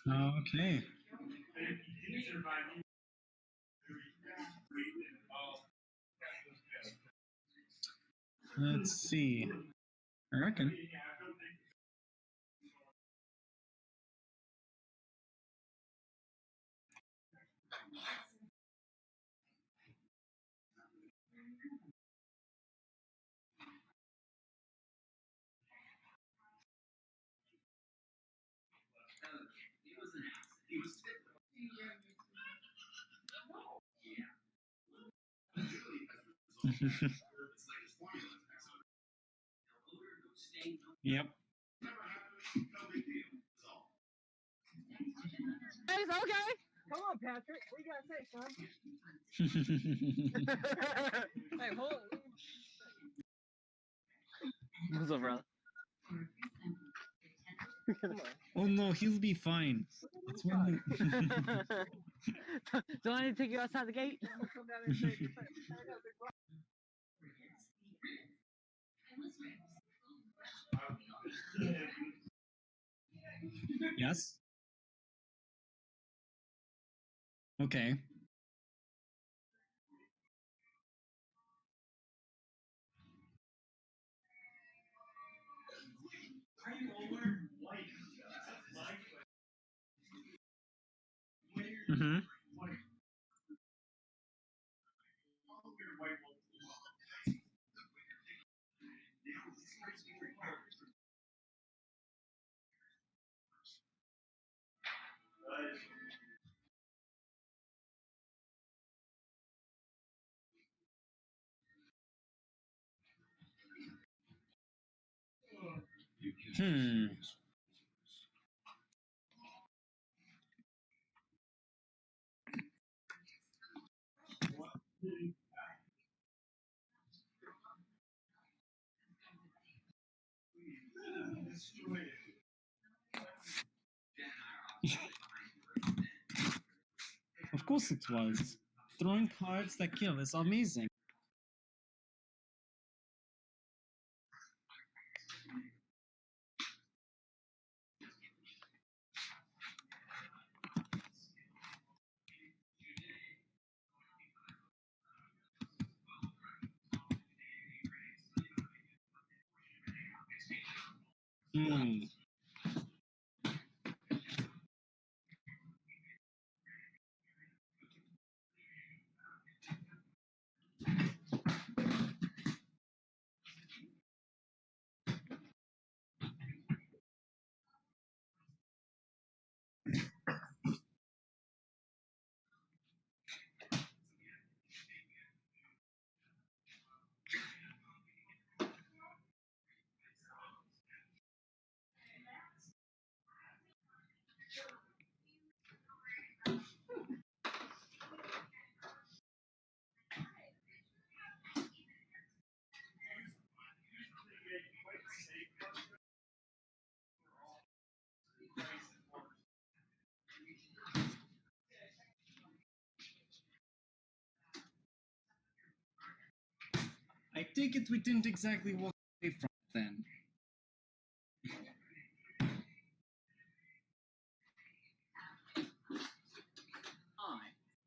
Okay. Let's see. I reckon. Yep. It's okay. Come on, Patrick. What you gotta say, son? Hey, hold on. What's up, brother? Oh no, he'll be fine. It's when Do I need to take you outside the gate? Yes. Okay. Mm-hmm. Hmm. Of course it was. Throwing cards that kill is amazing. Hmm. I take it we didn't exactly walk away from it then.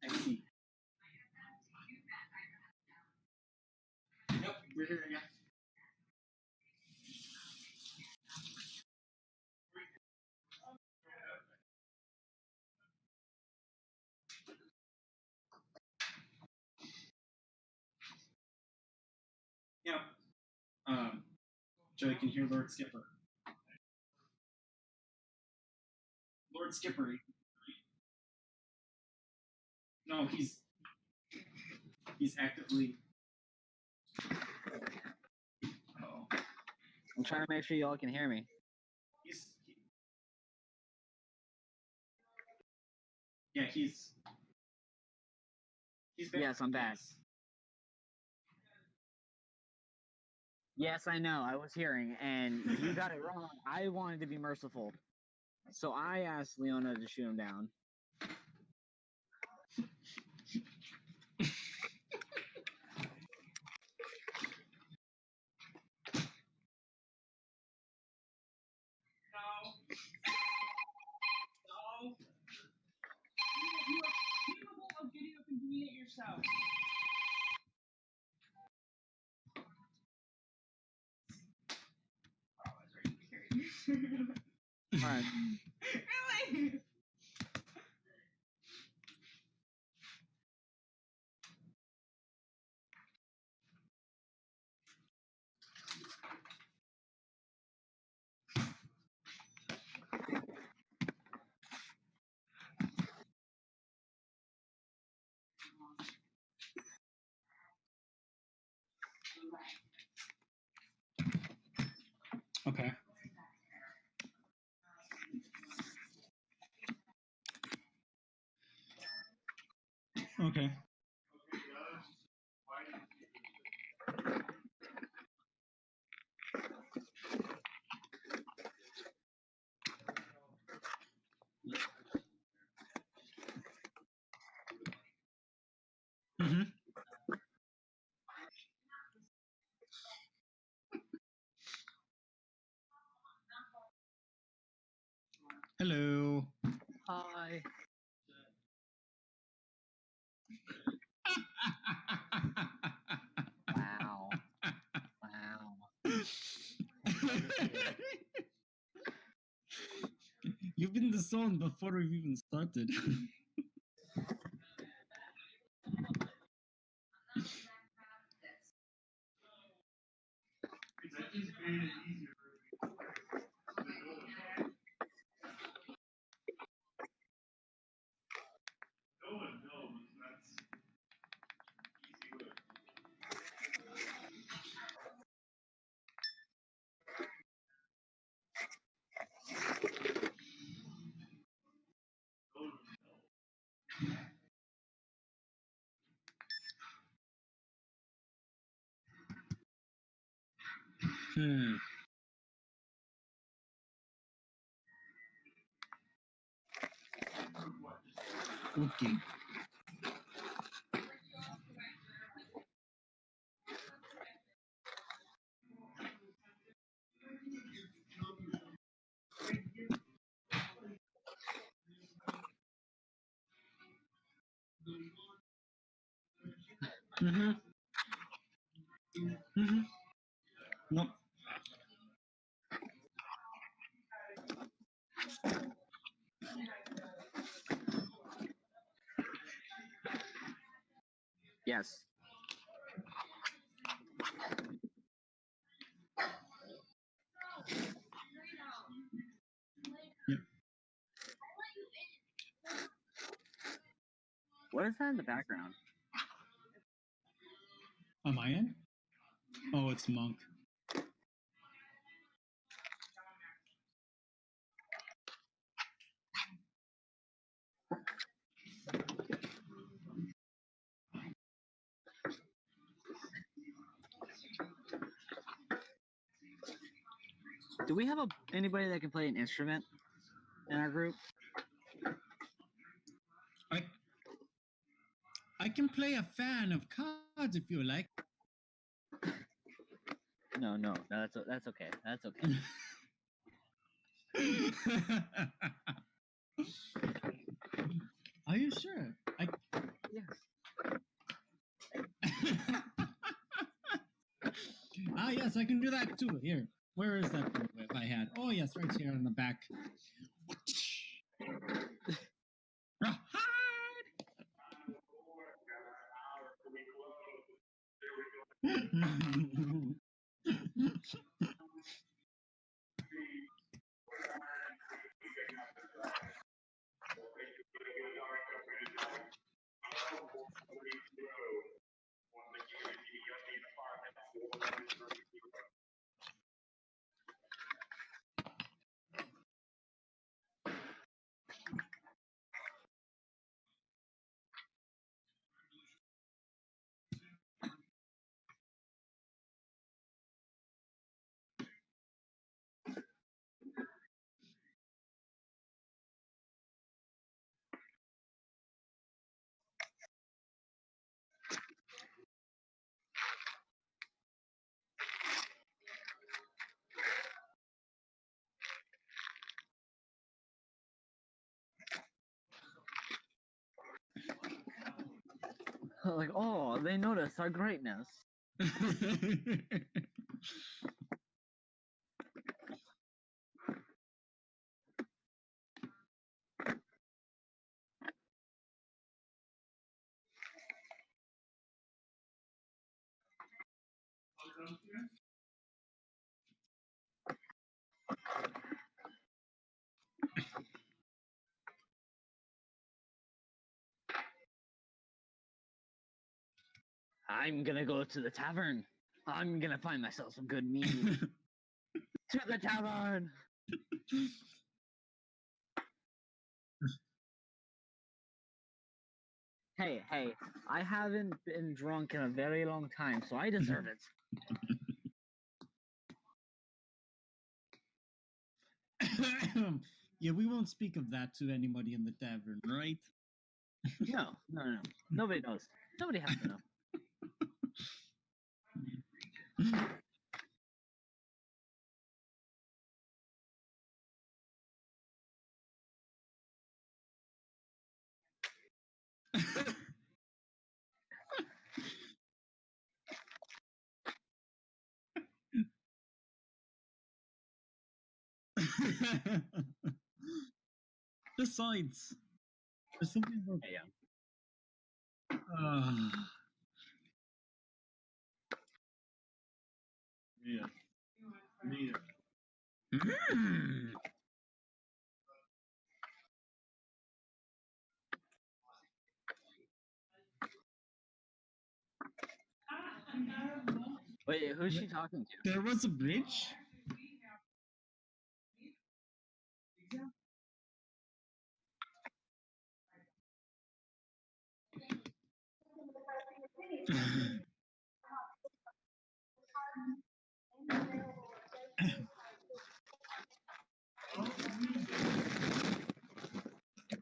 I see. Nope, we're here again. Yep. Joey can hear Lord Skipper. Lord Skipper. No, he's actively. Oh. I'm trying to make sure y'all can hear me. Yeah, he's back. Yes, I'm back. Yes, I know. I was hearing, and you got it wrong. I wanted to be merciful, so I asked Leona to shoot him down. Alright. Really? Okay. Okay. Mm-hmm. Hello. Hi. Wow. Wow. You've been disowned before we've even started. Hmm. Okay. Mm-hmm. Mm-hmm. Nope. Yes. Yep. What is that in the background? Am I in? Oh, it's Monk. Do we have anybody that can play an instrument in our group? I can play a fan of cards if you like. No, that's okay. That's okay. Are you sure? Yes. Ah, yes, I can do that too. Here, where is that whip I had? Oh, yes, right here on the back. Like, oh, they noticed our greatness. I'm gonna go to the tavern. I'm gonna find myself some good meat. To the tavern! Hey, I haven't been drunk in a very long time, so I deserve it. Yeah, we won't speak of that to anybody in the tavern, right? No. Nobody knows. Nobody has to know. Besides, there's something about Yeah. Yeah. Yeah. Wait, who's she talking to? There was a bridge?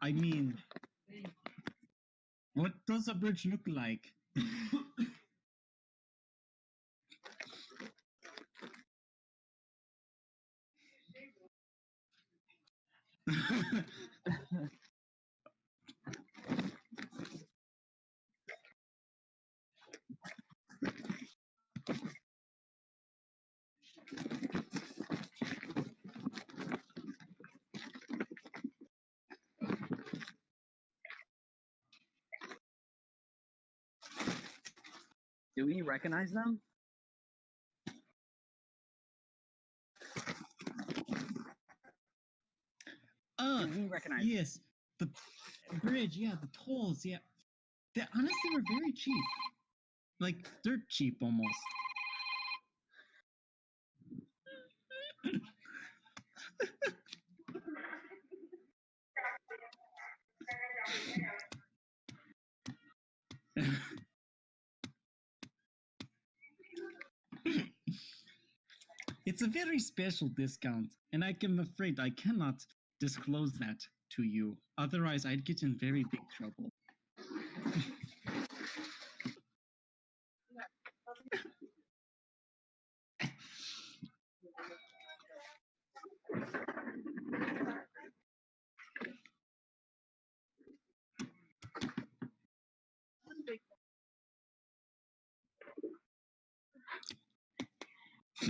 I mean, what does a bridge look like? Do we recognize them? Do we recognize Yes, the bridge, yeah, the tolls, yeah. They honestly were very cheap. Like, dirt cheap almost. It's a very special discount, and I'm afraid I cannot disclose that to you. Otherwise, I'd get in very big trouble.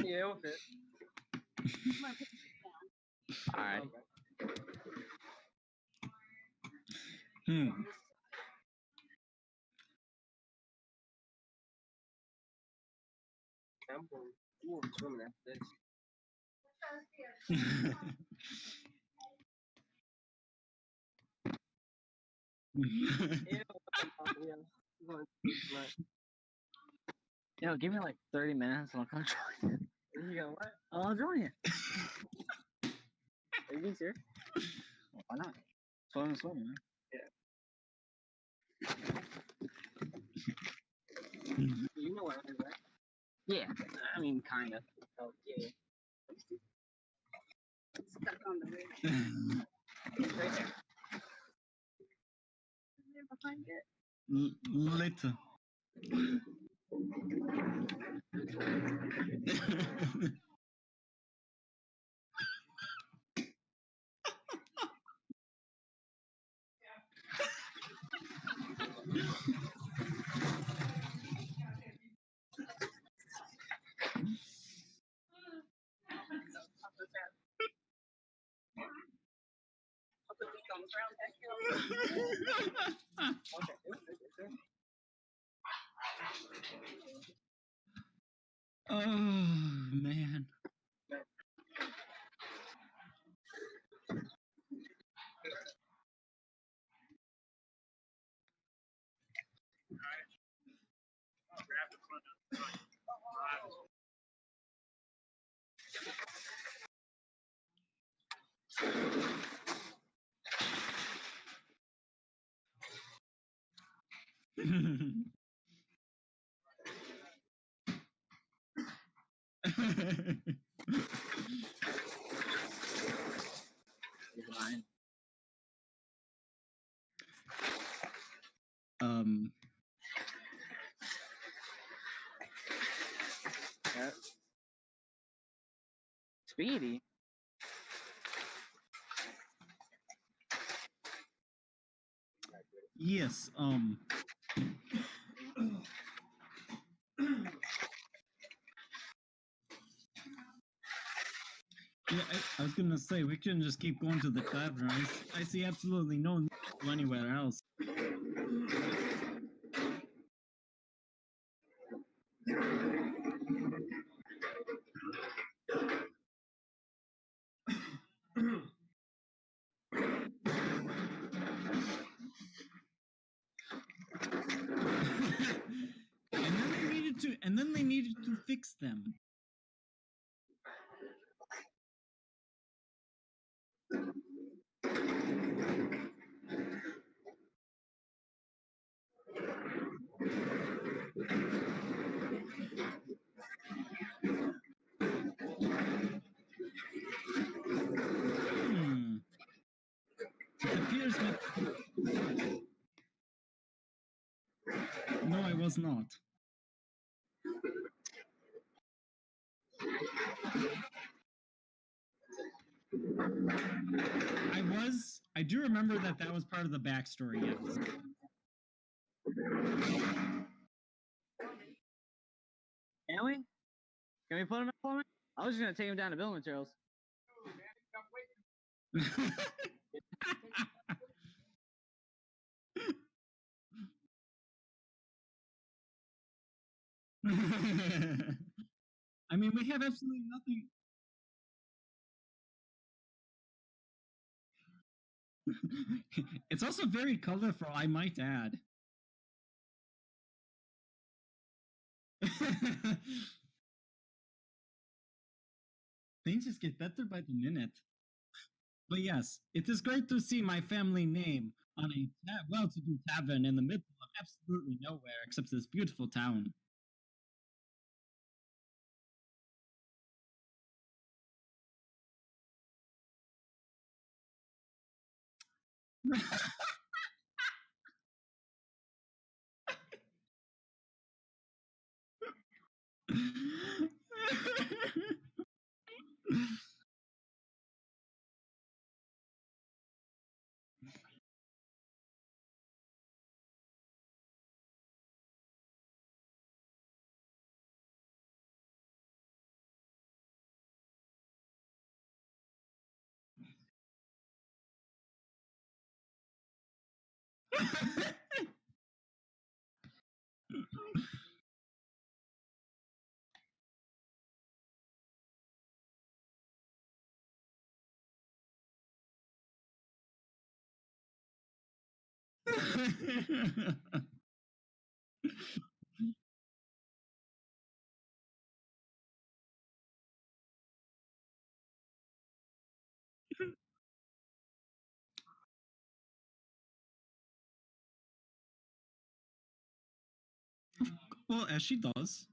Yeah, okay. Alright. I'm going swimming after this. Yo, give me like 30 minutes and I'll come join you. You got what? I'll join you. Are you being serious? Well, why not? Swimming, man. Yeah. You know what I mean, right? Yeah. I mean, kind of. Oh, yeah. Stuck on the way. It's right there. Behind it. Later. Oh man. Fine. um Yep. Speedy. yes, yeah, I was gonna say we can just keep going to the tavern. I see absolutely no need to go anywhere else. And then they needed to fix them. It appears that... No, I was not. I do remember that was part of the backstory, yes. Can we? Can we put him in for me? I was just gonna take him down to building materials. I mean, we have absolutely nothing. It's also very colorful, I might add. Things just get better by the minute. But yes, it is great to see my family name on a well-to-do tavern in the middle of absolutely nowhere except this beautiful town. Well, as she does.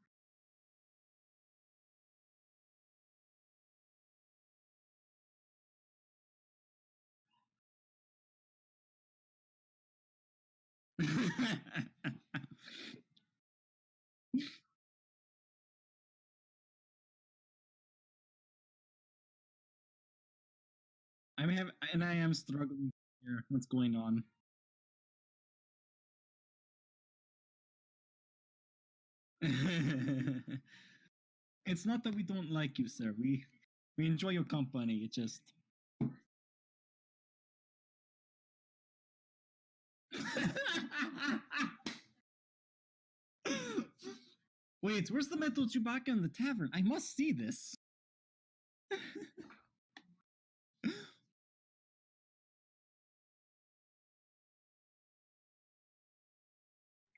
I am struggling here. What's going on? It's not that we don't like you, sir. We enjoy your company. It just Wait, where's the metal Chewbacca in the tavern? I must see this.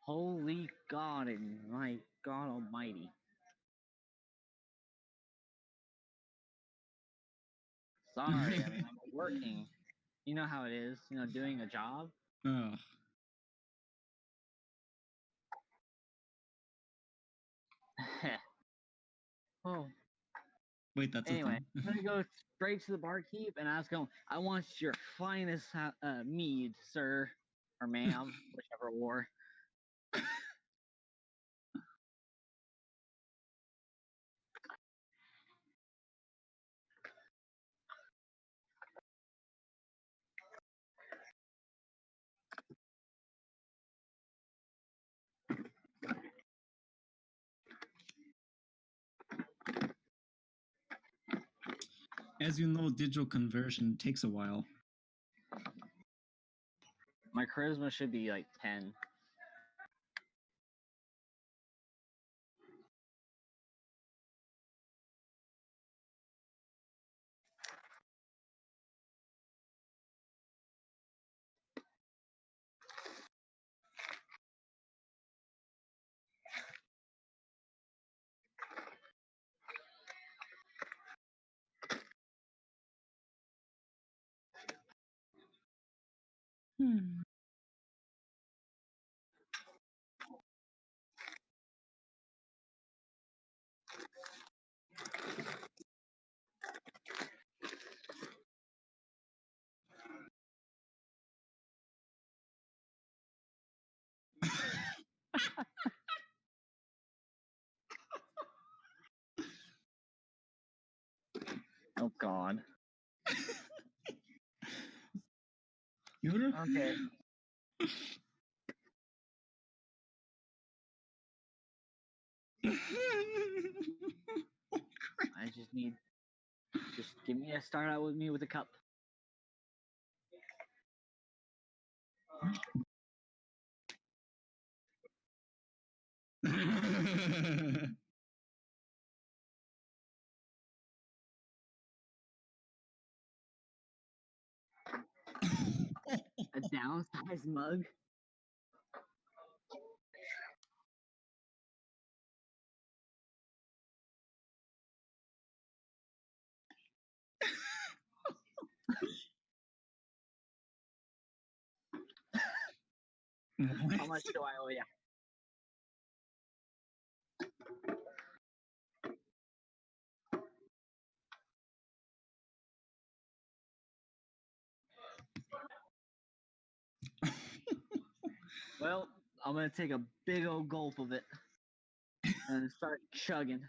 Holy God and my God Almighty! Sorry, I mean I'm working. You know how it is. You know, doing a job. Ugh. Oh. Wait, that's Anyway, a I'm gonna go straight to the barkeep and ask him. I want your finest mead, sir or ma'am, whichever war. As you know, digital conversion takes a while. My charisma should be like 10. Oh God. Yoda? Okay. I just need. Just give me a start out with me with a cup. A downsized mug. How much do I owe you? Well, I'm gonna take a big old gulp of it and start chugging.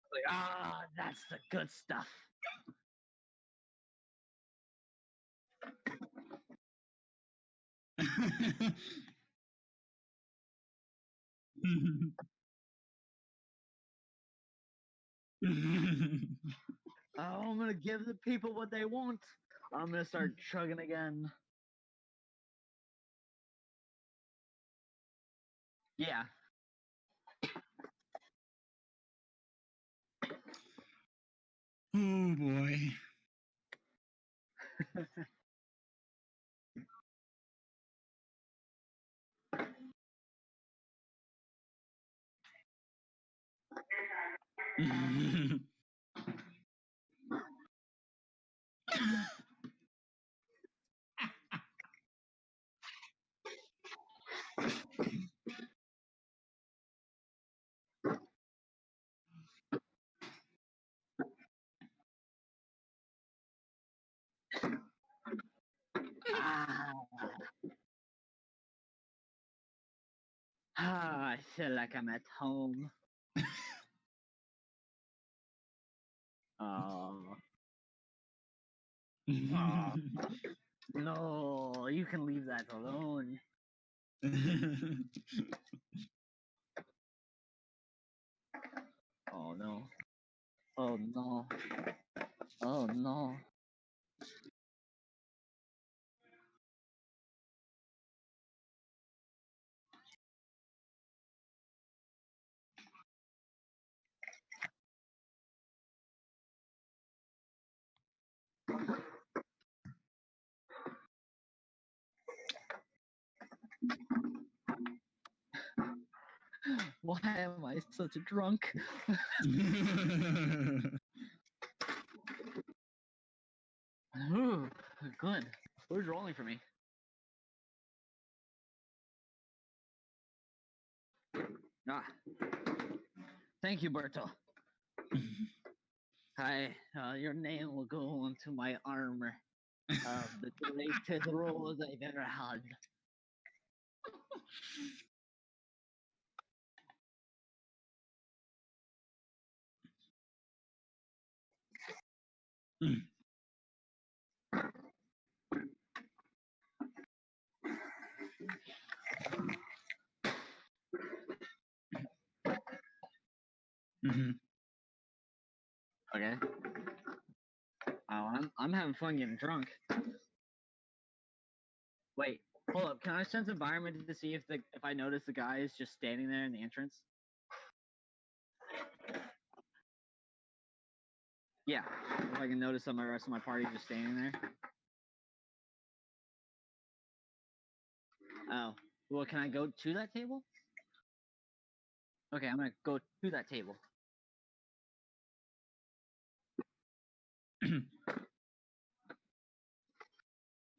Like, that's the good stuff. Oh, I'm gonna give the people what they want. I'm gonna start chugging again. Yeah. Oh boy. I feel like I'm at home. Oh. Aw. No, you can leave that alone. Oh no. Oh no. Oh no. Why am I such a drunk? Ooh, good. Who's rolling for me? Ah. Thank you, Berto. Hi, your name will go onto my armor of the greatest rose I've ever had. Mhm. Okay. Oh, I'm having fun getting drunk. Wait, hold up. Can I sense environment to see if I notice the guy is just standing there in the entrance? Yeah. If I can notice that my rest of my party just standing there. Oh. Well, can I go to that table? Okay, I'm gonna go to that table.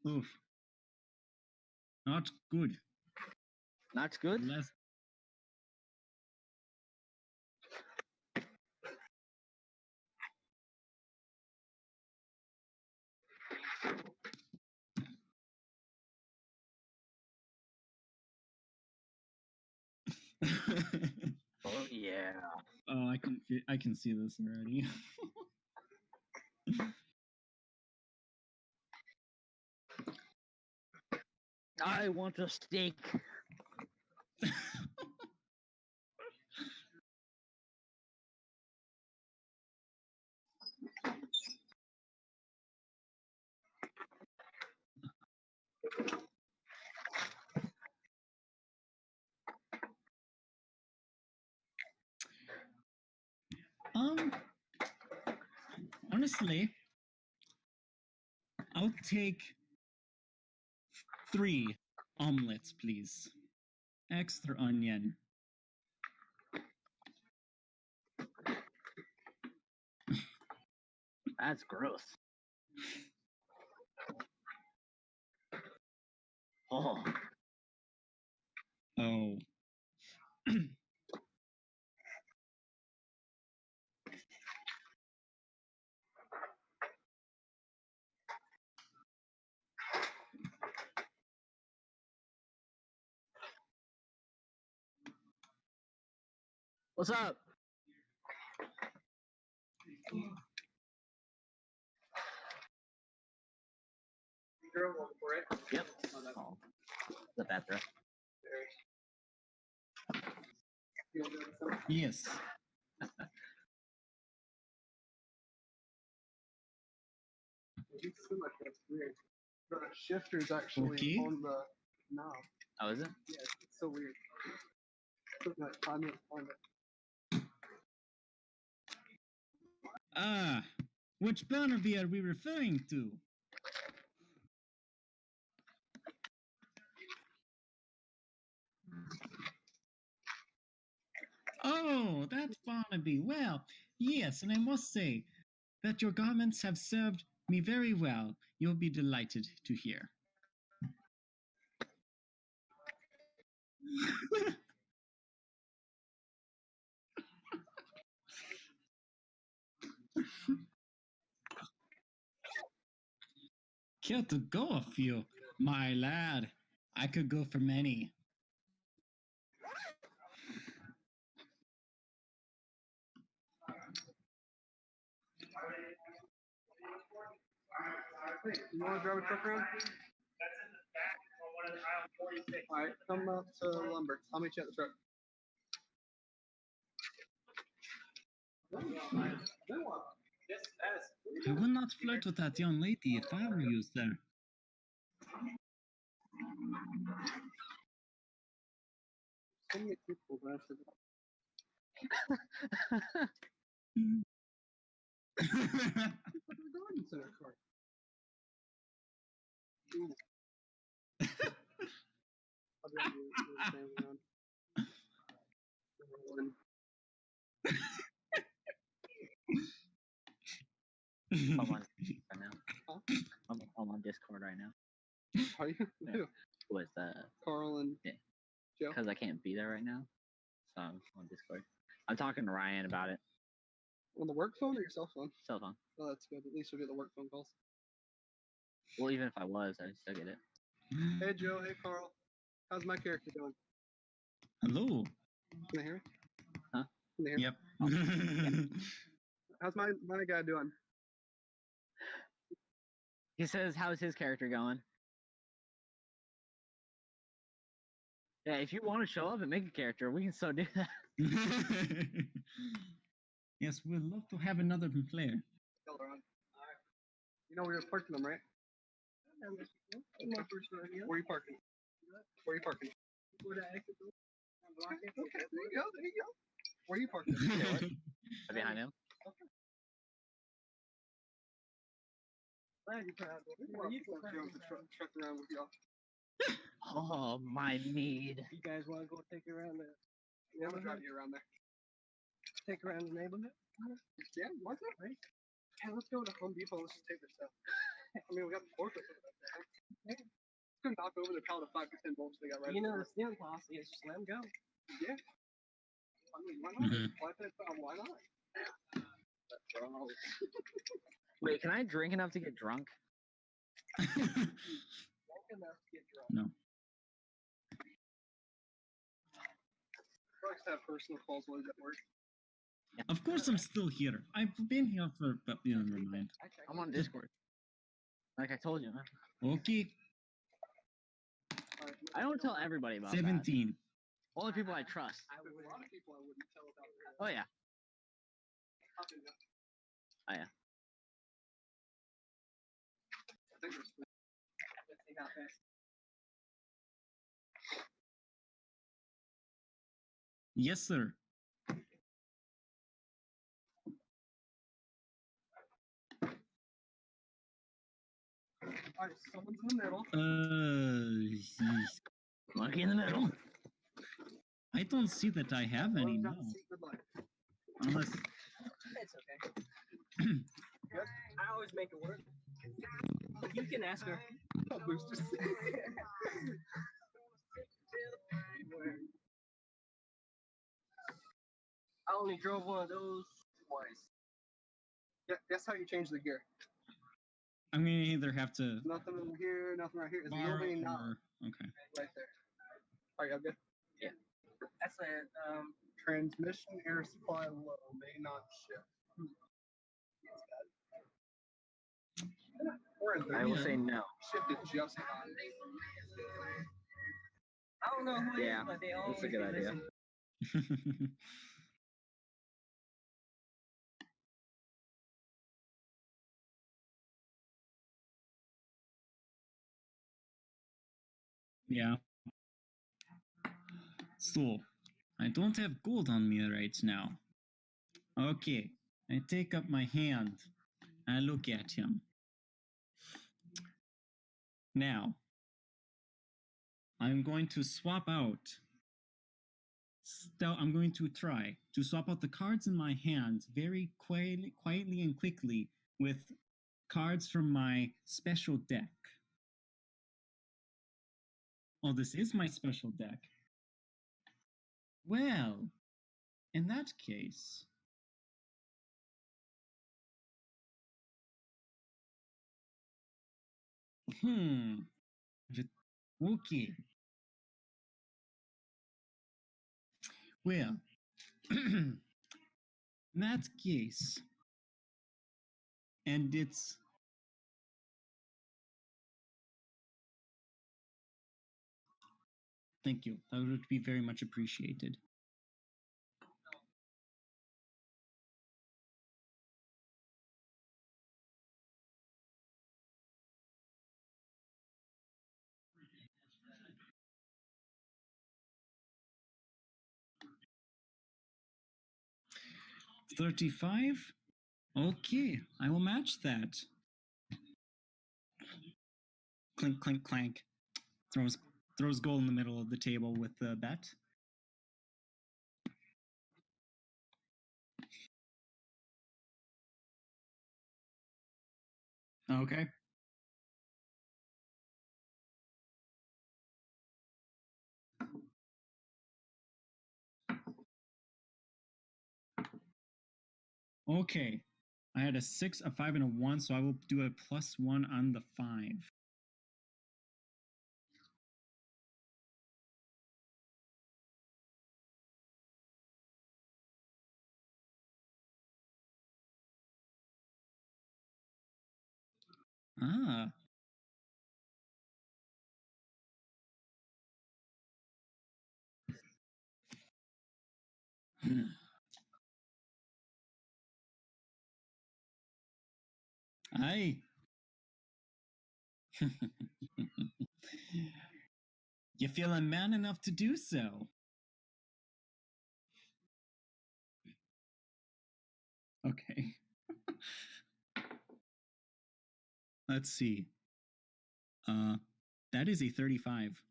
Oof. Not good. That's good. Less. Oh yeah. Oh, I can see this already. I want a steak. Honestly, I'll take 3 omelets, please. Extra onion. That's gross. Oh. Oh. What's up? Yep. Oh, the bathroom. Yes. The shifter's actually Okay. on the knob. Oh, is it? Yeah, it's so weird. It took like 5 minutes to find it. Ah, which Barnaby are we referring to? Oh, that's Barnaby. Well, yes, and I must say that your garments have served me very well. You'll be delighted to hear. Care to go a few, my lad? I could go for many. Hey, you want to drive a truck around? Alright, come up to lumber. I'll meet you at the truck. I would not flirt with that young lady if I were you, sir. So many people, but I forgot. Put the garden center card. Ooh. I'll be able to do the same around. One. I'm on right now. Huh? I'm on Discord right now. Are you? Yeah. Who? With Carl and Yeah. Joe. because I can't be there right now, so I'm on Discord. I'm talking to Ryan about it. On the work phone or your cell phone? Cell phone. Oh, that's good. At least you'll get the work phone calls. Well, even if I was, I'd still get it. Hey Joe, hey Carl. How's my character doing? Hello. Can I hear? Huh? Can I hear? Yep. How's my guy doing? He says, "How's his character going?" Yeah, if you want to show up and make a character, we can still do that. Yes, we'd love to have another player. Still around. Alright. You know where you're parking them, right? Where are you parking? Where are you parking? Okay, there you go, there you go. Where are you parking? Right behind him. Glad you're proud of me. Where you parking the truck around with y'all? Oh, my mead. You guys want to go take it around there? Yeah, I'm gonna drive you around there. Take around the neighborhood? Yeah, why not, right? Hey, let's go to Home Depot. Let's just take this stuff. I mean, we got the forklift over there. Let's go knock over the pallet of 5 to 10 volts they got right. You know, the steering policy is just let them go. Yeah. I mean, why not? Mhm. Why not? Wait, can I drink enough to get drunk? Drunk enough to get drunk. No. Likes to have personal calls while he's at work. Of course, I'm still here. I've been here for, but never mind. I'm on Discord. Like I told you, man. Okay, I don't tell everybody about that. 17. Only people I trust. There's a lot of people I wouldn't tell about that. Oh yeah. I Oh yeah. think there's three. They got this. Yes, sir. Alright, someone's in the middle. Monkey in the middle. I don't see that I have any. One's No, got the secret life. unless It's okay. I always make it work. You can ask her. Oh, boosters. I only drove one of those twice. Yeah, guess how you change the gear? I'm gonna either have to Nothing in here, nothing right here. It's borrow moving now, or okay. right there. Alright, y'all good? That's a Transmission air supply low, may not shift. Or is I there? will say no. Shifted just fine. I don't know who it Yeah, is, but they that's a always good be idea. listening. Yeah. So, I don't have gold on me right now. Okay, I take up my hand. I look at him. Now, I'm going to swap out. I'm going to try to swap out the cards in my hand very quietly and quickly with cards from my special deck. Oh, this is my special deck. Well, in that case, okay. Well, in that case, and it's Thank you. That would be very much appreciated. $35? Okay, I will match that. Clink, clink, clank. Throws gold in the middle of the table with the bet. Okay. Okay. I had a 6, a 5, and a 1, so I will do a +1 on the 5. Ah. Aye. You feeling man enough to do so? Okay. Let's see. That is a 35.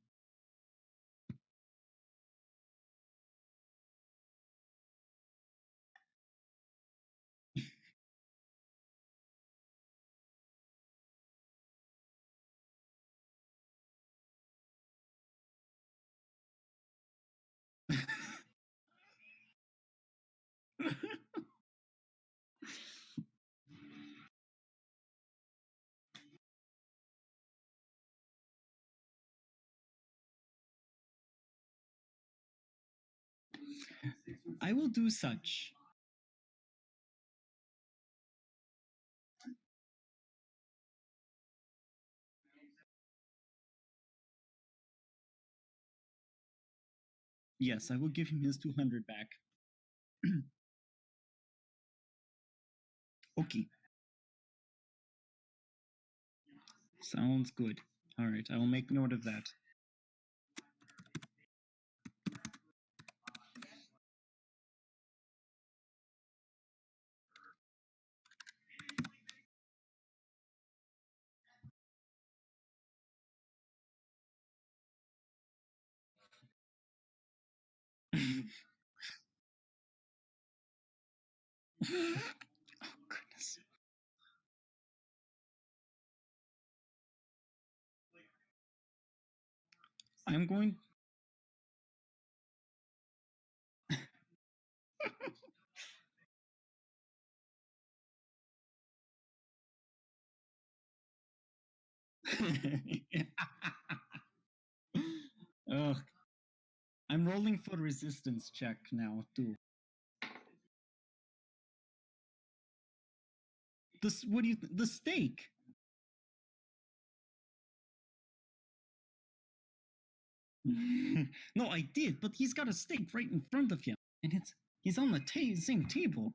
I will do such. Yes, I will give him his 200 back. Okay. Sounds good. All right, I will make note of that. Oh, goodness. I'm going. Ugh. I'm rolling for resistance check now, too. The steak. No, I did, but he's got a steak right in front of him, and he's on the same table.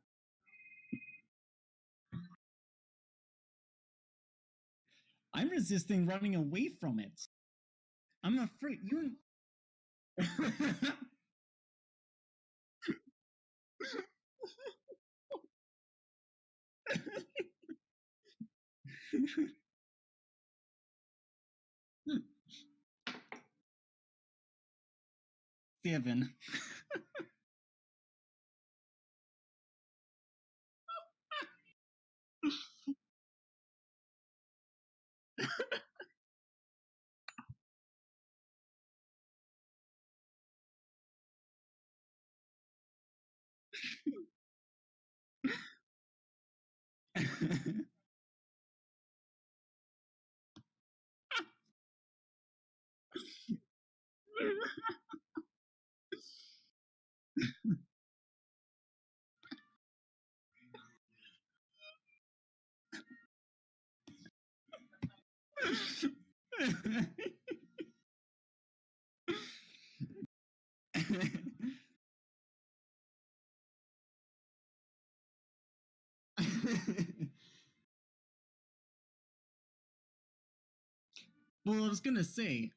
I'm resisting running away from it. I'm afraid you. Seven. Well, I was gonna say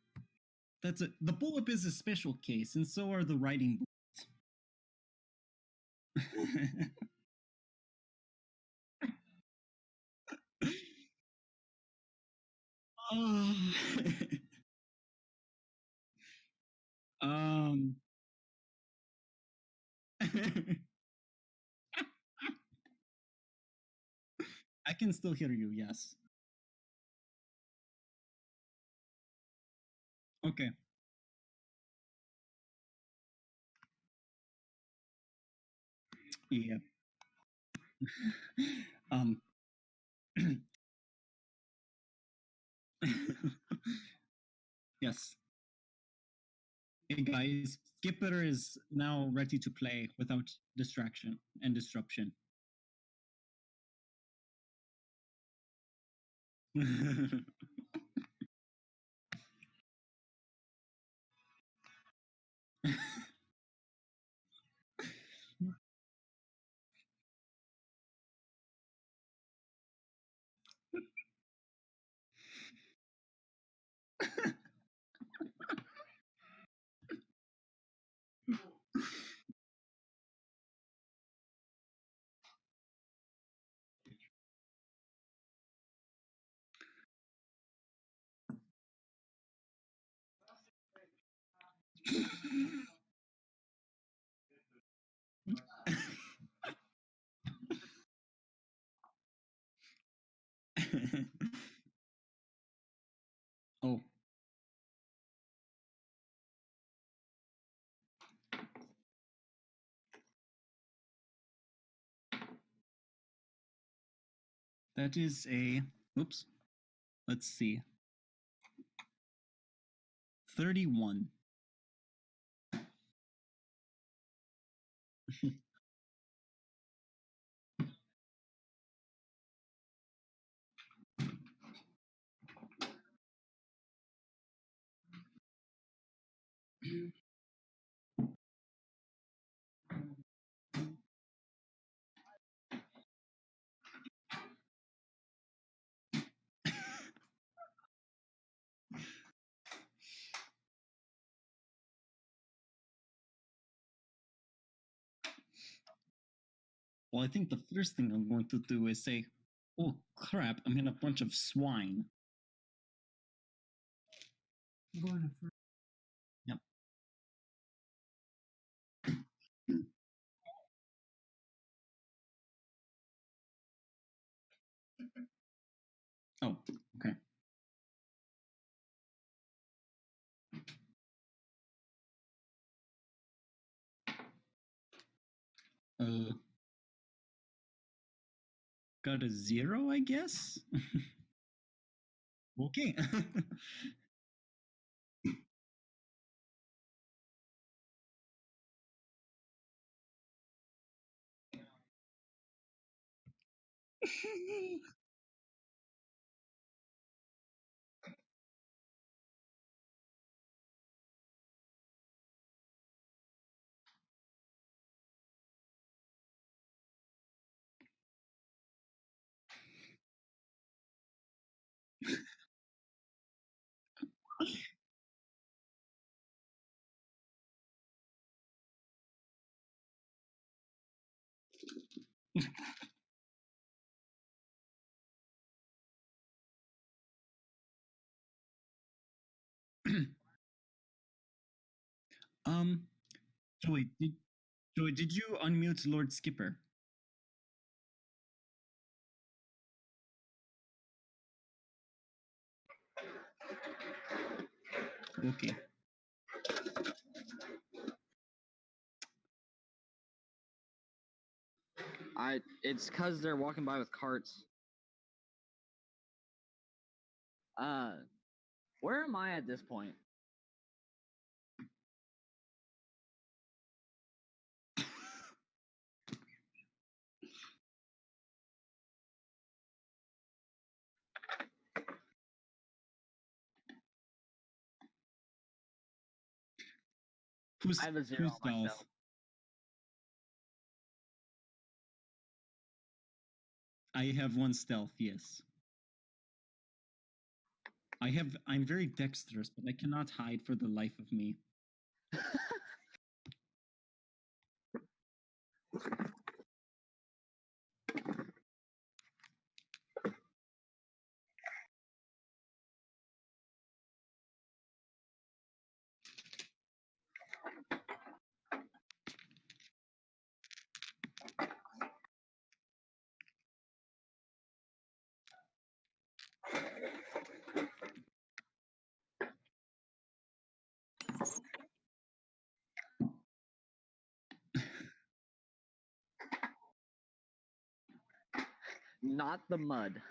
the bullwhip is a special case, and so are the riding bulls. Oh. um. I can still hear you. Yes. Okay. Yeah. um. Yes. Hey guys, Skipper is now ready to play without distraction and disruption. Oh. That is a. Oops. Let's see. 31. Well, I think the first thing I'm going to do is say, oh crap, I'm in a bunch of swine. I'm going to first. Yep. Oh, okay. Got a 0, I guess? Okay. um, Joey, did you unmute Lord Skipper? Okay. It's cause they're walking by with carts. Where am I at this point? I have a 0 on myself. I have 1 stealth, yes. I'm very dexterous, but I cannot hide for the life of me. Not the mud.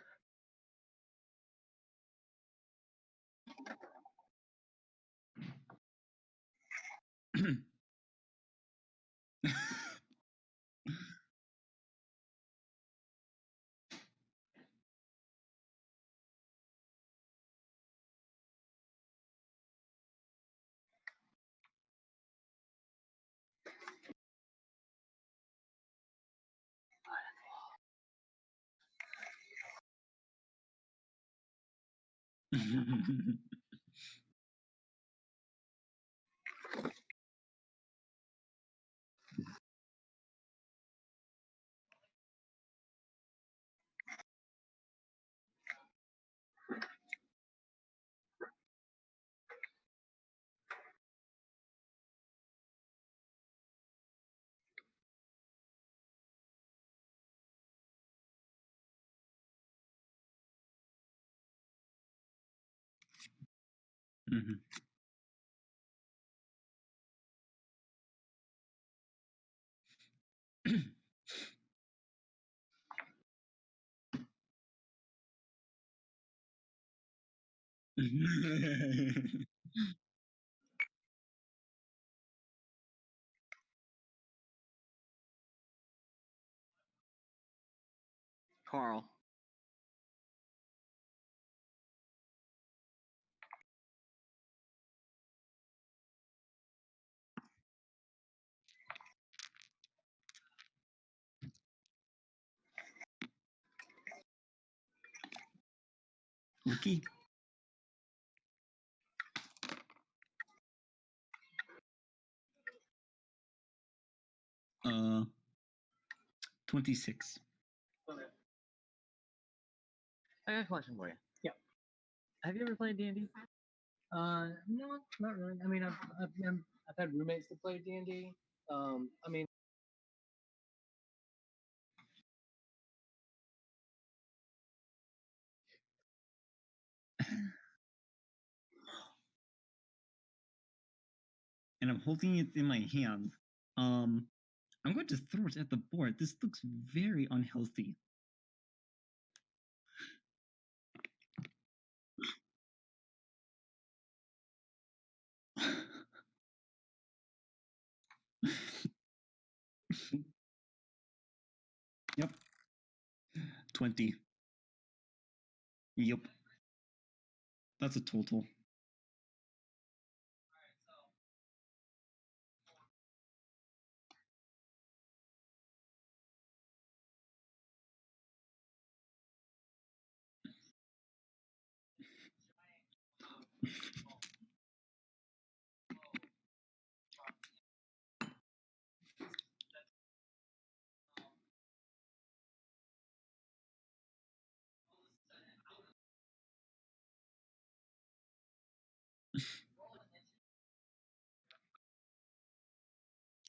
Mhm. Carl. Ricky. 26. I got a question for you. Yeah. Have you ever played D&D? No, not really. I mean, I've had roommates that play D&D. I mean, And I'm holding it in my hand. I'm going to throw it at the board. This looks very unhealthy. Yep. 20. Yep. That's a total.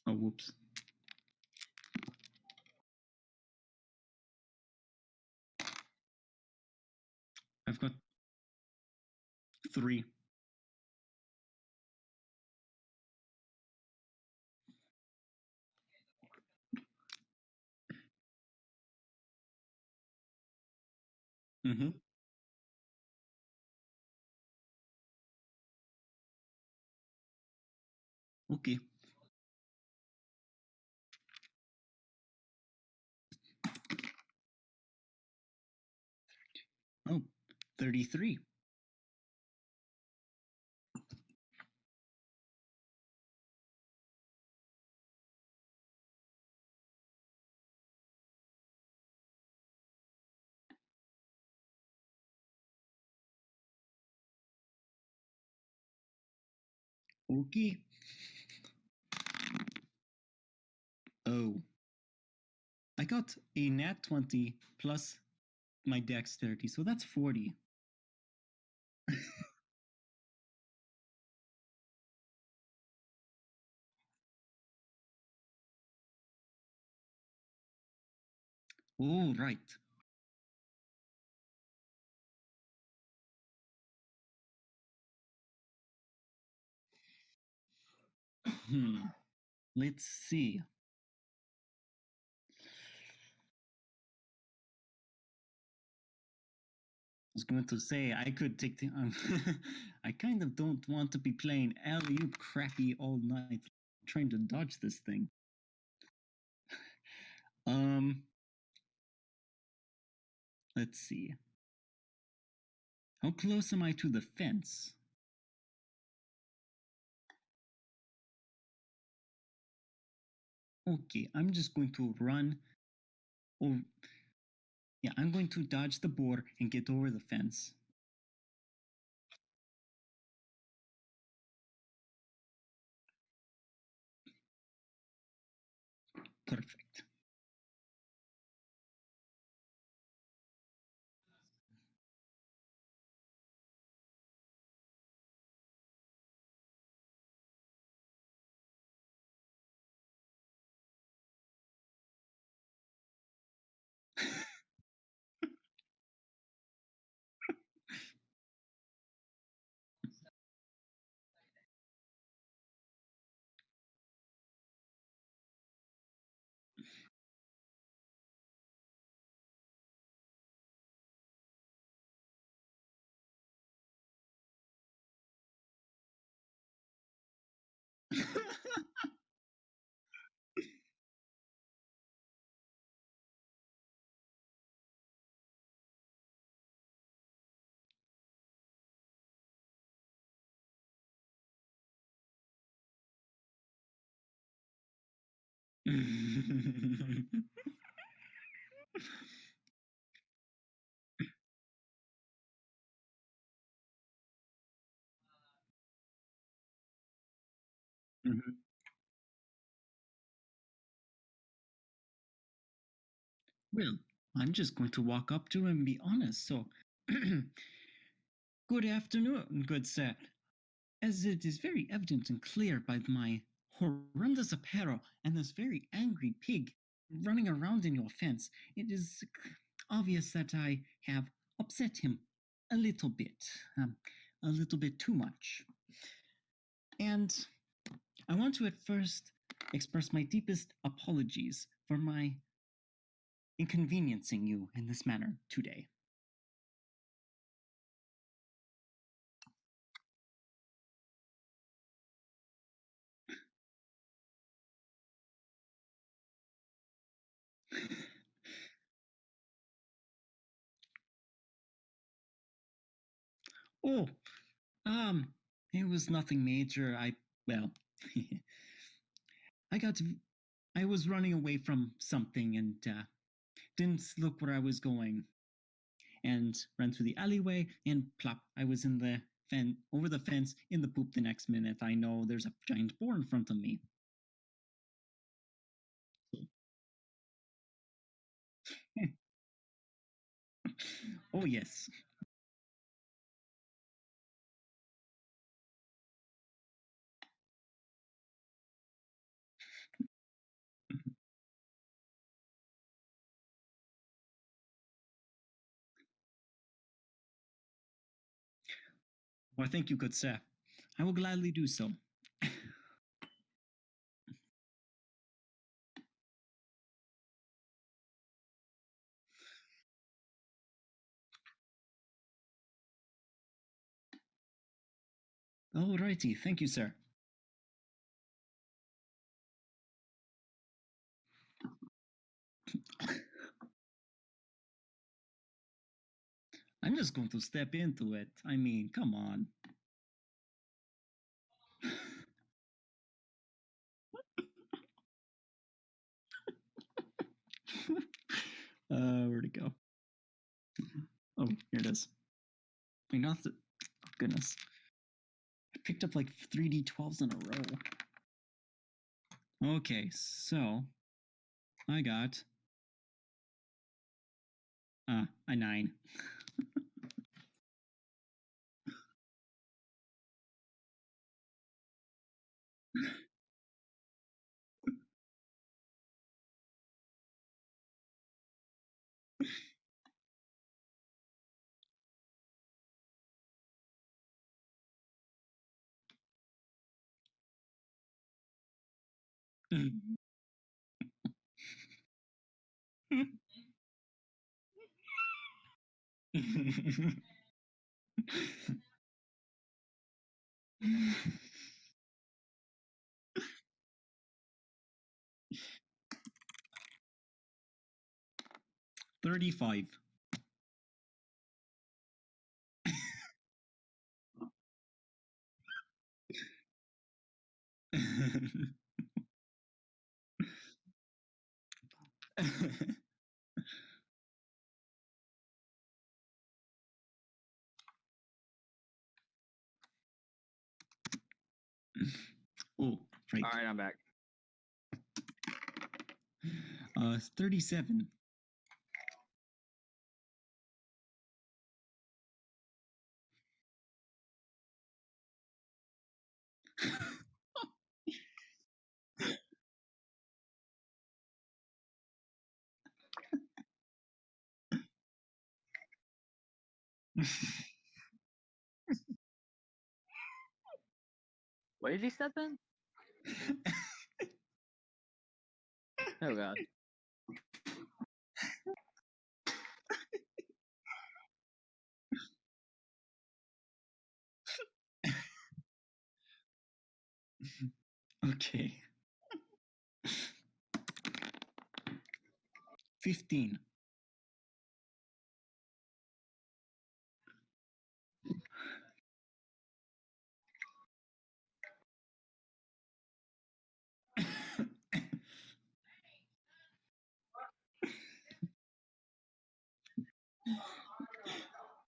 Oh, whoops. I've got 3. Mm-hmm. Okay. Oh, 33. Okay. Oh. I got a nat 20 plus my dexterity, so that's 40. Oh, right. Let's see. I was going to say I could take the. I kind of don't want to be playing alley-oop crappy all night, trying to dodge this thing. Let's see. How close am I to the fence? Okay, I'm just going to run. Oh, yeah, I'm going to dodge the boar and get over the fence. Perfect. Mhm. Well, I'm just going to walk up to him and be honest. So, good afternoon, good sir. As it is very evident and clear by my horrendous apparel and this very angry pig running around in your fence, it is obvious that I have upset him a little bit, a little bit too much. And I want to at first express my deepest apologies for my inconveniencing you in this manner today. Oh, um, it was nothing major. Well, I got to, I was running away from something and didn't look where I was going and ran through the alleyway and plop, I was in the over the fence in the poop the next minute. I know there's a giant boar in front of me. Oh, yes. Well, thank you, good sir. I will gladly do so. Alrighty, thank you, sir. I'm just going to step into it. I mean, come on. Where'd it go? Oh, here it is. I got it. Oh, goodness. picked up like 3d12s in a row. Okay, so I got a 9. $35. Oh, right. All right, I'm back. 37. What did he step in? Oh god. Okay. 15.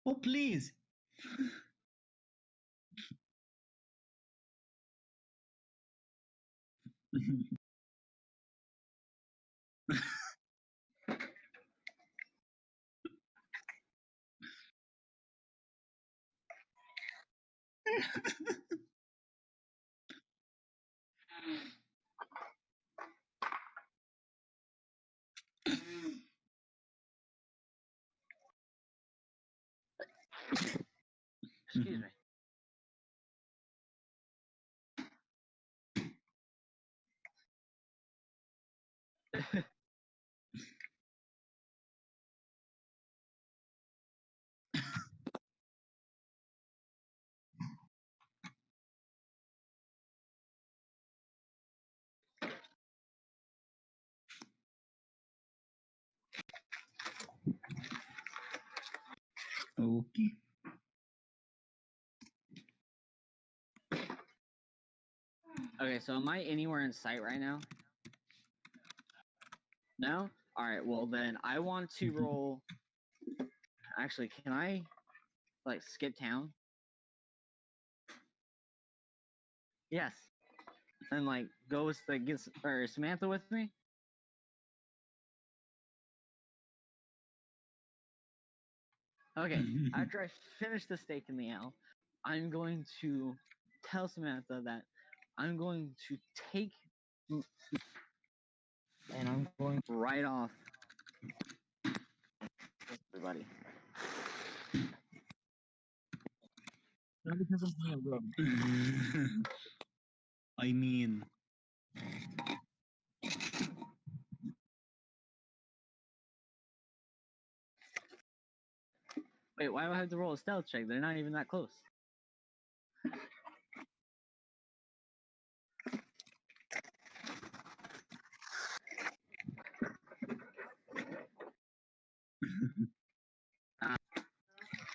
Oh, please. Excuse me. Okay. Okay, so am I anywhere in sight right now? No? Alright, well then I want to roll. Actually, can I like skip town? Yes. And like go with the get or Samantha with me? Okay. After I finish the steak in the L, I'm going to tell Samantha that I'm going to take and I'm going right off everybody. Not because I'm being a rogue. I mean, Wait, why do I have to roll a stealth check? They're not even that close.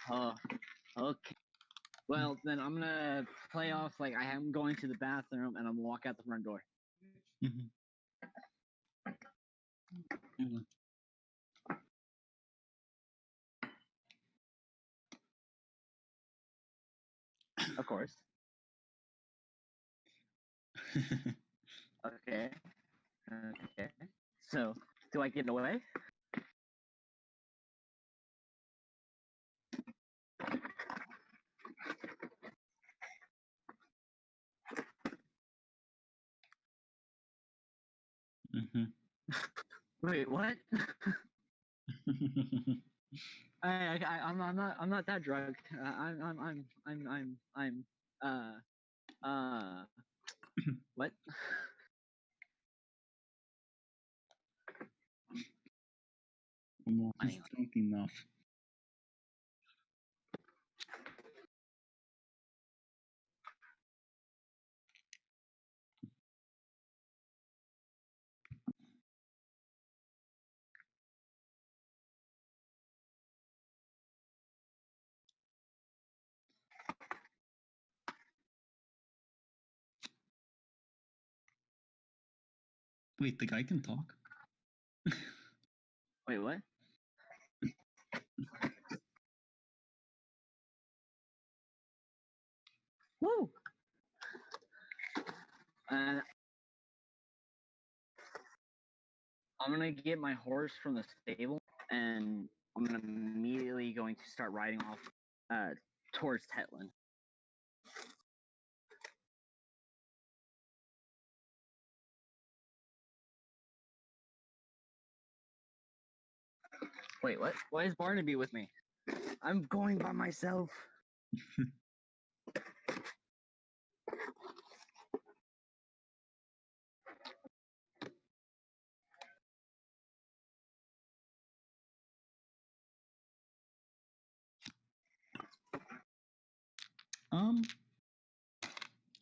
Oh, okay. Well, then I'm gonna play off like I am going to the bathroom and I'm gonna walk out the front door. mhm. Hold on. Of course. Okay. Okay. So, do I get away? Mhm. Wait, what? I'm not that drugged. Uh, what? No, he's Anyway. drunk enough. Wait, the guy can talk? Wait, what? Woo! And I'm gonna get my horse from the stable, and I'm gonna immediately going to start riding off towards Tetlin. Wait, what? Why is Barnaby with me? I'm going by myself.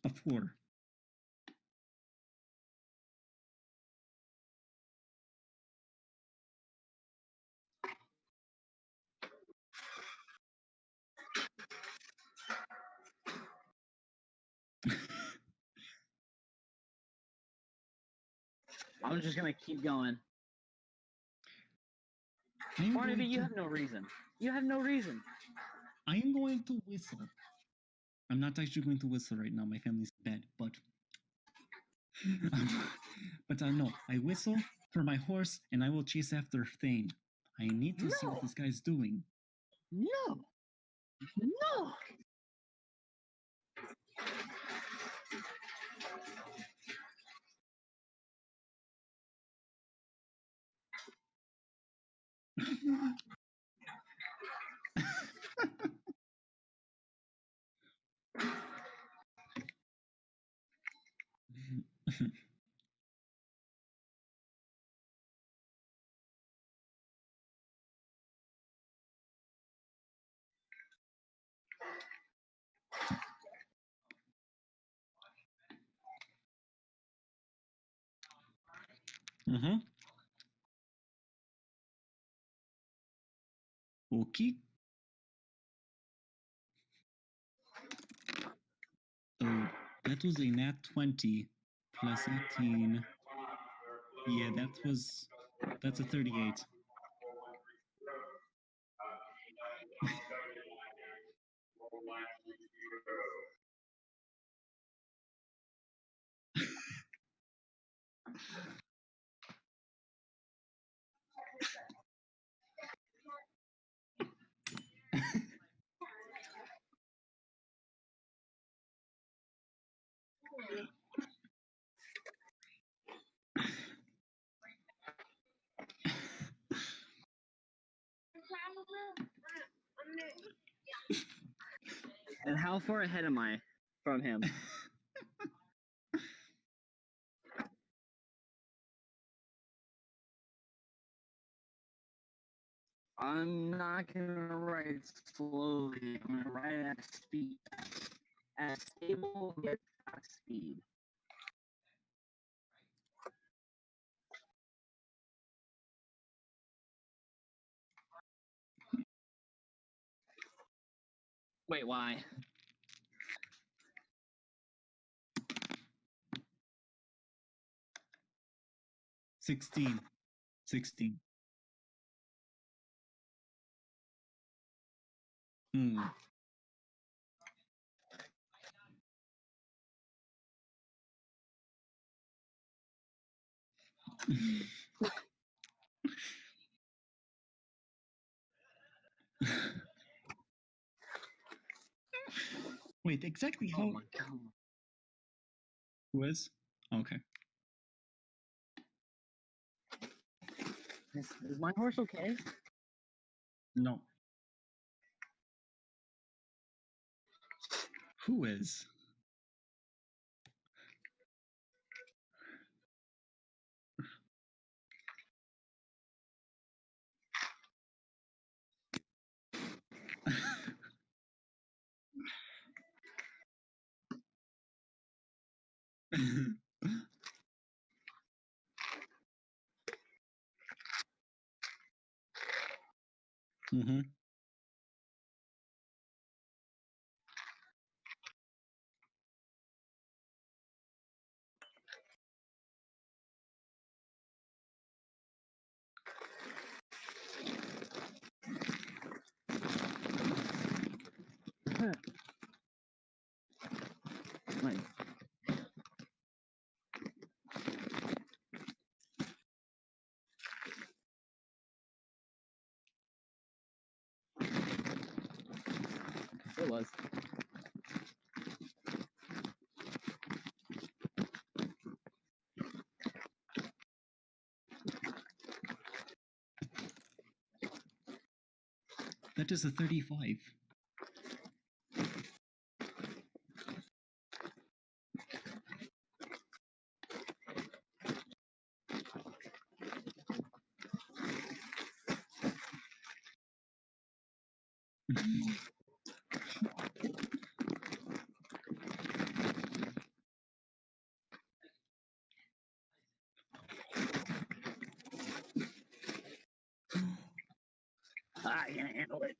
A 4. I'm just gonna keep going. I'm Barnaby, going you to- have no reason. You have no reason. I am going to whistle. I'm not actually going to whistle right now. My family's dead, but but I know I whistle for my horse, and I will chase after Thane. I need to see what No. this guy's doing. No. No. Mm-hmm. Okay. So that was a nat 20 plus 18. Yeah, that's a 38. And how far ahead am I from him? I'm not gonna ride slowly. I'm gonna ride at speed. As stable yet fast speed. Wait, why? 16. 16. Hmm. Wait, exactly how? Oh my god. Who is? Okay. Is my horse okay? No. Who is? Mm-hmm. Wait. It was. That is a 35. I can handle it.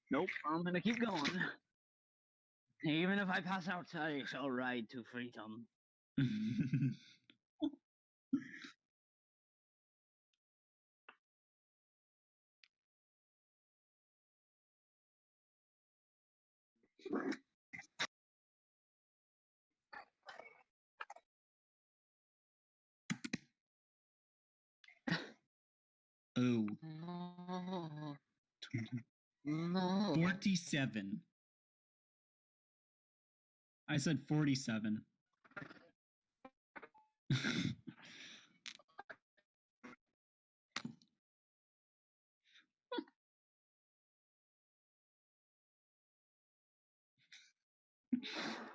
Nope, I'm gonna keep going. Even if I pass out, I shall ride to freedom. Oh, No. 20, No. 47. I said 47.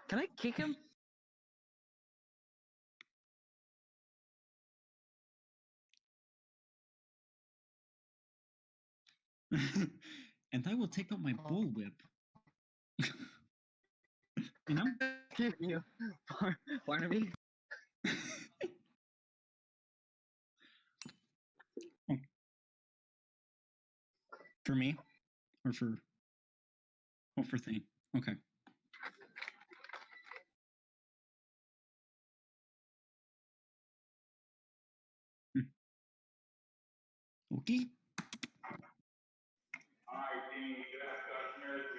Can I kick him? And I will take out my bullwhip. You know? Kick you, Barnaby. For me? Or for... Oh, for Thane. Okay. Okay.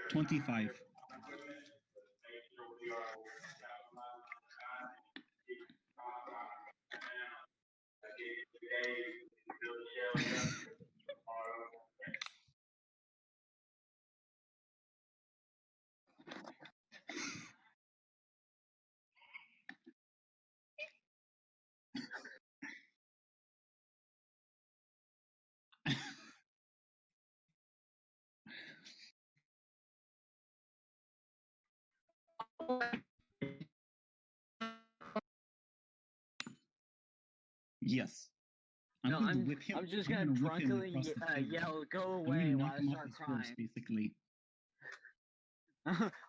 25. Yes. I'm No, going to whip him. I'm just I'm gonna whip him drunkenly across the face. yell, "Go I'm gonna away!" while knock I him off start his horse, crying. basically.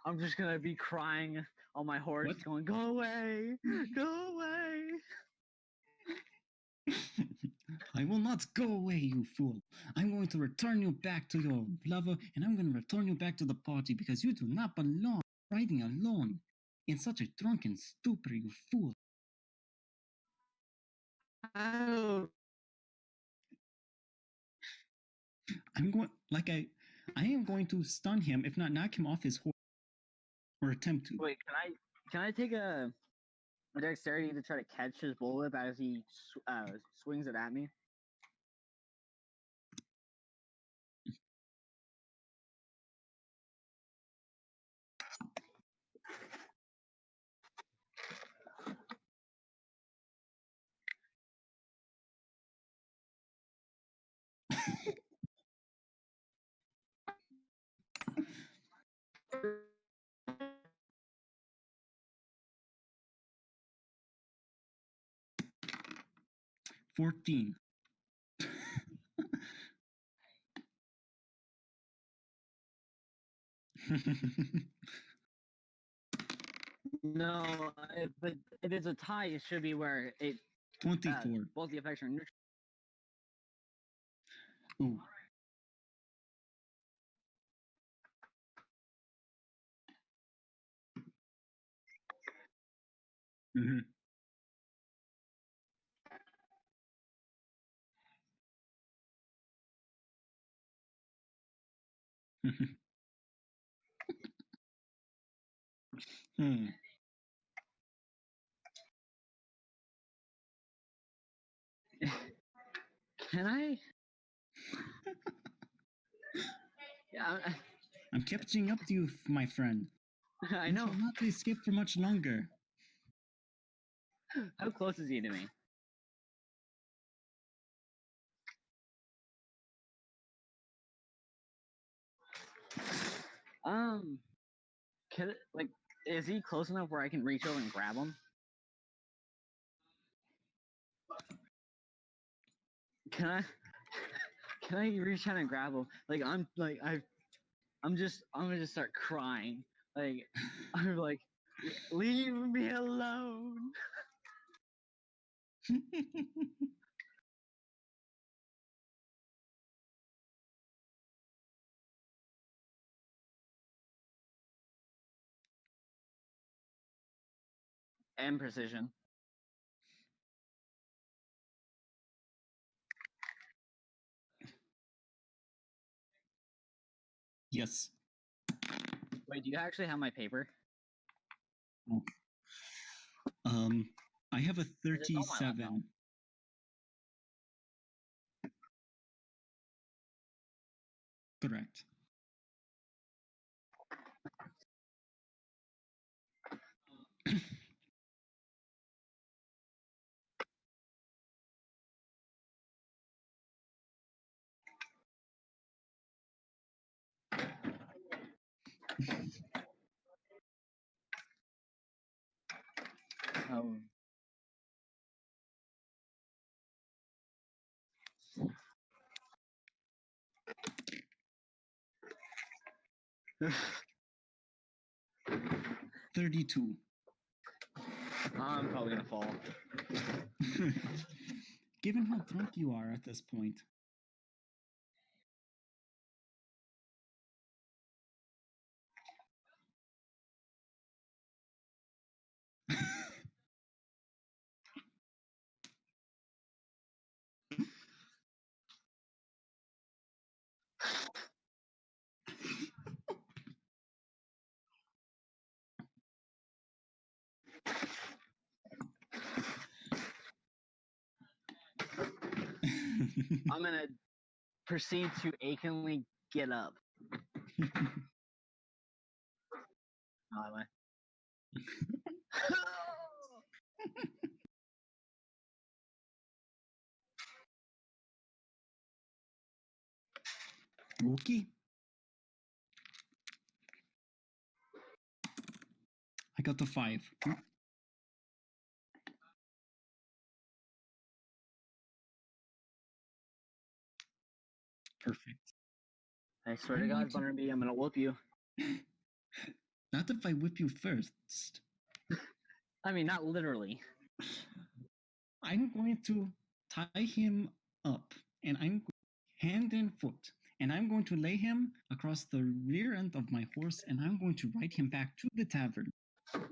I'm just gonna be crying on my horse, What? going, "Go away! Go away!" I will not go away, you fool. I'm going to return you back to your lover, and I'm going to return you back to the party because you do not belong riding alone. in such a drunken stupor, you fool. Oh, I'm going like I am going to stun him, if not knock him off his horse. Or attempt to. wait, can I take a dexterity to try to catch his bullwhip as he swings it at me? $14. No, but if it's a tie, it should be where it 24. both the effects are neutral. Ooh. Mm-hmm. Hmm. Can I? Yeah, I'm catching up to you, my friend. I You know. shall not escape for much longer. How close is he to me? Can like, is he close enough where I can reach over and grab him? Can I? Can I reach out and grab him? Like I'm gonna just start crying. Like I'm like, leave me alone. And precision. Yes. Wait, do you actually have my paper? I have a Is it on my laptop? 37. Correct. Oh. $32. I'm probably gonna fall. Given how drunk you are at this point. I'm gonna proceed to achingly get up. Oh, am I? Okay. I got the 5. Perfect. I swear to I'm going God, to- Butterby, I'm gonna whoop you. Not if I whip you first. I mean, not literally. I'm going to tie him up, and I'm hand and foot, and I'm going to lay him across the rear end of my horse, and I'm going to ride him back to the tavern.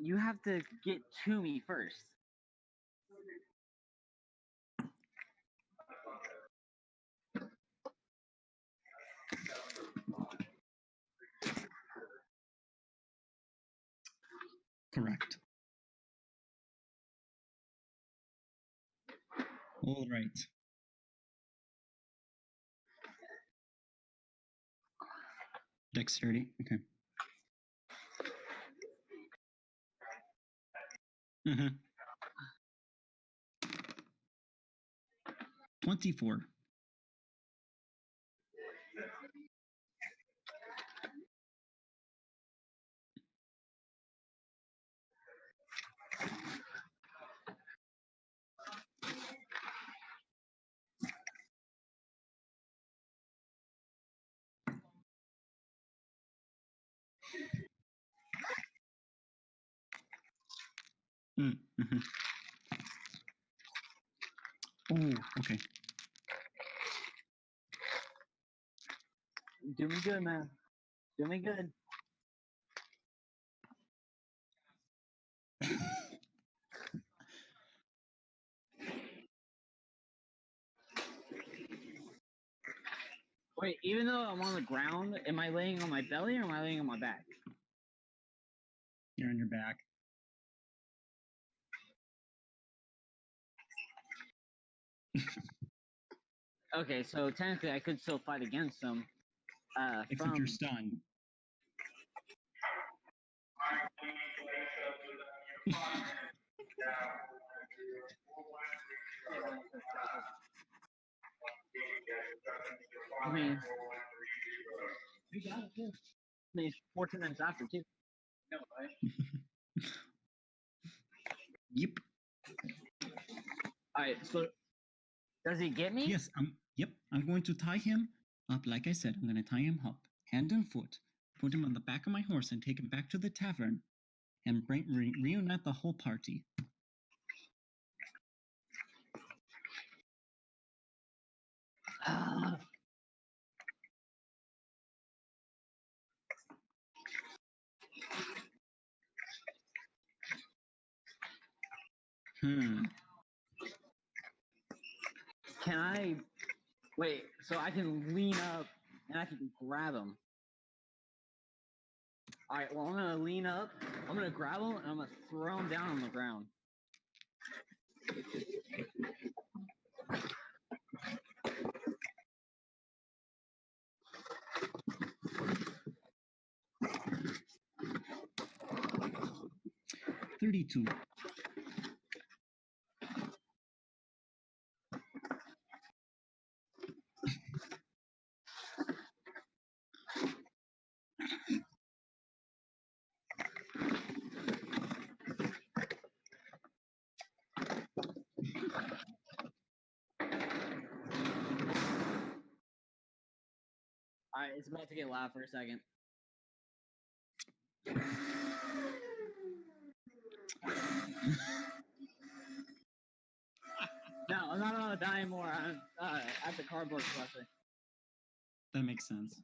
You have to get to me first. Correct. All right. Dexterity. Okay. Mm-hmm. 24. Mm-hmm. Oh, okay. Do me good, man. Do me good. Wait, even though I'm on the ground, am I laying on my belly or am I laying on my back? You're on your back. Okay, so technically I could still fight against them. Except From you're stunned. I mean, I mean, 14 minutes after too. No, right? Yep. All right, so does he get me? Yes, yep. I'm going to tie him up. Like I said, I'm going to tie him up, hand and foot, put him on the back of my horse, and take him back to the tavern, and reunite the whole party. Can I wait? So I can lean up and I can grab him. All right. Well, I'm gonna lean up. I'm gonna grab him and I'm gonna throw him down on the ground. $32. All right. It's about to get loud for a second. No, I'm not on a die anymore. I'm at the cardboard collector. That makes sense.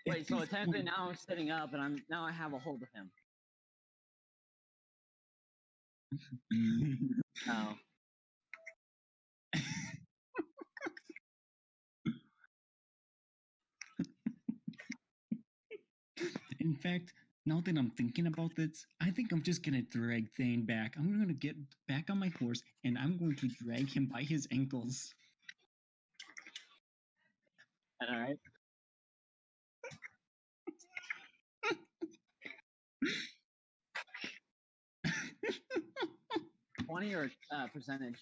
Wait, so technically now I'm sitting up and now I have a hold of him. Oh. In fact, now that I'm thinking about this, I think I'm just gonna drag Thane back. I'm gonna get back on my horse and I'm going to drag him by his ankles. All right. $20 or percentage?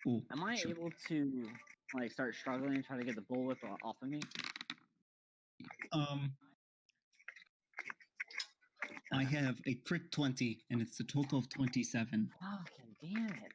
Oh, Am I sure. able to like start struggling and try to get the bullwhip off of me? I have a crit 20, and it's a total of 27. Fucking damn it.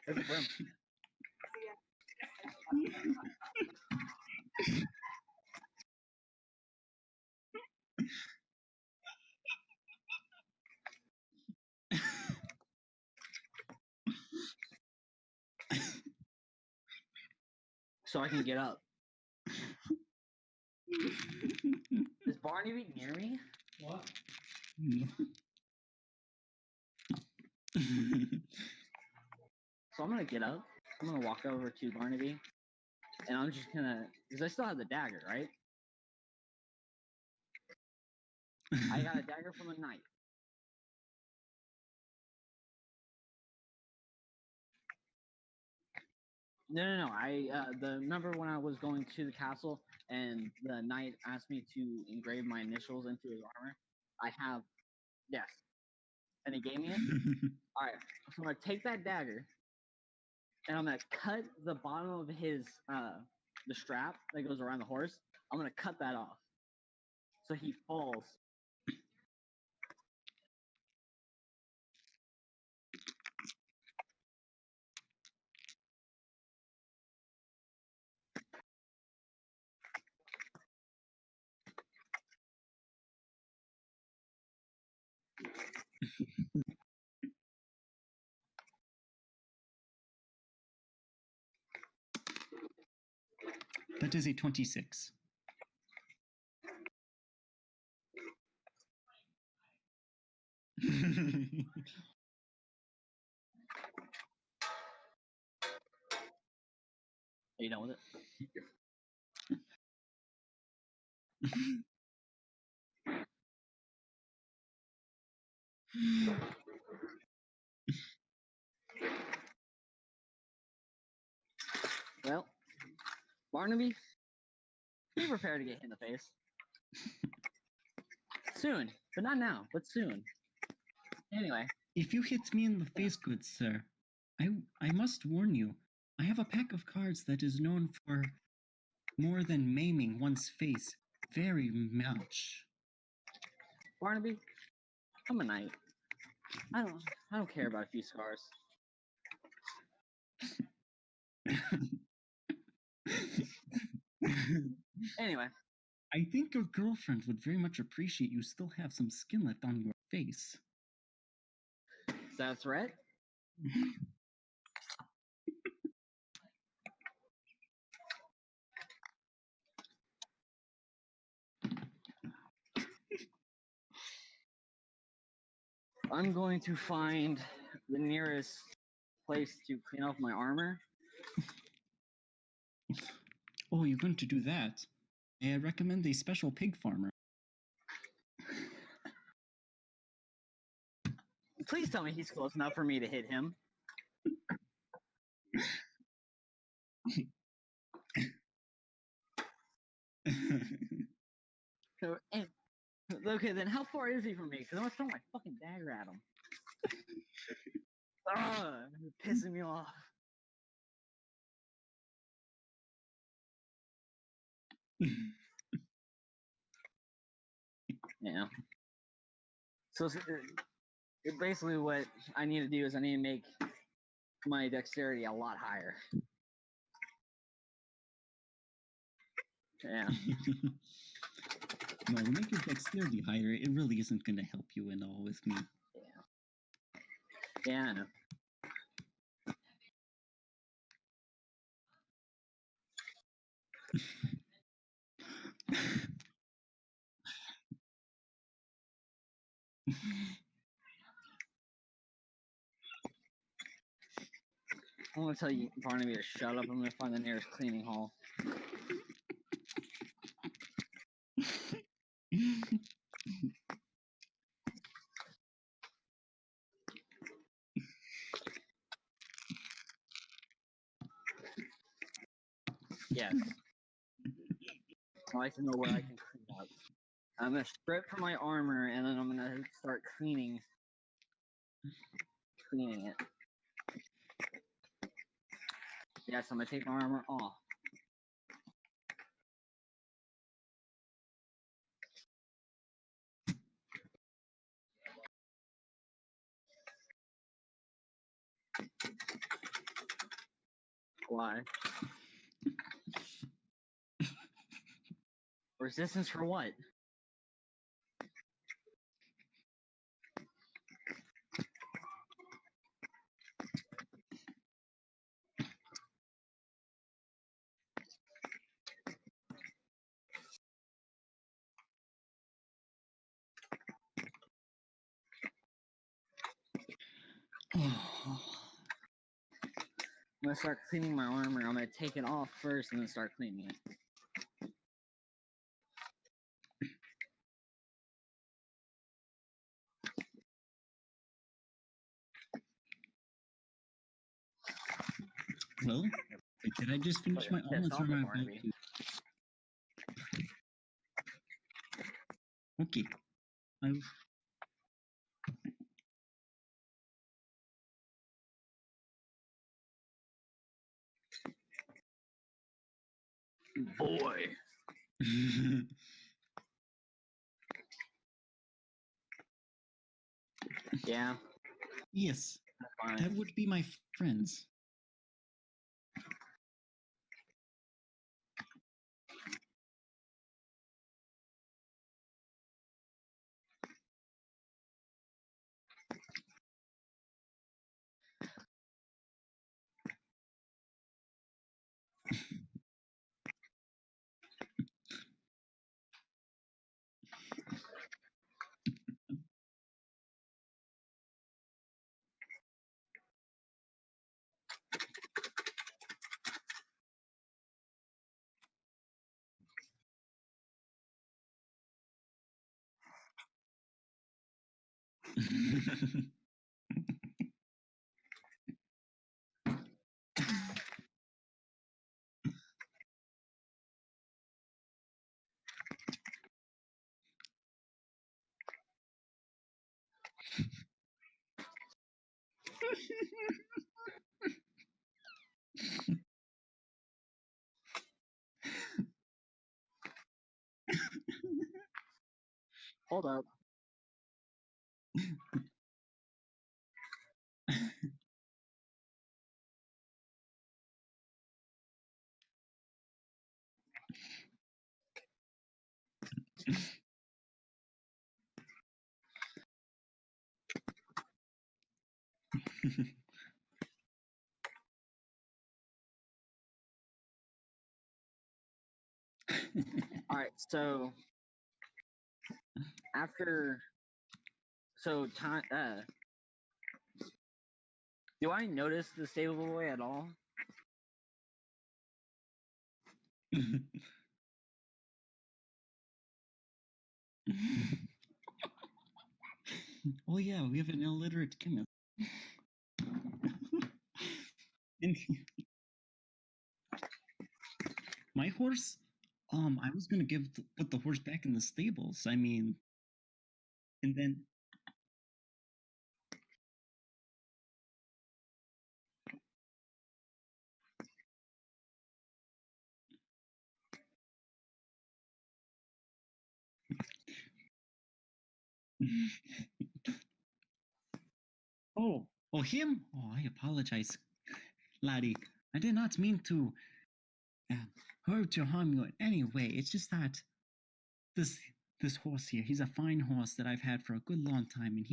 There's a broom. So I can get up. Is Barnaby near me? What? So I'm gonna get up. I'm gonna walk over to Barnaby, and I'm just gonna, because I still have the dagger, right? I got a dagger from a knight. No. Remember when I was going to the castle and the knight asked me to engrave my initials into his armor? I have, yes, and he gave me it. All right, so I'm gonna take that dagger, and I'm gonna cut the bottom of his the strap that goes around the horse. I'm gonna cut that off, so he falls. That is a 26. Are you done with it? Well, Barnaby, be prepared to get hit in the face. Soon, but not now, but soon. Anyway, If you hit me in the face, good sir, I must warn you, I have a pack of cards that is known for more than maiming one's face very much. Barnaby, I'm a knight. I don't care about a few scars. Anyway, I think your girlfriend would very much appreciate you still have some skin left on your face. is that a threat? I'm going to find the nearest place to clean off my armor. Oh, you're going to do that? I recommend a special pig farmer. Please tell me he's close enough for me to hit him. Okay, then how far is he from me? Because I'm gonna throw my fucking dagger at him. Ugh, you're pissing me off. Yeah. So basically what I need to do is I need to make my dexterity a lot higher. Yeah. Well, to make your dexterity higher, it really isn't going to help you at all with me. Yeah, I know. I'm gonna tell you, Barnaby, to shut up. I'm gonna find the nearest cleaning hall. Yes. I like to know where I can clean up. I'm gonna strip from my armor and then I'm gonna start cleaning it. Yes, I'm gonna take my armor off. Why? Resistance for what? I'm gonna start cleaning my armor. I'm gonna take it off first and then start cleaning it. Well, did I just finish my omelets or am I about to? Okay. Boy. Yeah. Yes, Fine. that would be my friends. Hold up. Alright, so after time do I notice the stable boy at all? Oh yeah, we have an illiterate chemist. And my horse, I was gonna put the horse back in the stables. I mean, and then Oh, oh, him? Oh, I apologize, laddie. I did not mean to uh, hurt or harm you in any way. It's just that this this horse here, he's a fine horse that I've had for a good long time, and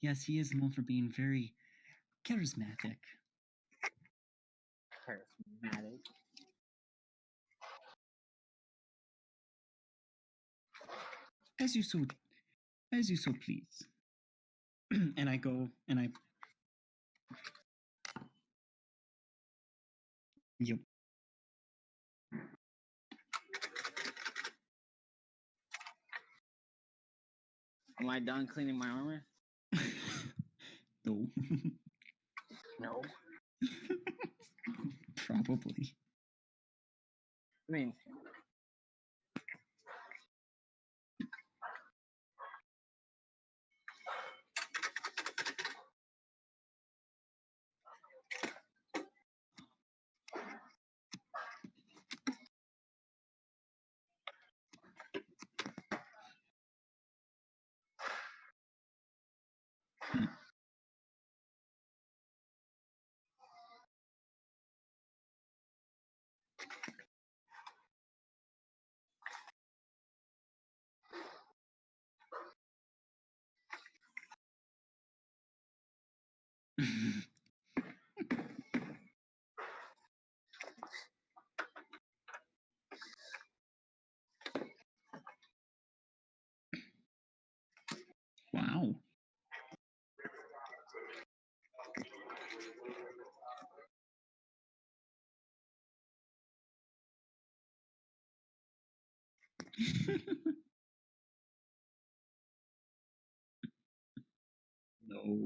yes, he is known for being very charismatic. Charismatic. As you so please. And I go and I. Yep. Am I done cleaning my armor? No. No. Probably. I mean, Wow. No.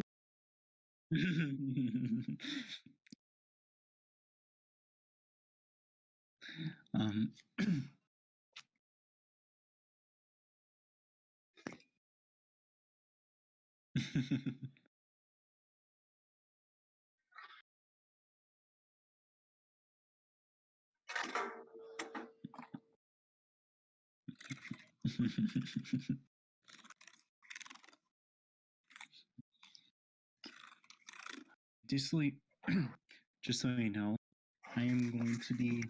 um. just so you, just so you know, I am going to be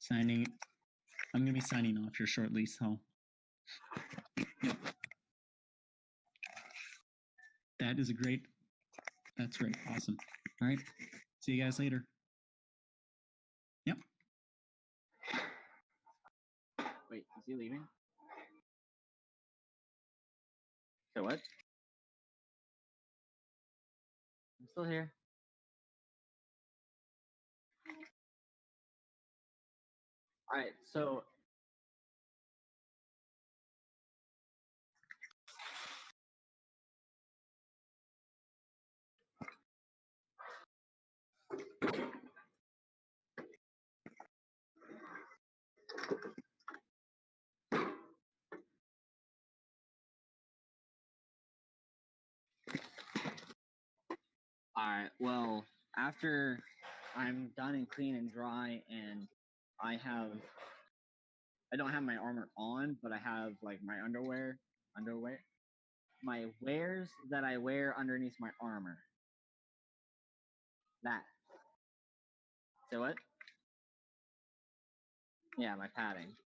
signing. I'm going to be signing off here shortly. So, yep. That is a great. That's great. Awesome. All right. See you guys later. Yep. wait, is he leaving? So what? I'm still here. Alright, so alright, well, after I'm done and clean and dry and I don't have my armor on, but I have like my underwear, my wares that I wear underneath my armor. That. So what? Yeah, my padding.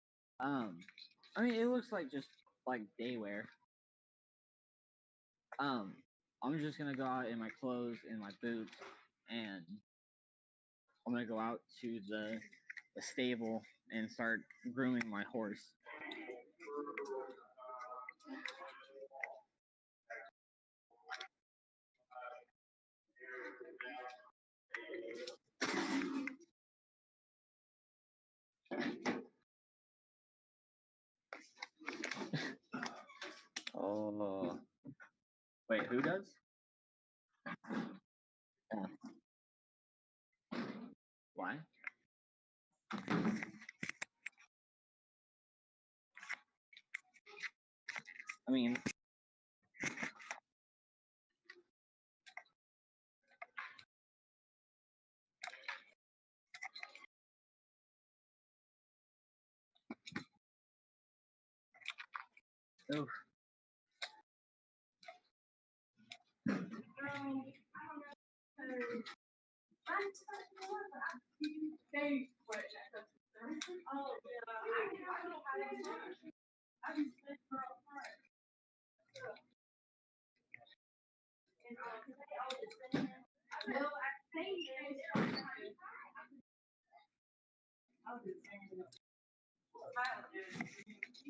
I mean, it looks like just like day wear. I'm just gonna go out in my clothes and my boots, and I'm gonna go out to the stable and start grooming my horse. Oh, wait, who does? Yeah. Why? I mean, oof. You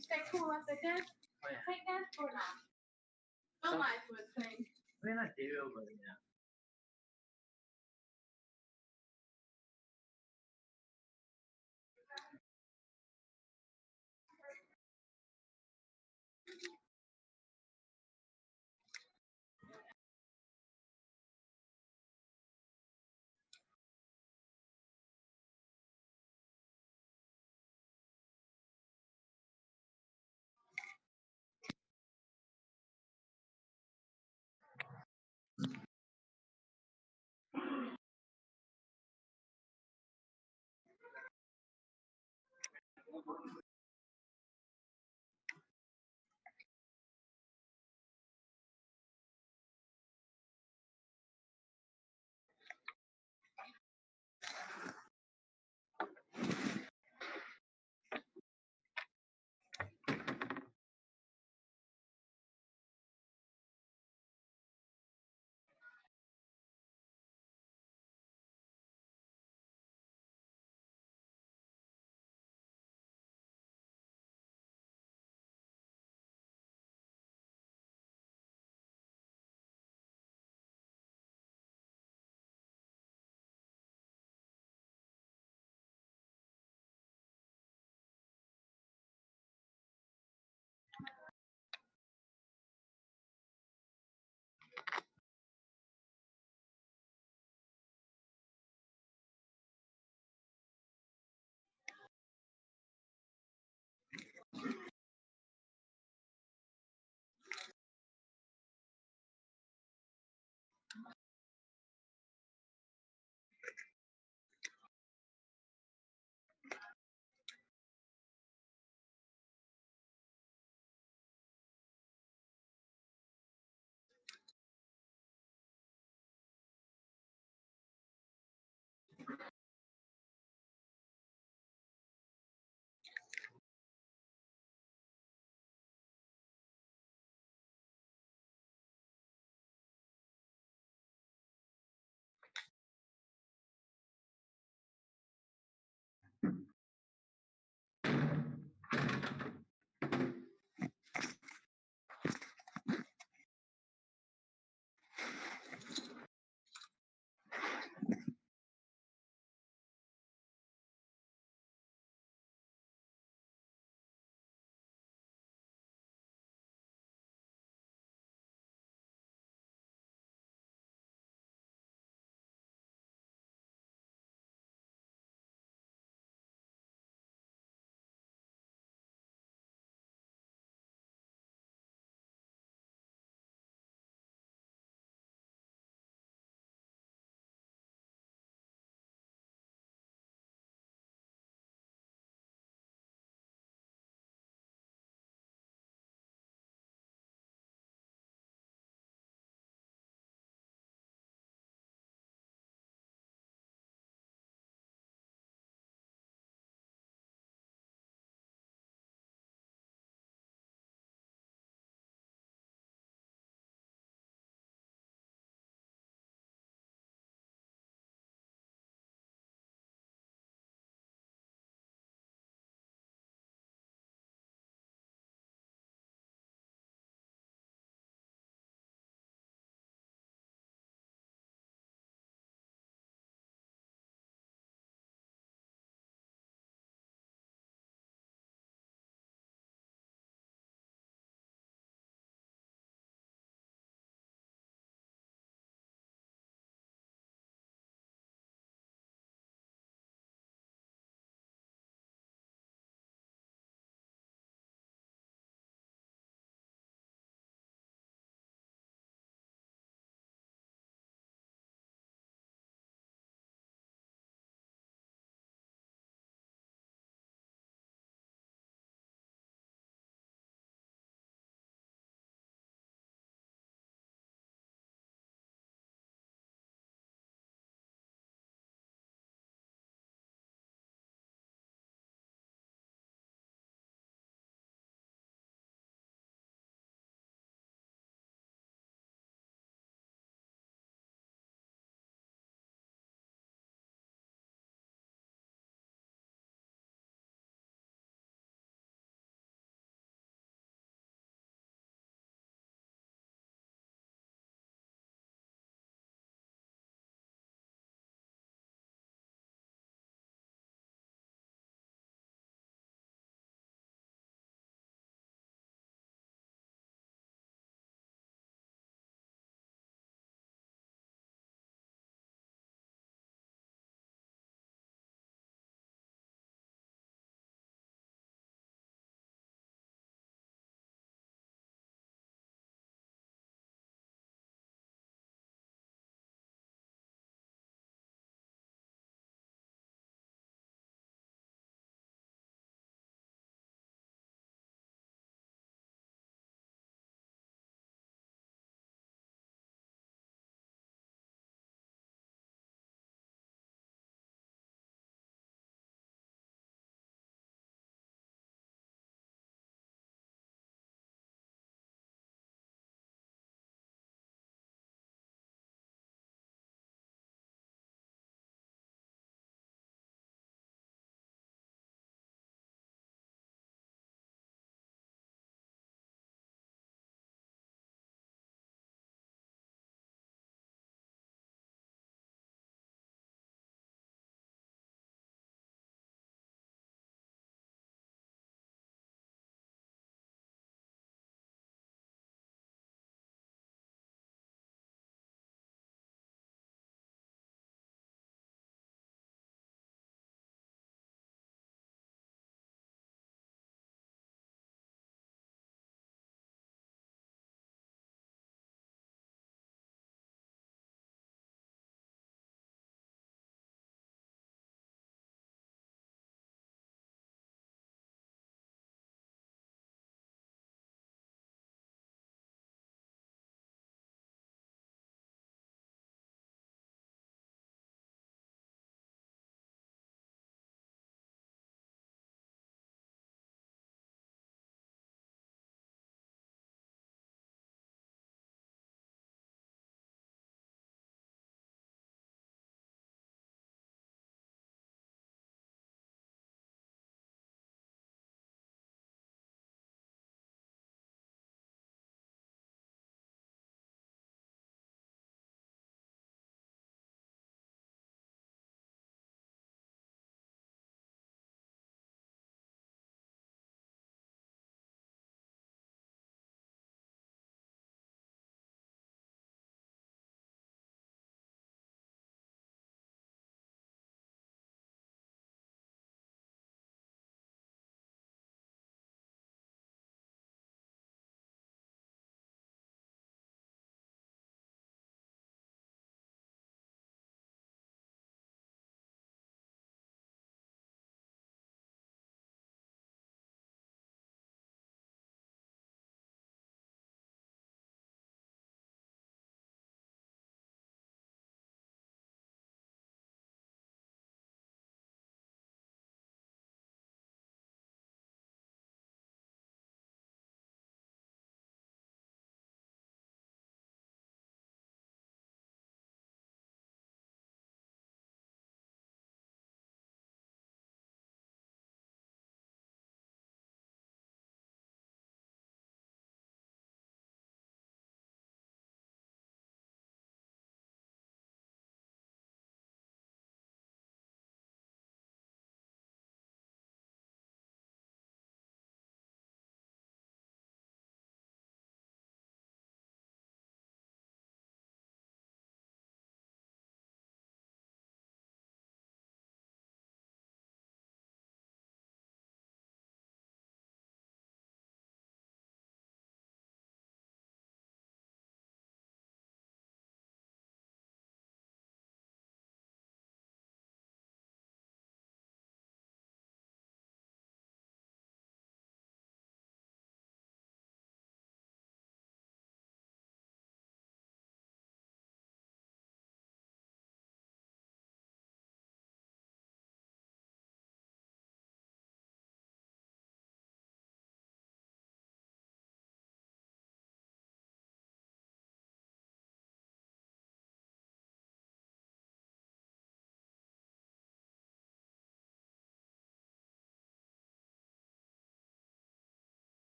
stay cool up there, Dad? Take that or not? So nice with things. I mean, I do, but yeah.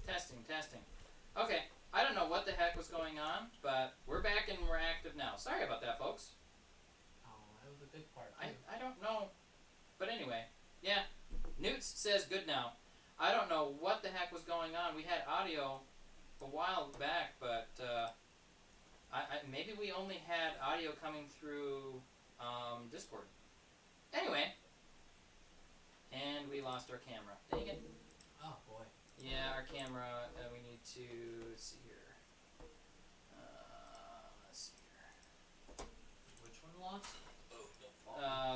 Testing, testing. Okay, I don't know what the heck was going on, but we're back and we're active now. Sorry about that, folks. Oh, that was a big part. I don't know. But anyway, yeah. Newts says good now. I don't know what the heck was going on. We had audio a while back, but maybe we only had audio coming through Discord. Anyway. And we lost our camera. Dang it. Oh, boy. Yeah, our camera, we need to, let's see here. Let's see here. Which one lost?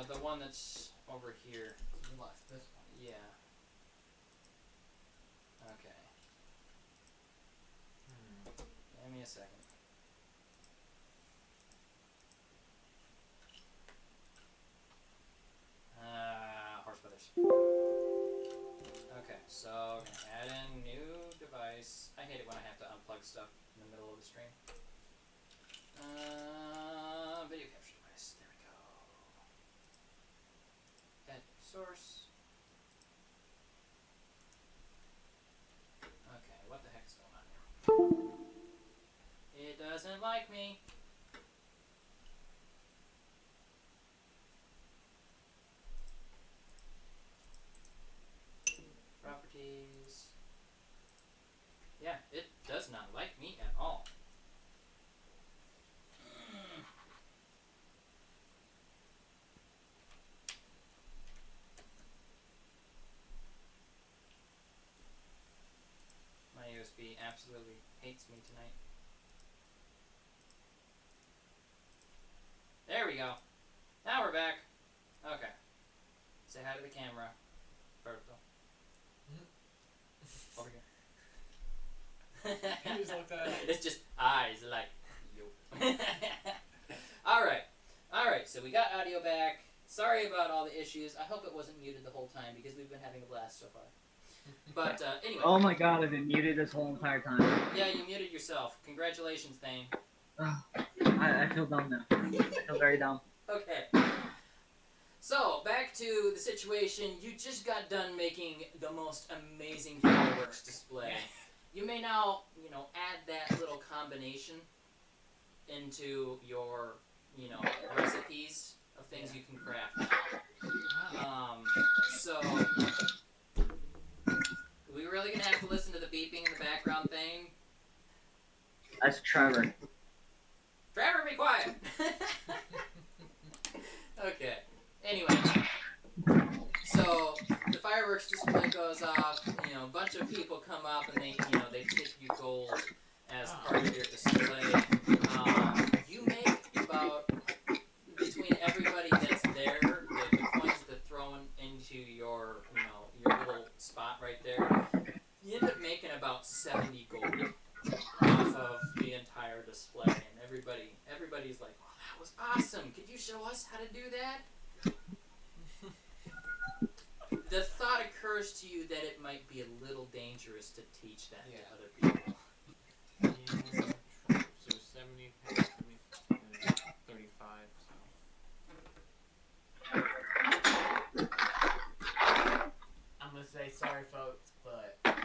The one that's over here. You lost this one. Yeah. Okay. Give me a second. Horse feathers. Okay, so I'm gonna add in new device. I hate it when I have to unplug stuff in the middle of the stream. Video capture device. There we go. Add source. Okay, what the heck's going on here? It doesn't like me. Properties. Yeah, it does not like me at all. My USB absolutely hates me tonight. There we go. Now we're back. Okay. Say hi to the camera. Berto. Over here. You just looked at it. It's just eyes like you. Alright, so we got audio back. Sorry about all the issues. I hope it wasn't muted the whole time because we've been having a blast so far. But anyway. Oh my god, I've been muted this whole entire time. Yeah, you muted yourself. Congratulations, Thane. I feel dumb now. I feel very dumb. Okay. So, back to the situation. You just got done making the most amazing fireworks display. You may now, add that little combination into your, recipes of things you can craft. So, are we really gonna have to listen to the beeping in the background thing? That's Trevor. Trevor, be quiet! Okay. Anyway, so the fireworks display goes off. A bunch of people come up and they tip you gold as part of your display. You make about between everybody that's there, the coins that are thrown into your little spot right there. You end up making about 70 gold off of the entire display, and everybody's like, "Oh, that was awesome! Could you show us how to do that?" The thought occurs to you that it might be a little dangerous to teach that to other people. Yeah, so 70, 35, so. I'm gonna say sorry, folks, but. And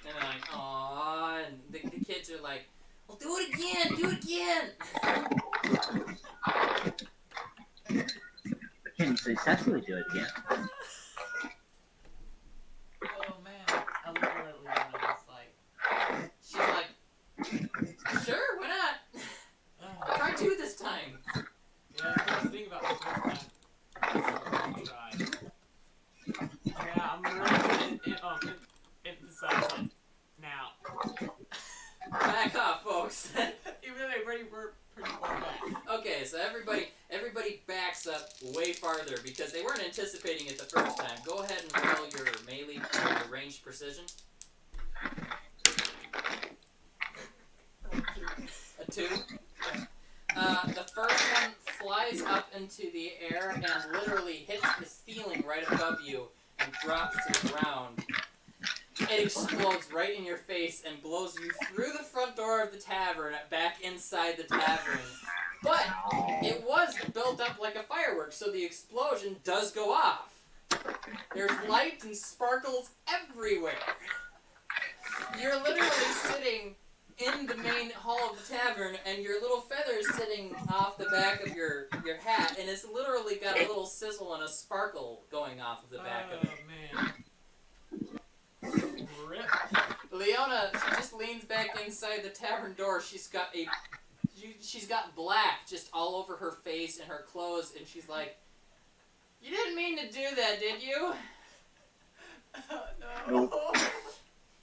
they're like, "Aw," and the kids are like, "Well, do it again! Do it again!" Can you successfully do it again? Oh man, I literally was like. She's like, "Sure, why not? Try 2 this time." Yeah, that's the thing about this first time. Try. Yeah, I'm really gonna emphasize it now. Back off, folks. Even though they pretty far back. Okay, so everybody backs up way farther because they weren't anticipating it the first time. Go ahead and roll your melee, your ranged precision. A 2. The first one flies up into the air and literally hits the ceiling right above you and drops to the ground. It explodes right in your face and blows you through the front door of the tavern back inside the tavern. But it was built up like a firework, so the explosion does go off. There's light and sparkles everywhere. You're literally sitting in the main hall of the tavern, and your little feather's sitting off the back of your hat, and it's literally got a little sizzle and a sparkle going off of the back of it. Oh man. Rip. Leona just leans back inside the tavern door. She's got black just all over her face and her clothes, and she's like, "You didn't mean to do that, did you?" No.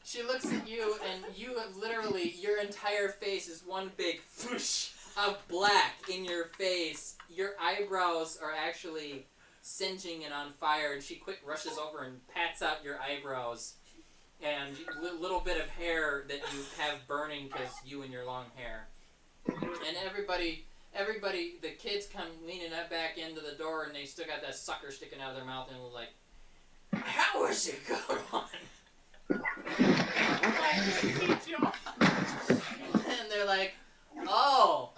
She looks at you, and you have literally, your entire face is one big whoosh of black in your face. Your eyebrows are actually singeing and on fire, and she quick rushes over and pats out your eyebrows and little bit of hair that you have burning because you and your long hair. And everybody, the kids come leaning up back into the door, and they still got that sucker sticking out of their mouth, and we're like, "How is it going on?" And they're like, "Oh,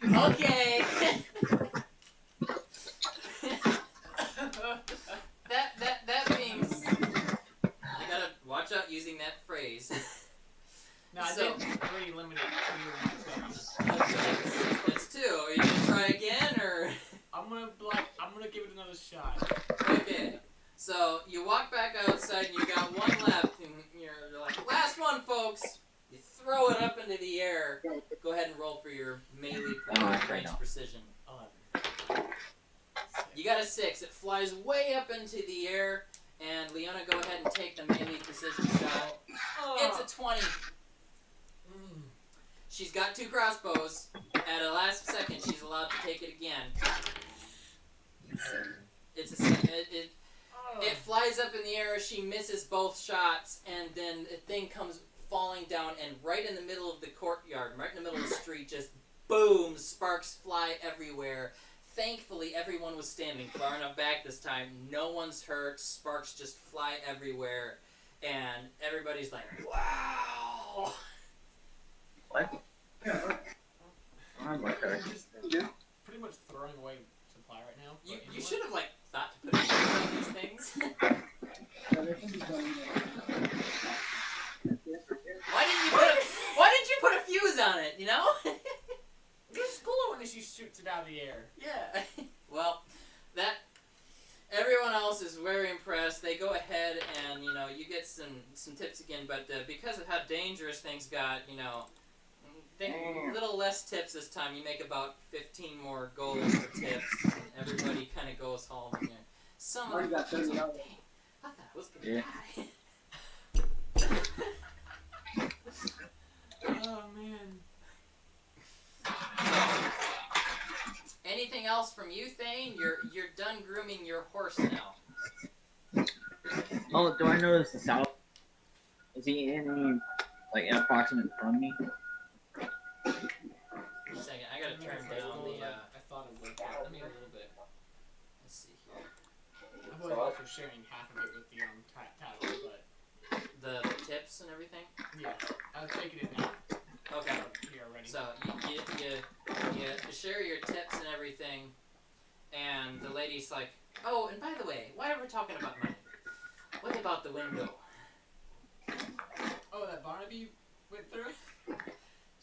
okay." that means you gotta watch out using that phrase. No, I So- didn't really eliminate 2 Okay, that's 2. Are you gonna try again, or? I'm gonna give it another shot. Okay. So you walk back outside, and you got one left, and you're like, "Last one, folks." You throw it up into the air. Go ahead and roll for your melee range precision. 11. You got a 6. It flies way up into the air, and Leona, go ahead and take the melee precision shot. It's a 20. Mm. She's got 2 crossbows. At the last second, she's allowed to take it again. It's a it flies up in the air. She misses both shots, and then the thing comes falling down, and right in the middle of the courtyard, right in the middle of the street, just boom, sparks fly everywhere. Thankfully, everyone was standing far enough back this time. No one's hurt. Sparks just fly everywhere, and everybody's like, "Wow!" What? Just pretty much throwing away supply right now. You but you know should have thought to put a fuse on these things. Why didn't you put a fuse on it? You know? what? It's cooler when she shoots it out of the air. Yeah. Well, everyone else is very impressed. They go ahead and you get some tips again, but because of how dangerous things got, little less tips this time. You make about 15 more gold for tips. And everybody kind of goes home. And some of the fuckers are like, "Dang, I thought I was gonna die." Oh man. Anything else from you, Thane? You're done grooming your horse now. Oh, do I notice the south? Is he any, like, approximate from me? One second, I gotta turn down the. I thought it would. I mean, a little bit. Let's see here. I was also sharing half of it with the tavern, but The tips and everything. yeah, I'll take it in now. Okay. Here already. So you share your tips and everything, and the lady's like, "Oh, and by the way, why are we talking about money? What about the window?" Oh, that Barnaby went through.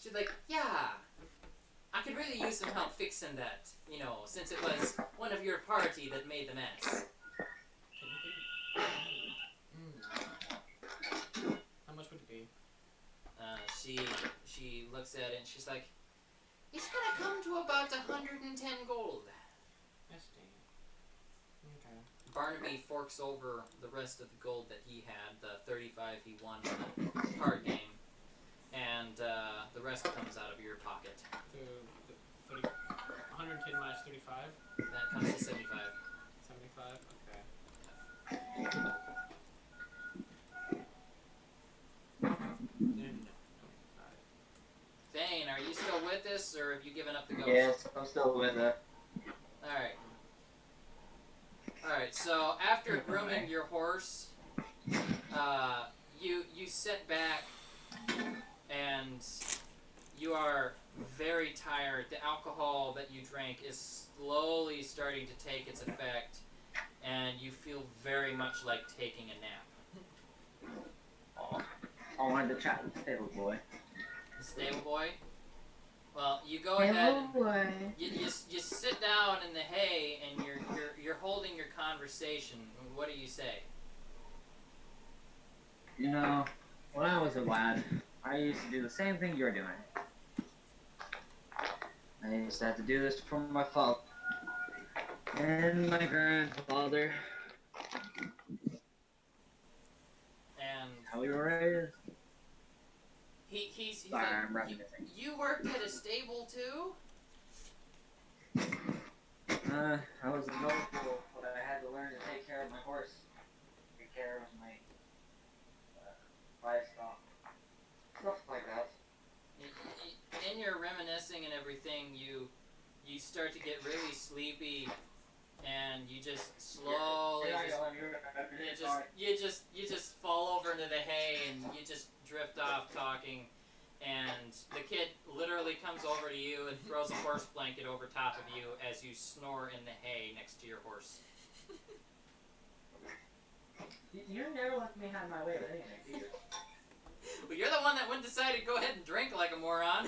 She's like, "Yeah, I could really use some help fixing that. Since it was one of your party that made the mess." How much would it be? She looks at it and she's like, "It's gonna come to about 110 gold." That's damn. Okay. Barnaby forks over the rest of the gold that he had, the 35 he won in the card game, and the rest comes out of your pocket. So, 110 minus 35? That comes to 75. 75? Okay. Then, got it. Thane, are you still with us, or have you given up the ghost? Yes, I'm still with it. Alright, so after grooming your horse, you sit back and you are very tired. The alcohol that you drank is slowly starting to take its effect, and you feel very much like taking a nap. Oh, I wanted to chat with the stable boy. The stable boy? Well, you go ahead and you sit down in the hay and you're holding your conversation. What do you say? You know, when I was a lad, I used to do the same thing you're doing. I used to have to do this for my father and my grandfather. And How we were raised. he's Sorry, like, I'm reminiscing. you worked at a stable too? I was a noble, but I had to learn to take care of my horse, take care of my livestock, stuff like that. In your reminiscing and everything, you start to get really sleepy, and you just slowly you just fall over into the hay, and you just drift off talking, and the kid literally comes over to you and throws a horse blanket over top of you as you snore in the hay next to your horse. You never let me have my way with anything, do you? Well, you're the one that went decided to go ahead and drink like a moron.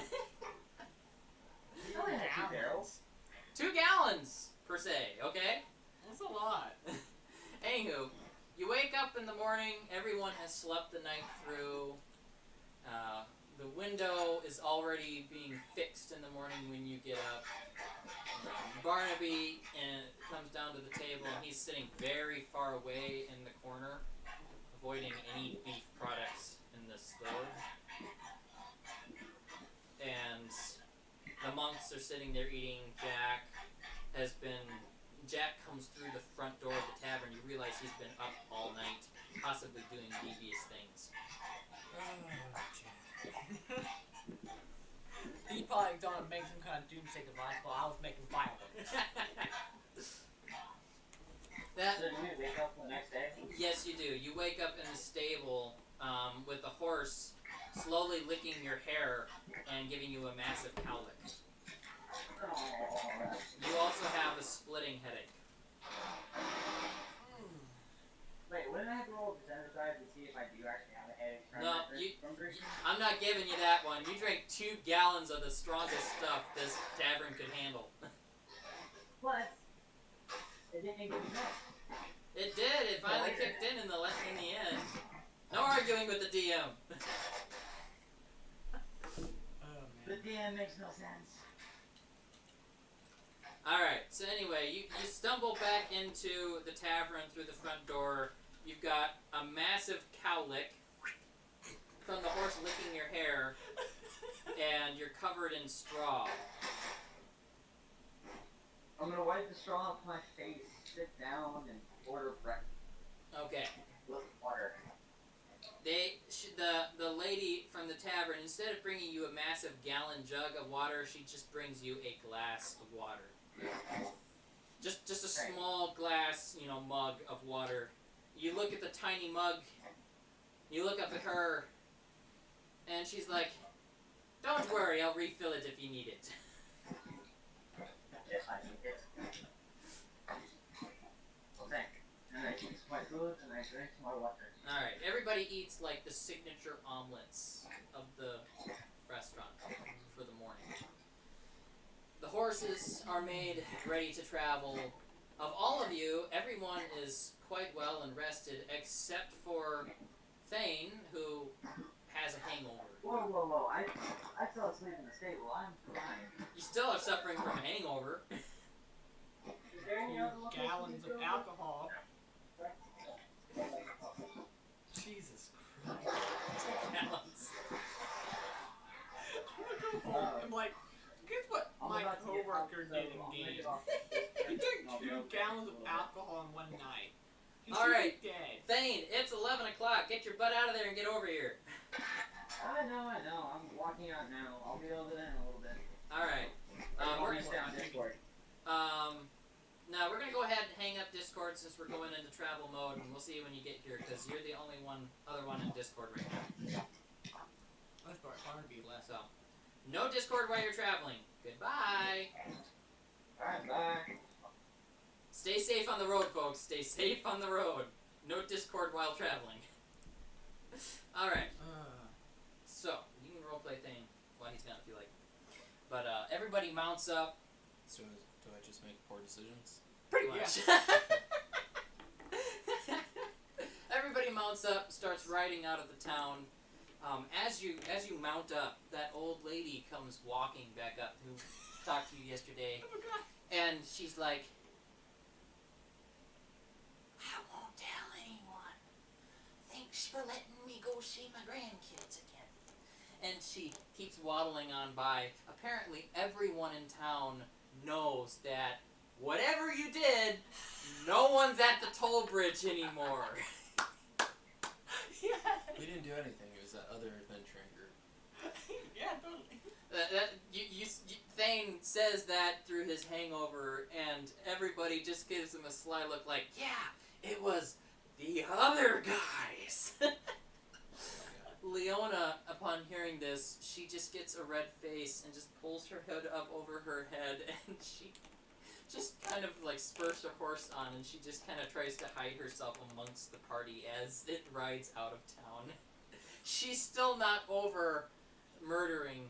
You only had 2 barrels. 2 gallons, per se, okay? That's a lot. Anywho, you wake up in the morning, everyone has slept the night through. The window is already being fixed in the morning when you get up. Barnaby comes down to the table, and he's sitting very far away in the corner, avoiding any beef products in the stove. And the monks are sitting there eating. Jack comes through the front door of the tavern. You realize he's been up all night, possibly doing devious things. He probably gonna make some kind of doomsday device while I was making fireworks. So do we wake up the next day? Yes, you do. You wake up in the stable with the horse slowly licking your hair and giving you a massive cowlick. You also have a splitting headache. Wait, wouldn't I have to roll a percentage drive to see if I do actually have a headache? No, I'm not giving you that one. You drank 2 gallons of the strongest stuff this tavern could handle. What? It didn't give me that. It did. It finally kicked in the end. No arguing with the DM. The DM makes no sense. Alright, so anyway, you stumble back into the tavern through the front door. You've got a massive cowlick from the horse licking your hair, and you're covered in straw. I'm gonna wipe the straw off my face, sit down, and order breakfast. Okay. With water. The lady from the tavern, instead of bringing you a massive gallon jug of water, she just brings you a glass of water. Just a small glass, mug of water. You look at the tiny mug, you look up at her, and she's like, "Don't worry, I'll refill it if you need it." Yes, I need it. Well, thank you. And I eat my food, and I drink my water. Alright, everybody eats like the signature omelets of the restaurant for the morning. The horses are made ready to travel. Of all of you, everyone is quite well and rested, except for Thane, who has a hangover. Whoa. I fell asleep in the stable. I'm fine. You still are suffering from a hangover. Is there any other Gallons of alcohol. Jesus Christ. Gallons. I'm gonna go home. I'm like, guess what my coworker did in game? He drank 2 gallons of alcohol in one night. He should Alright, be dead. Thane, it's 11 o'clock. Get your butt out of there and get over here. I know. I'm walking out now. I'll be over there in a little bit. Alright. We're gonna stay on Discord. Now we're gonna go ahead and hang up Discord since we're going into travel mode, and we'll see you when you get here, because you're the only other one in Discord right now. That's part Barnaby left. So, no Discord while you're traveling. Goodbye. Alright, bye. Stay safe on the road, folks. Stay safe on the road. No Discord while traveling. Alright. So, you can roleplay thing while he's gone if you like. But everybody mounts up. So do I just make poor decisions? Pretty much. Everybody mounts up, starts riding out of the town. As you mount up, that old lady comes walking back up who talked to you yesterday. Oh my god. And she's like, I won't tell anyone. Thanks for letting me go see my grandkids again. And she keeps waddling on by. Apparently everyone in town knows that whatever you did, no one's at the toll bridge anymore. Yeah. We didn't do anything. It was that other adventuring group. Yeah, totally. Thane says that through his hangover, and everybody just gives him a sly look like, yeah, it was the other guys. Leona, upon hearing this, she just gets a red face and just pulls her hood up over her head, and she just kind of like spurs her horse on, and she just kind of tries to hide herself amongst the party as it rides out of town. She's still not over murdering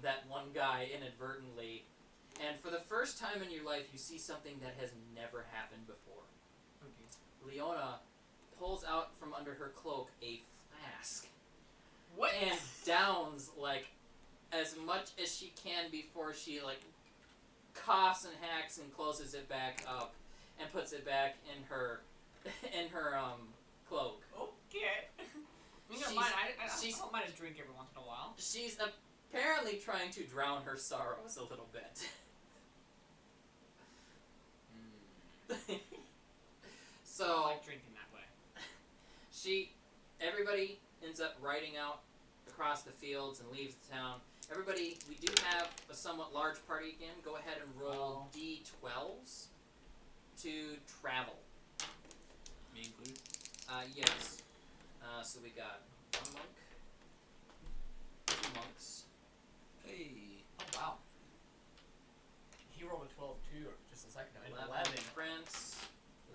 that one guy inadvertently, and for the first time in your life, you see something that has never happened before. Okay. Leona pulls out from under her cloak a flask. What? And downs like as much as she can before she like coughs and hacks and closes it back up and puts it back in her cloak. Okay. You She's- don't mind. I she's- don't mind a drink every once in a while. She's apparently trying to drown her sorrows a little bit. I don't So like drinking that way. everybody ends up riding out across the fields and leaves the town. Everybody, we do have a somewhat large party again. Go ahead and roll D12s to travel. Me included? Yes. So we got one monk, 2 monks. Hey. Oh wow. He rolled a 12 too, just a second ago. 11 prince.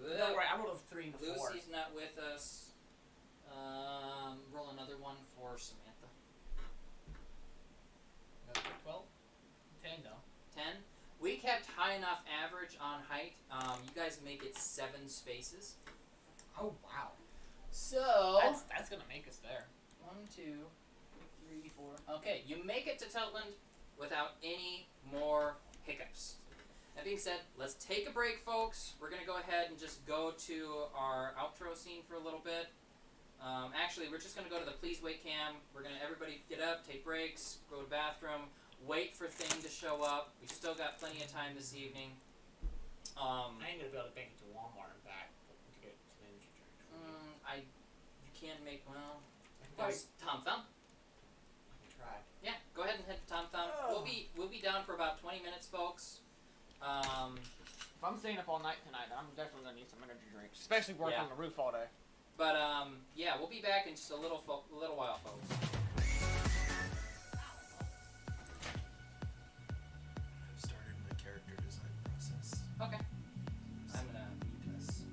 No, right. I rolled a 3 and a 4. Lucy's not with us. Roll another one for Samantha. 12. 10 though. 10. We kept high enough average on height. You guys make it 7 spaces. Oh wow. So That's gonna make us there. 1, 2, 3, 4. Okay, you make it to Tutland without any more hiccups. That being said, let's take a break, folks. We're gonna go ahead and just go to our outro scene for a little bit. Actually, we're just gonna go to the please wait cam. We're gonna everybody get up, take breaks, go to the bathroom, wait for Thing to show up. We've still got plenty of time this evening. I ain't gonna be able to make it to Walmart and back to get some energy drinks. You can make I there's Tom Thumb. can try. Yeah, go ahead and head to Tom Thumb. Oh. We'll be down for about 20 minutes, folks. If I'm staying up all night tonight, then I'm definitely gonna need some energy drinks, especially working Yeah. on the roof all day. But yeah, we'll be back in just a little while, folks. I've started my character design process. Okay. I'm gonna mute this.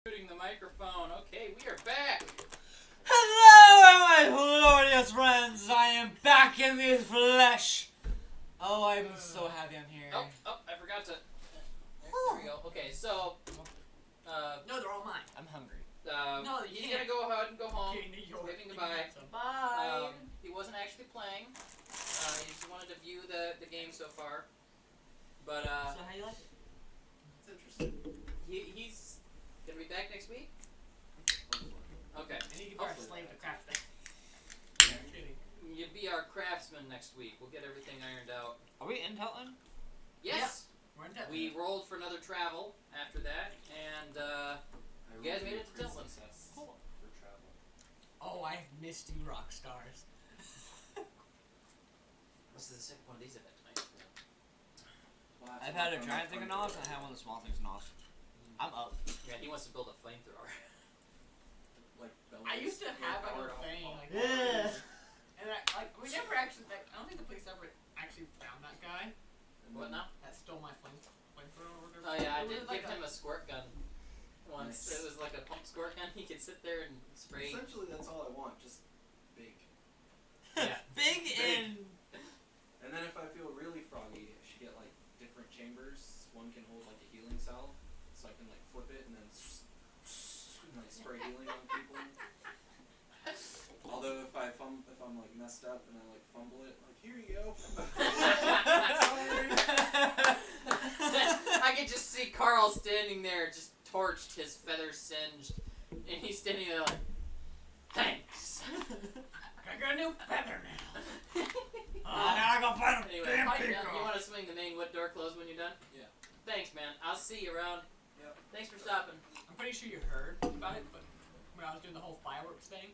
Shooting the microphone. Okay, we are back. Hello, my glorious friends! I am back in the flesh. Oh, I'm so happy I'm here. Oh, I forgot to. There we go. Okay, so. No, they're all mine. I'm hungry. No, you he's can't. gonna go ahead and go home. Okay, New York. Waving goodbye. Bye. He wasn't actually playing. He just wanted to view the game so far. But So how you like it? It's interesting. he's gonna be back next week. Okay. And you can buy a Hopefully. slave to craft thing. I'm kidding. You'd be our craftsman next week. We'll get everything ironed out. Are we in Telton? Yes. We're in debt. We rolled for another travel after that, and you guys made it to Tilton. For travel. Oh, I've missed you, rock stars. This is the second one of these events tonight. Well, I've had a giant thing of NOS and I had one of the small things of NOS. I'm up. Yeah, he wants to build a flamethrower. Like, I used to have a little thing like Yeah. and we never actually. I don't think the police ever actually found that guy What now? that stole my flamethrower or whatever. Oh yeah, I It did was like give him a squirt gun once. Nice. It was like a pump squirt gun. He could sit there and spray. Essentially, that's all I want. Just big. Yeah. Big and... And then if I feel really froggy, I should get like different chambers. One can hold like a healing salve, so I can like flip it and then like spray healing on people. Although if I'm like messed up and I like fumble it, like here you go. I could just see Carl standing there, just torched, his feathers singed, and he's standing there like, thanks. I got a new feather now. now I gotta find Anyway, you want to swing the main wood door closed when you're done? Yeah. Thanks, man. I'll see you around. Yep. Thanks for stopping. I'm pretty sure you heard about it, but when I was doing the whole fireworks thing.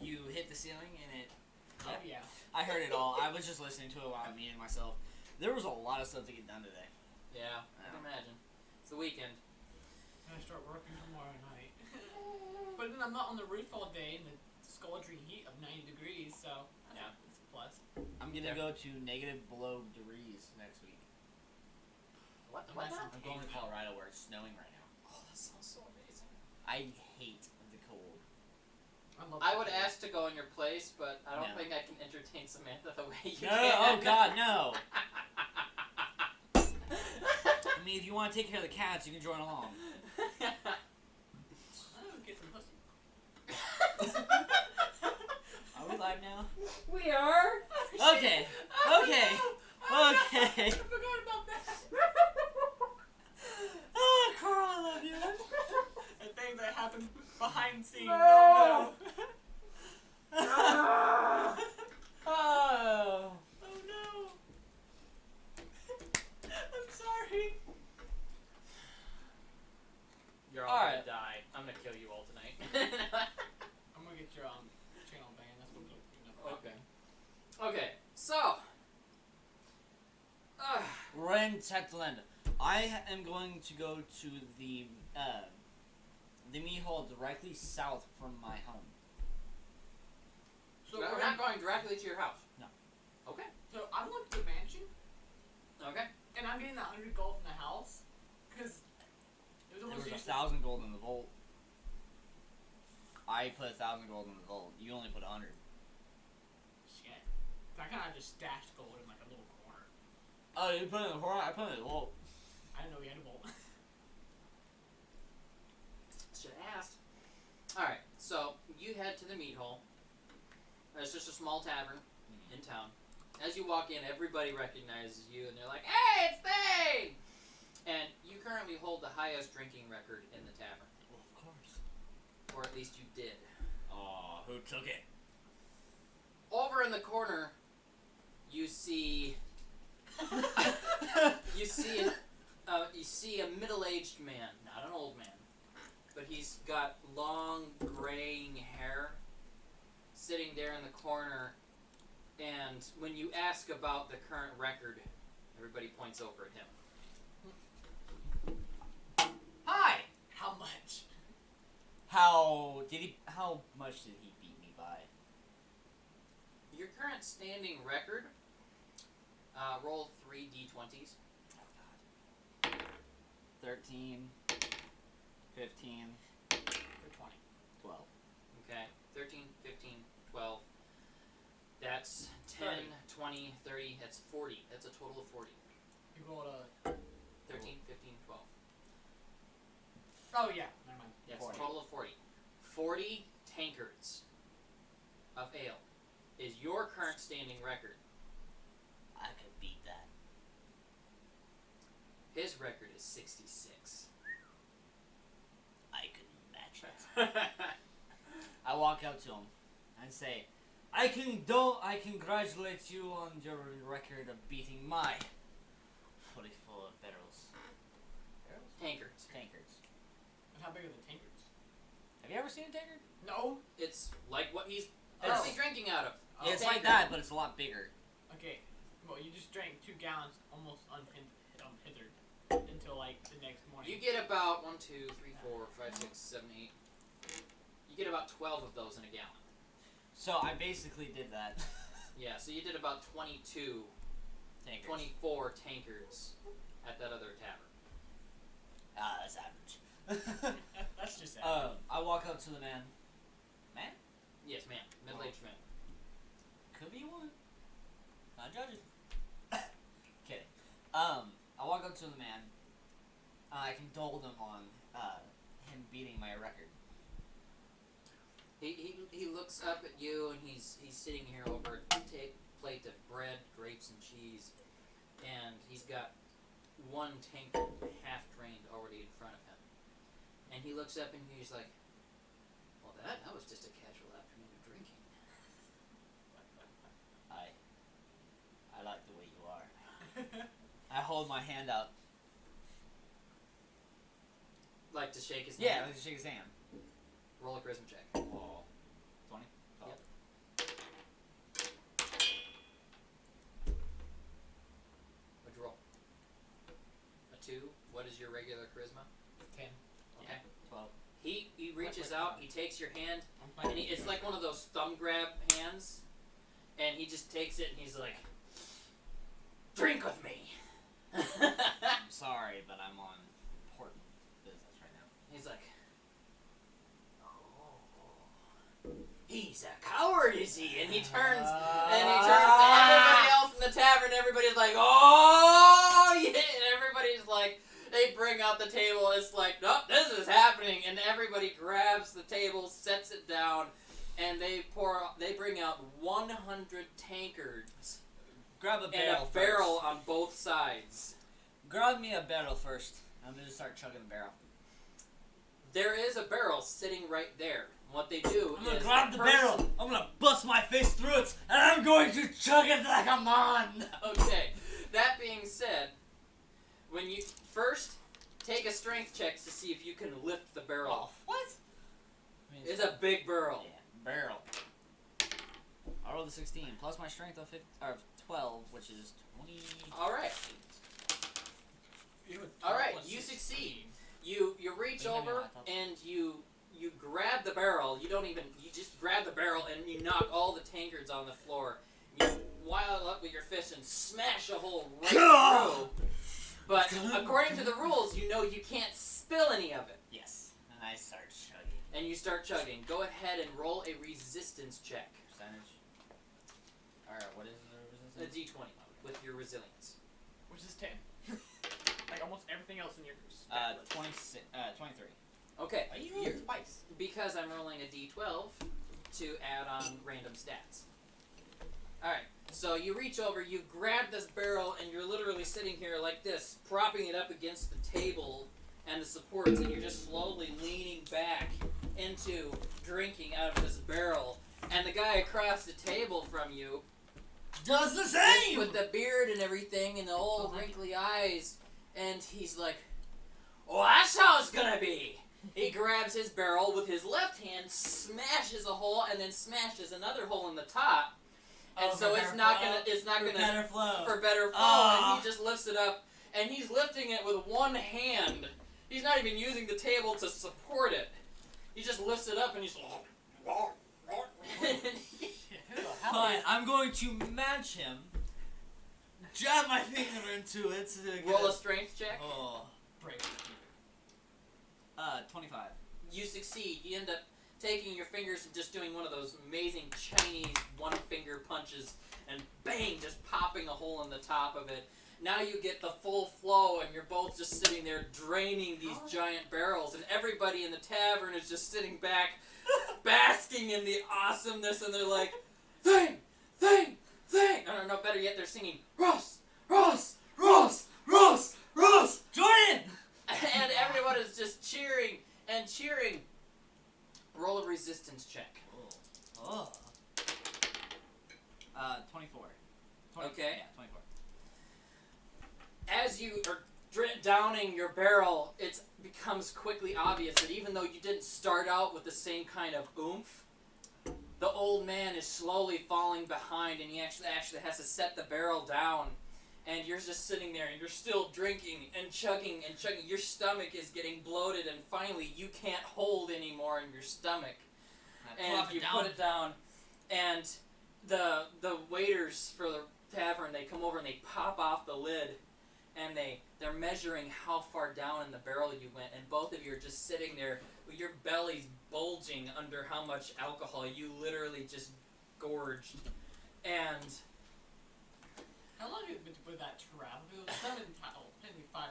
You hit the ceiling and it... Oh yeah. I heard it all. I was just listening to it while I'm muting myself. There was a lot of stuff to get done today. Yeah, I can imagine. It's the weekend. And I start working tomorrow night. But then I'm not on the roof all day in the scoldry heat of 90 degrees, so Yeah. it's a plus. I'm gonna go to negative below degrees next week. What? What What? now? I'm going to Colorado where it's snowing right now. Oh, that sounds so amazing. I hate the cold. I would ask to go in your place, but I don't No. think I can entertain Samantha the way you No, can. oh god, no. I mean, if you want to take care of the cats, you can join along. Get some pussy. Are we live now? We are. Okay, Oh, okay, no. okay. I forgot about that. Oh, Carl, I love you. And things that happen behind scenes. No. No. Oh. Oh no. I'm sorry. You're all Alright. gonna die. I'm gonna kill you all tonight. I'm gonna get your channel banned. That's what we're Okay. Okay. So. We're in Tetland. I am going to go to the meat hall directly south from my home. So we're not going directly to your house. No. Okay. So I went to the mansion, Okay. and I'm getting that 100 gold from the house, cause it was There almost was used 1,000 gold in the vault. I put 1,000 gold in the vault. You only put 100. Shit. I kind of just stashed gold in like a little corner. Oh, you put it in the vault? I put it in the vault. I didn't know we had a vault. Should have asked. Alright, so you head to the meat hall. It's just a small tavern in town. As you walk in, everybody recognizes you and they're like, hey, it's Thane! And you currently hold the highest drinking record in the tavern. Well, of course. Or at least you did. Oh, who took it? Over in the corner, you see... you see a middle-aged man, not an old man, but he's got long graying hair, sitting there in the corner, and when you ask about the current record, everybody points over at him. Hi. How much? How much did he beat me by? Your current standing record, roll 3 d20s. Oh god. 13, 15, 12. Okay. 13, 15, 12. That's 10, 20, 30. That's 40. That's a total of 40. You rolled a. 13, 15, 12. Oh yeah, never mind. Yes, 40. a total of 40. 40 tankards of ale is your current standing record. I could beat that. His record is 66. I could match it. I walk out to him and say, I congratulate you on your record of beating my 44 barrels. Tankards. Tankards. And how big are the tankards? Have you ever seen a tankard? No. It's like what he's Oh. currently drinking out of. Oh. Yeah, it's like that, but it's a lot bigger. Okay. Well, you just drank 2 gallons almost unhindered until like the next morning. You get about 1, 2, 3, 4, 5, 6, 7, 8. You get about 12 of those in a gallon. So I basically did that. Yeah, so you did about 22, Tankards. 24 tankards at that other tavern. That's average. That's just it. I walk up to the man. Man? Yes, ma'am. Middle-aged man. Could be one. Not judging. Kidding. I walk up to the man. I condole him on him beating my record. He looks up at you and he's sitting here over a plate of bread, grapes, and cheese, and he's got 1 tankard half drained already in front of him. And he looks up and he's like, "Well, that was just a casual afternoon of drinking." I like the way you are. I hold my hand out. Like to shake his Yeah, hand? I like to shake his hand. Roll a charisma check. Oh. 20? Oh. Yep. What'd you roll? A 2. What is your regular charisma? 10. Okay. 12. He reaches out, he takes your hand, I'm and it's like one of those thumb grab hands, and he just takes it and he's like, "Drink with me." I'm sorry, but I'm on important business right now. He's like, "Oh, he's a coward, is he?" And he turns to everybody else in the tavern. Everybody's like, "Oh, yeah!" And everybody's like, they bring out the table. It's like, "Nope, this is happening." And everybody grabs the table, sets it down, and they bring out 100 tankards Grab a and barrel a barrel first. on both sides. Grab me a barrel first. I'm gonna start chugging the barrel. There is a barrel sitting right there. What they do I'm gonna is grab the barrel. I'm gonna bust my face through it, and I'm going to chug it like a man. Okay. That being said, when you first take a strength check to see if you can lift the barrel. Oh, what? I mean, It's a big barrel. yeah, barrel. I rolled a 16 plus my strength of 12, which is 20. All right. All right. You succeed. You reach What do you mean, over I thought- and you grab the barrel. You just grab the barrel and you knock all the tankards on the floor. You wile up with your fist and smash a hole right through. But according to the rules, you know you can't spill any of it. Yes, and I start chugging. And you start chugging. Go ahead and roll a resistance check. Percentage. Alright, what is the A resistance? d20 with your resilience. Which is 10. Like almost everything else in your 26, 23. Okay. You You're- rolled twice. Because I'm rolling a d12 to add on random stats. Alright, so you reach over, you grab this barrel, and you're literally sitting here like this, propping it up against the table and the supports, and you're just slowly leaning back into drinking out of this barrel. And the guy across the table from you, Does the same! with the beard and everything, and the old wrinkly eyes, and he's like, "Oh, that's how it's gonna be." He grabs his barrel with his left hand, smashes a hole, and then smashes another hole in the top. And Oh, so for it's better not flow? gonna, For better flow. for better flow. Ah. And he just lifts it up, and he's lifting it with one hand. He's not even using the table to support it. He just lifts it up, and he's. Fine, I'm going to match him. Jab my finger into it. To get Roll a strength check. Oh. Brave. 25. You succeed. You end up taking your fingers and just doing one of those amazing Chinese one-finger punches, and bang, just popping a hole in the top of it. Now you get the full flow, and you're both just sitting there draining these giant barrels, and everybody in the tavern is just sitting back, basking in the awesomeness, and they're like, Thing! Thing! Thing! No, better yet, they're singing, Ross! Ross! Ross! Ross! Ross! Jordan! And everyone is just cheering and cheering. Roll a resistance check. Oh. 24. Okay. Yeah, 24. As you are downing your barrel, it becomes quickly obvious that even though you didn't start out with the same kind of oomph, the old man is slowly falling behind, and he actually has to set the barrel down. And you're just sitting there, and you're still drinking and chugging and chugging. Your stomach is getting bloated, and finally you can't hold anymore in your stomach. And you put it down, and the waiters for the tavern, they come over and they pop off the lid, and they're measuring how far down in the barrel you went, and both of you are just sitting there with your bellies bulging under how much alcohol you literally just gorged. And How long has it been with that travel? It was 7 tiles. Maybe 5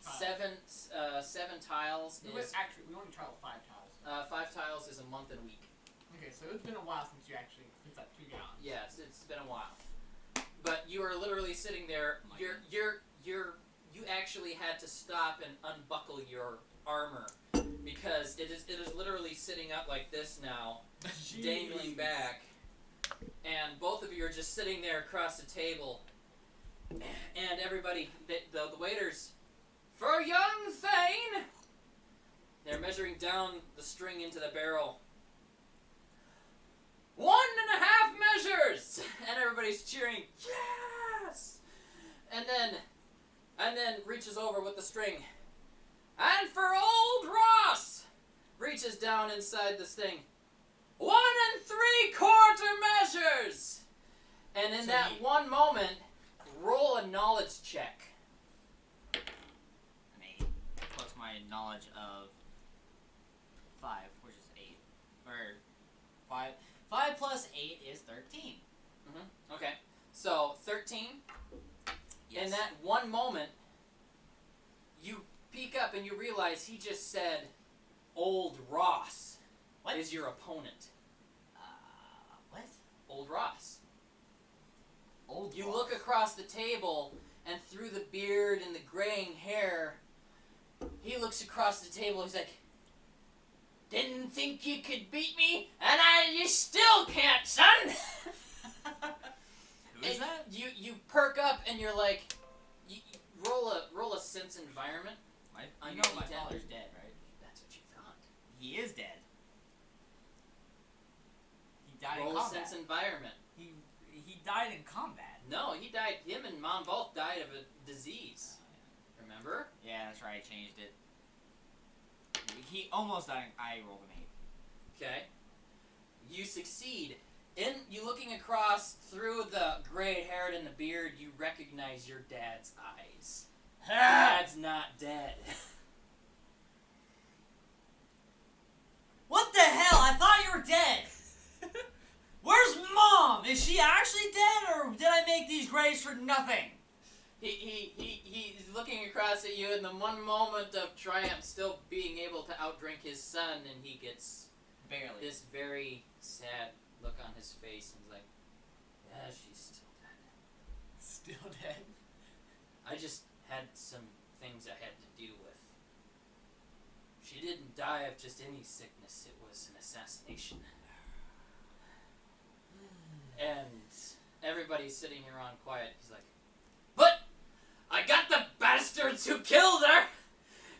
tiles. seven tiles is Actually, we only traveled 5 tiles. 5 tiles is a month and a week. Okay, so it's been a while since you actually picked up 2 gallons. Yeah, it's been a while. But you are literally sitting there. You actually had to stop and unbuckle your armor because it is literally sitting up like this now, dangling back, and both of you are just sitting there across the table, and everybody, the waiters, for young Thane, they're measuring down the string into the barrel. 1.5 measures! And everybody's cheering, yes! And then reaches over with the string. And for old Ross! Reaches down inside this thing. 1 3/4 measures! And in that one moment, roll a knowledge check. An 8 plus my knowledge of 5, which is 8. Or 5. 5 plus 8 is 13. Mm-hmm. Okay. So 13. Yes. In that one moment, you peek up and you realize he just said, Old Ross What? is your opponent. What? Old Ross. Old You Ross. look across the table, and through the beard and the graying hair, he looks across the table. He's like, didn't think you could beat me, and you still can't, son! Who is And that? You perk up, and you're like, you roll a sense environment. You On know your my D10. father's dead, right? That's what you thought. He is dead. He died Roll in a combat. sense environment. He died in combat. No, he died. Him and Mom both died of a disease. Remember? Yeah, that's right. I changed it. He almost died. I rolled an 8. Okay. You succeed. In you looking across through the gray hair and the beard, you recognize your dad's eyes. Dad's not dead. What the hell? I thought you were dead. Where's Mom? Is she actually dead, or did I make these graves for nothing? He's looking across at you in the one moment of triumph, still being able to outdrink his son, and he gets Barely. this very sad look on his face, and he's like, yeah, she's still dead. Still dead. I just had some things I had to deal with. She didn't die of just any sickness, it was an assassination. And everybody's sitting around quiet. He's like, but I got the bastards who killed her!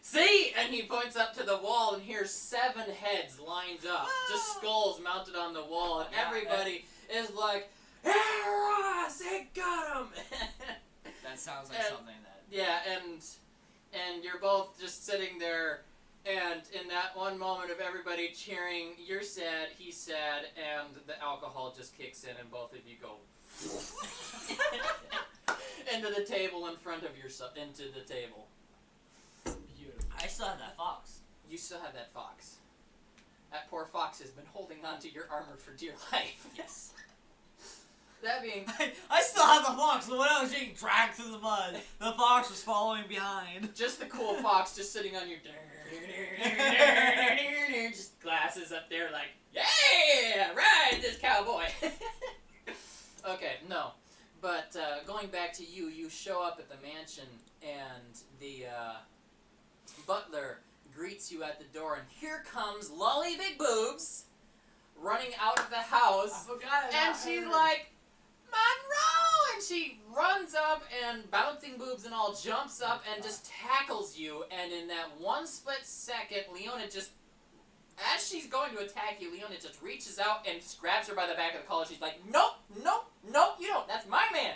See? And he points up to the wall, and here's 7 heads lined up. Just skulls mounted on the wall, and Yeah, everybody is like, hey, Ross, they got him! That sounds like And- something that. Yeah, and you're both just sitting there, and in that one moment of everybody cheering, you're sad, he's sad, and the alcohol just kicks in, and both of you go into the table in front of yourself, into the table. Beautiful. I still have that fox. You still have that fox. That poor fox has been holding on to your armor for dear life. Yes. That being... I still have the fox, but when I was being dragged through the mud, the fox was following behind. Just the cool fox just sitting on your... just glasses up there like, yeah, ride this cowboy. Okay, no. But going back to you, you show up at the mansion and the butler greets you at the door, and here comes Lolly Big Boobs running out of the house. I forgot about And she's her. like, Monroe! And she runs up and bouncing boobs and all jumps up and just tackles you. And in that one split second, Leona just, as she's going to attack you, Leona just reaches out and just grabs her by the back of the collar. She's like, nope, nope, nope, you don't. That's my man.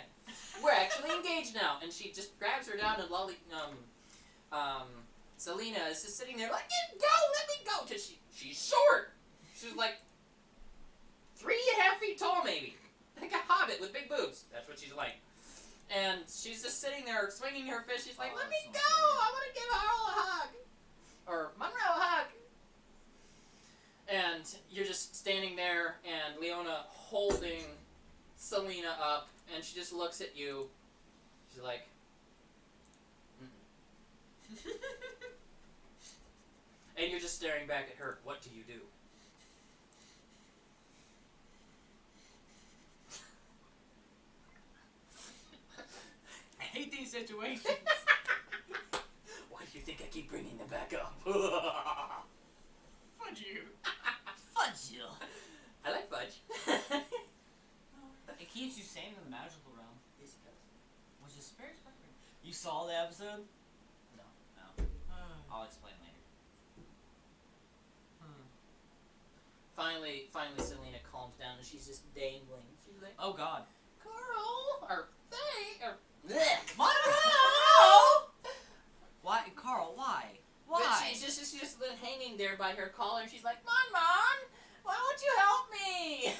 We're actually engaged now. And she just grabs her down and Selena is just sitting there like, let me go. Cause she's short. She's like 3.5 feet tall maybe. Like a hobbit with big boobs. That's what she's like. And she's just sitting there swinging her fist. She's like, let me go. I want to give Harl a hug. Or Monroe a hug. And you're just standing there and Leona holding Selena up. And she just looks at you. She's like, and you're just staring back at her. What do you do? I hate these situations. Why do you think I keep bringing them back up? Fudge you. Fudge you. I like fudge. It keeps you sane in the magical realm, Yes, it does. which is very special. You saw the episode? No. I'll explain later. Finally, Selena calms down and she's just dangling. She's like, Oh God. Carl, or Faye, or bleh, Monroe! Why, Carl? Why? But Why? she's just hanging there by her collar, and she's like, Mon, why won't you help me?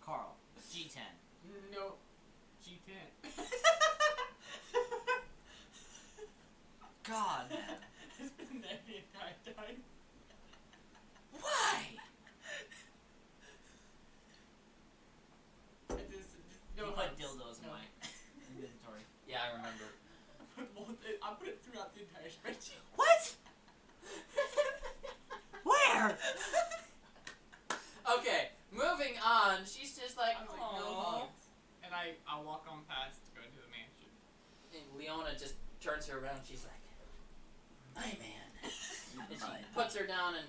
Carl. G10. No. G10. God, man. It's been there the entire time. Why? No You put hugs. dildos in No. my inventory. Yeah, I remember. I put it throughout the entire spreadsheet. What? Where? Okay, moving on. She's just like, I was like, no "Aw." hugs. And I'll walk on past to go to the mansion. And Leona just turns her around. She's like, my man. And she puts her down, and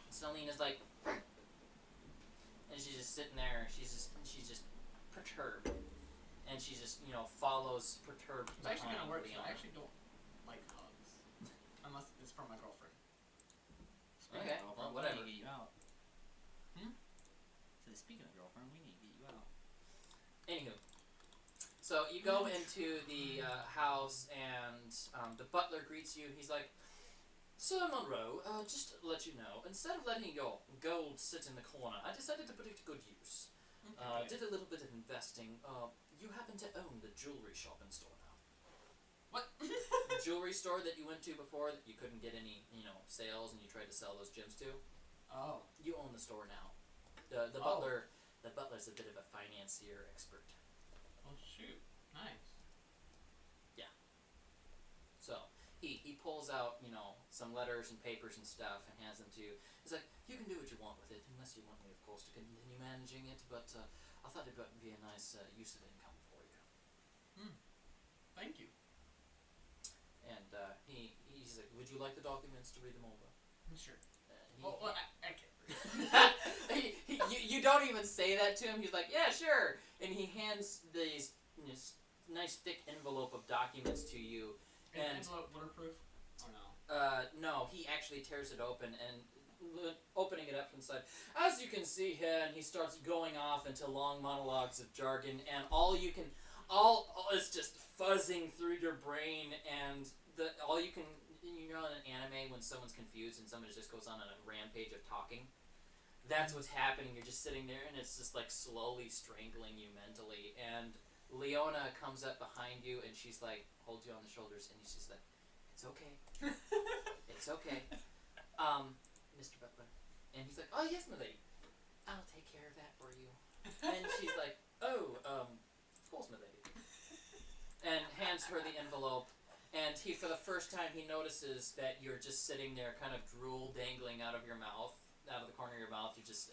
Selena's like, and she's just sitting there. She's just perturbed, and she just follows perturbed. It's actually behind gonna work. So Leona. I actually don't like hugs, unless it's from my girlfriend. Speaking Okay, of girlfriend, well, we whatever. need to get you out. So speaking of girlfriend, we need to get you out. Anywho, so you go into the house, and the butler greets you. He's like, Sir Monroe, just to let you know, instead of letting your gold sit in the corner, I decided to put it to good use. Did a little bit of investing. You happen to own the jewelry shop and store now. What? The jewelry store that you went to before that you couldn't get any, sales, and you tried to sell those gems to. Oh. You own the store now. The Oh. butler's a bit of a financier expert. Oh shoot. Nice. So he pulls out, some letters and papers and stuff and hands them to you. He's like, you can do what you want with it, unless you want me, of course, to continue managing it, but I thought it would be a nice use of income for you. Thank you. And he's like, would you like the documents to read them over? Sure. He- Well, I can't read. you don't even say that to him. He's like, yeah, sure. And he hands this nice thick envelope of documents to you. Is the And envelope waterproof? Or no? no, he actually tears it open and opening it up from the side. As you can see here, and he starts going off into long monologues of jargon, and all is just fuzzing through your brain, and on an anime when someone's confused and someone just goes on a rampage of talking. That's what's happening. You're just sitting there, and it's just like slowly strangling you mentally. And Leona comes up behind you, and she's like, holds you on the shoulders, and she's like, "It's okay, it's okay, Mr. Butler." And he's like, "Oh, gives her the envelope, and he, for the first time, he notices that you're just sitting there, kind of drool dangling out of your mouth, out of the corner of your mouth. You're just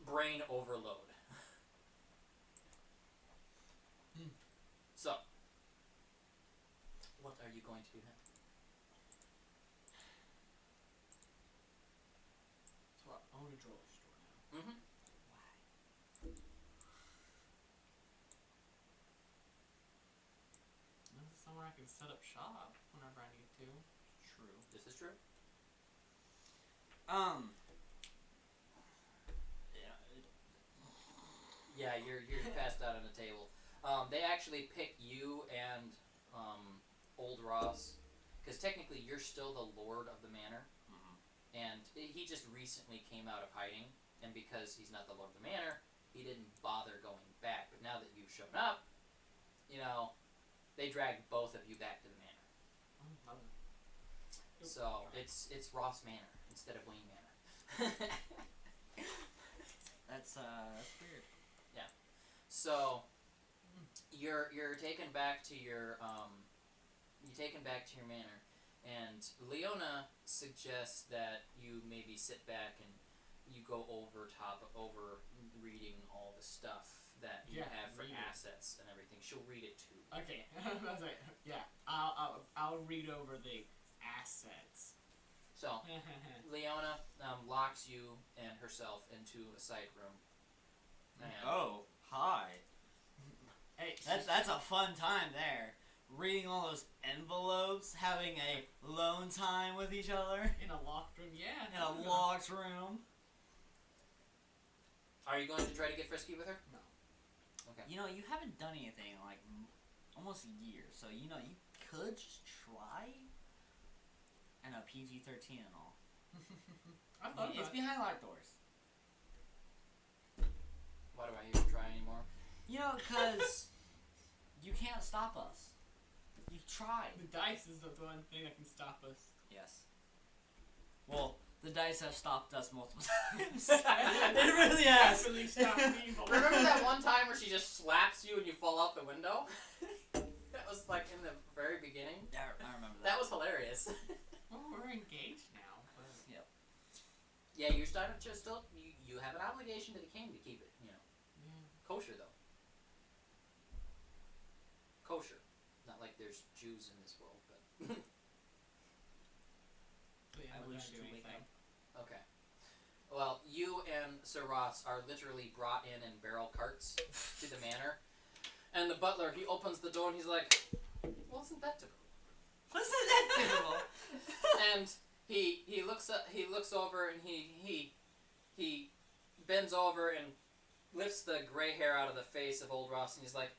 brain overload. So, what are you going to do now? So I own a jewelry store now. Mm-hmm. This is somewhere I can set up shop whenever I need to. True. This is true. Yeah, you're passed out on the table. They actually pick you and Old Ross, because technically you're still the lord of the manor, and he just recently came out of hiding, and because he's not the lord of the manor, he didn't bother going back. But now that you've shown up, you know, they dragged both of you back to the manor. So it's Ross Manor instead of Wayne Manor. That's weird. Yeah. So you're taken back to your manor, and Leona suggests that you maybe sit back and you go over reading all the stuff that you have for assets and everything. She'll read it too. Okay. I was like, yeah. I'll read over the assets. So Leona locks you and herself into a side room. And Oh, hi. Hey, That's a fun time there. Reading all those envelopes, having a alone time with each other in a locked room, yeah. in a locked room. Are you going to try to get frisky with her? No. Okay. You know, you haven't done anything in like almost a year, so you know you could just try. And a PG-13 and all. I thought It's behind locked doors. Why do I even try anymore? You know, because you can't stop us. You've tried. The dice is the one thing that can stop us. Yes. Well, the dice have stopped us multiple times. It really has. Definitely stop evil. Remember that one time where she just slaps you and you fall out the window? That was like in the very beginning. Yeah, I remember that. That was hilarious. Well, we're engaged now. But... Yep. Yeah, you're starting to still. You have an obligation to the king to keep it. You know, kosher though. Kosher. Not like there's Jews in this world, but. Yeah, I we're wish gonna do to wake anything. Okay. Well, you and Sir Ross are literally brought in barrel carts to the manor, and the butler, he opens the door and he's like, "Well, isn't that typical?" Wasn't that difficult? And he looks over and he bends over and lifts the gray hair out of the face of Old Ross, and he's like,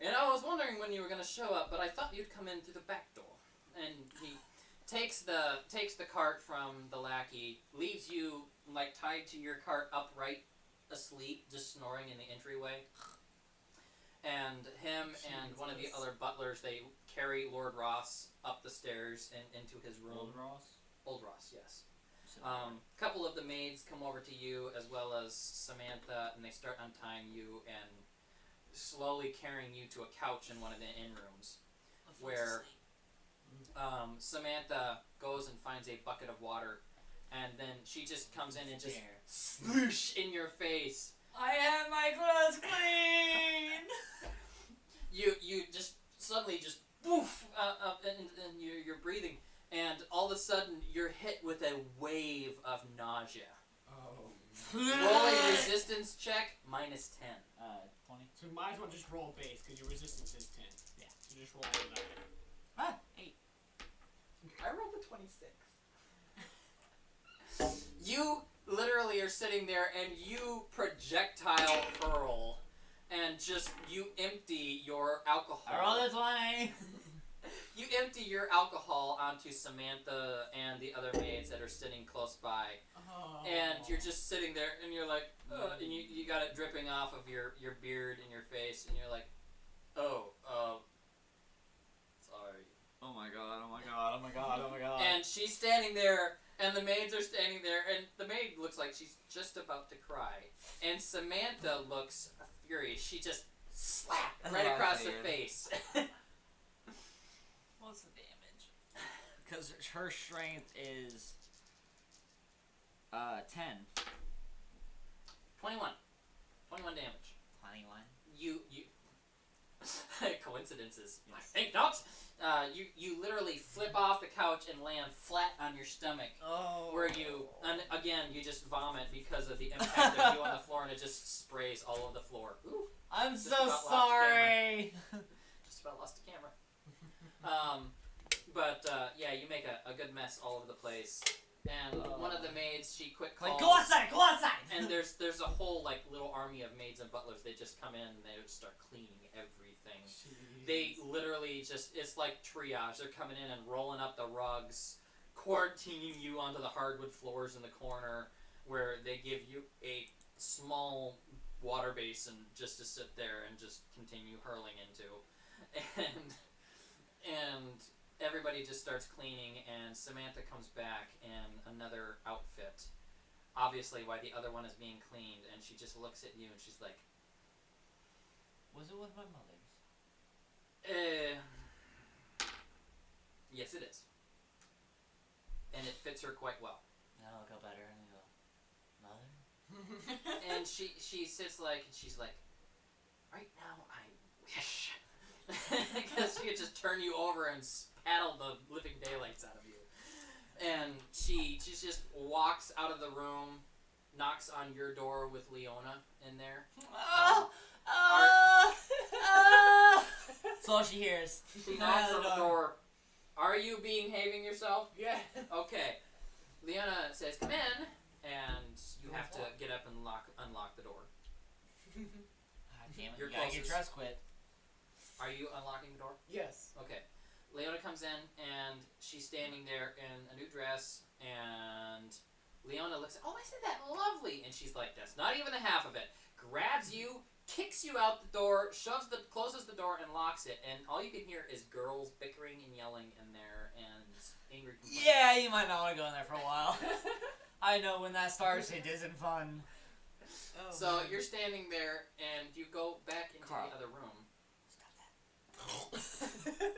"You know, I was wondering when you were gonna show up, but I thought you'd come in through the back door." And he takes the cart from the lackey, leaves you like tied to your cart upright, asleep, just snoring in the entryway. And him and one of the other butlers, they carry Lord Ross up the stairs and into his room. Old Ross? Old Ross, yes. Couple of the maids come over to you, as well as Samantha, and they start untying you and slowly carrying you to a couch in one of the inn rooms, where Samantha goes and finds a bucket of water, and then she just comes in and just sploosh in your face. I have my clothes clean! You just suddenly just woof and you're breathing, and all of a sudden you're hit with a wave of nausea. Oh. Roll a resistance check, -10. 20. So might as well just roll base, because your resistance is 10. Yeah. So just roll that. Ah, 8. I rolled a 26. You literally are sitting there and you projectile hurl and just you empty your alcohol. I rolled a 20. You empty your alcohol onto Samantha and the other maids that are sitting close by. Oh. And you're just sitting there and you're like, and you got it dripping off of your beard and your face, and you're like, sorry. Oh my god, oh my god, oh my god, oh my god. And she's standing there, and the maids are standing there, and the maid looks like she's just about to cry. And Samantha looks furious. She just slap That's right what I across the figured. face. What's the damage? Because her strength is 10. 21. 21 damage. 21. You coincidences. I think not. You literally flip off the couch and land flat on your stomach, Oh. where you again you just vomit because of the impact of you on the floor, and it just sprays all over the floor. Ooh, I'm Just so about lost the sorry. just about lost the camera. Yeah, you make a good mess all over the place. And one of the maids, she quick calls. Like, go outside, go outside. And there's a whole like little army of maids and butlers. They just come in and they just start cleaning everything. They literally just, it's like triage. They're coming in and rolling up the rugs, quarantining you onto the hardwood floors in the corner, where they give you a small water basin just to sit there and just continue hurling into. And everybody just starts cleaning, and Samantha comes back in another outfit. Obviously, while the other one is being cleaned, and she just looks at you and she's like, Was it with my mother's? yes, it is. And it fits her quite well. And I look up at her and I go, Mother? And she sits like, and she's like, right now I wish. Because she could just turn you over and paddle the living daylights out of you. And she just walks out of the room, knocks on your door with Leona in there. That's all she hears. She knocks on the door. Are you behaving yourself? Yeah. Okay. Leona says, come in, and you have to get up and unlock the door. Damn it, You're you gotta get closest. dress quit. Are you unlocking the door? Yes. Okay. Leona comes in, and she's standing there in a new dress, and Leona looks at, oh, isn't that lovely? And she's like, that's not even the half of it. Grabs you, kicks you out the door, closes the door, and locks it, and all you can hear is girls bickering and yelling in there, and angry complaining. Yeah, you might not want to go in there for a while. I know when that starts, it isn't fun. So you're standing there, and you go back into Carl. the other room. Stop that.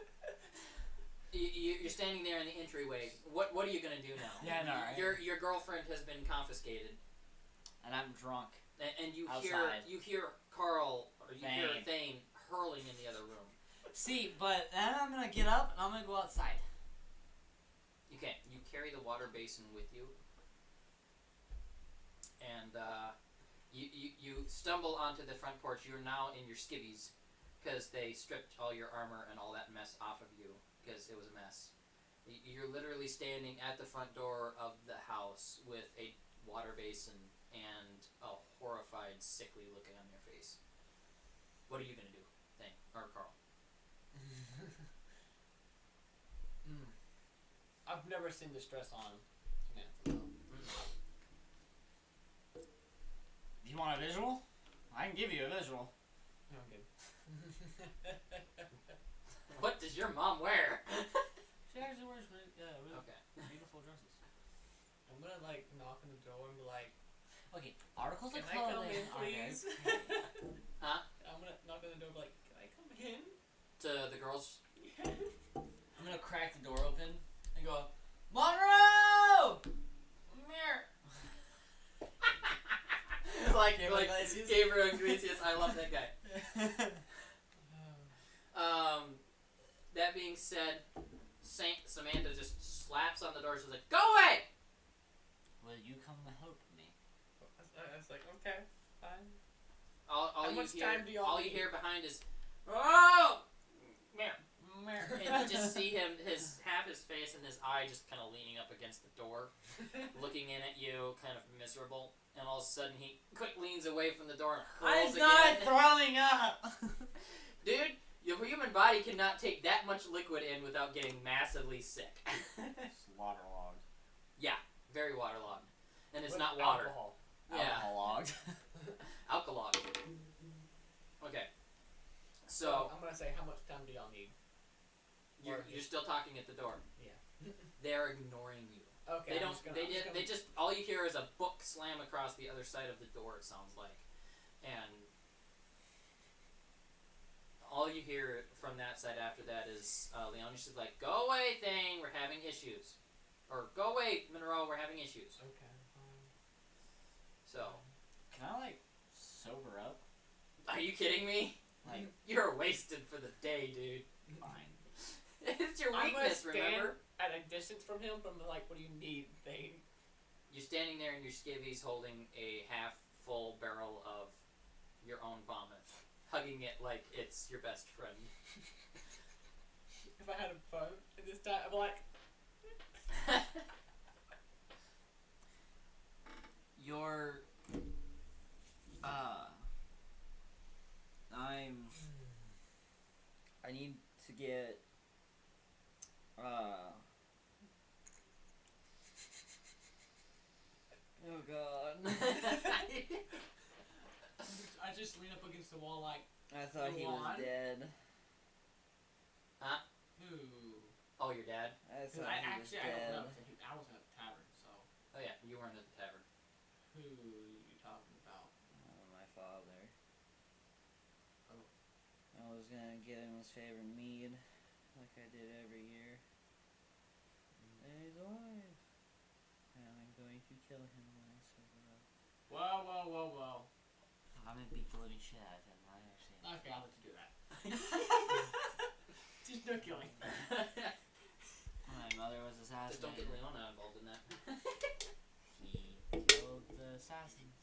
You're standing there in the entryway. What are you gonna do now? Yeah, I know, right? Your girlfriend has been confiscated, And I'm drunk. and you Outside. hear Carl or you hear Thane. Thane hurling in the other room. See, but then I'm gonna get up and I'm gonna go outside. You can't. You carry the water basin with you, and you stumble onto the front porch. You're now in your skivvies because they stripped all your armor and all that mess off of you because it was a mess. You're literally standing at the front door of the house with a water basin and a horrified, sickly look on your face. What are you gonna do, Thane or Carl? I've never seen this dress on Samantha. You want a visual? I can give you a visual. No, I'm good. What does your mom wear? She actually wears really Okay. beautiful dresses. I'm gonna like knock on the door and be like, Okay, articles "Can of I come clothing. in, please?" Huh? I'm gonna knock on the door and be like, "Can I come in?" To the girls. I'm gonna crack the door open and go, Monroe! Come here. like Gabriel like Iglesias? Gabriel Iglesias. I love that guy. That being said, Samantha just slaps on the door. She's like, "Go away!" Will you come help me? I was like, "Okay, fine." All How you much hear, time do y'all all you need? hear behind is, "Oh!" Mer- And you just see him, half his face and his eye just kind of leaning up against the door, looking in at you, kind of miserable. And all of a sudden, he quick leans away from the door and hurls I'm not again. throwing up! Dude, your human body cannot take that much liquid in without getting massively sick. It's waterlogged. Yeah, very waterlogged. And it's With not water. Alcohol. Yeah, Alcohol-logged. alkaloid. Okay. So So, I'm gonna say, how much time do y'all need? you're still talking at the door. Yeah. They're ignoring you. Okay. They I'm don't. just gonna- They I'm just did. gonna- They just. All you hear is a book slam across the other side of the door. It sounds like, and all you hear from that side after that is Leonis is like, "Go away, Thane. We're having issues," or "Go away, Monroe. We're having issues." Okay, fine. So, Can I like sober up? are you kidding me? Like, You're wasted for the day, dude. fine. It's your I'm gonna weakness, stand remember? at a distance from him, but I'm like, what do you need, Thane? You're standing there in your skivvies holding a half-full barrel of your own vomit, hugging it like it's your best friend. If I had a phone at this time, I'm like, Your I need to get oh god. I just lean up against the wall like, I thought he was Go on. dead. Huh? who? Oh, your dad? I Because thought I he was actually, I don't dead. know, 'cause I was at the tavern, so. Oh yeah, you weren't at the tavern. Who are you talking about? My father. Oh. I was gonna get him his favorite mead, like I did every year. And he's alive. And I'm going to kill him when I sober up. Whoa, whoa, whoa, whoa. I'm gonna beat the living shit out of him. I actually. Okay, I'll let you do that. Just no killing. My mother was Just don't assassinated. get Leona involved in that. He killed the assassins.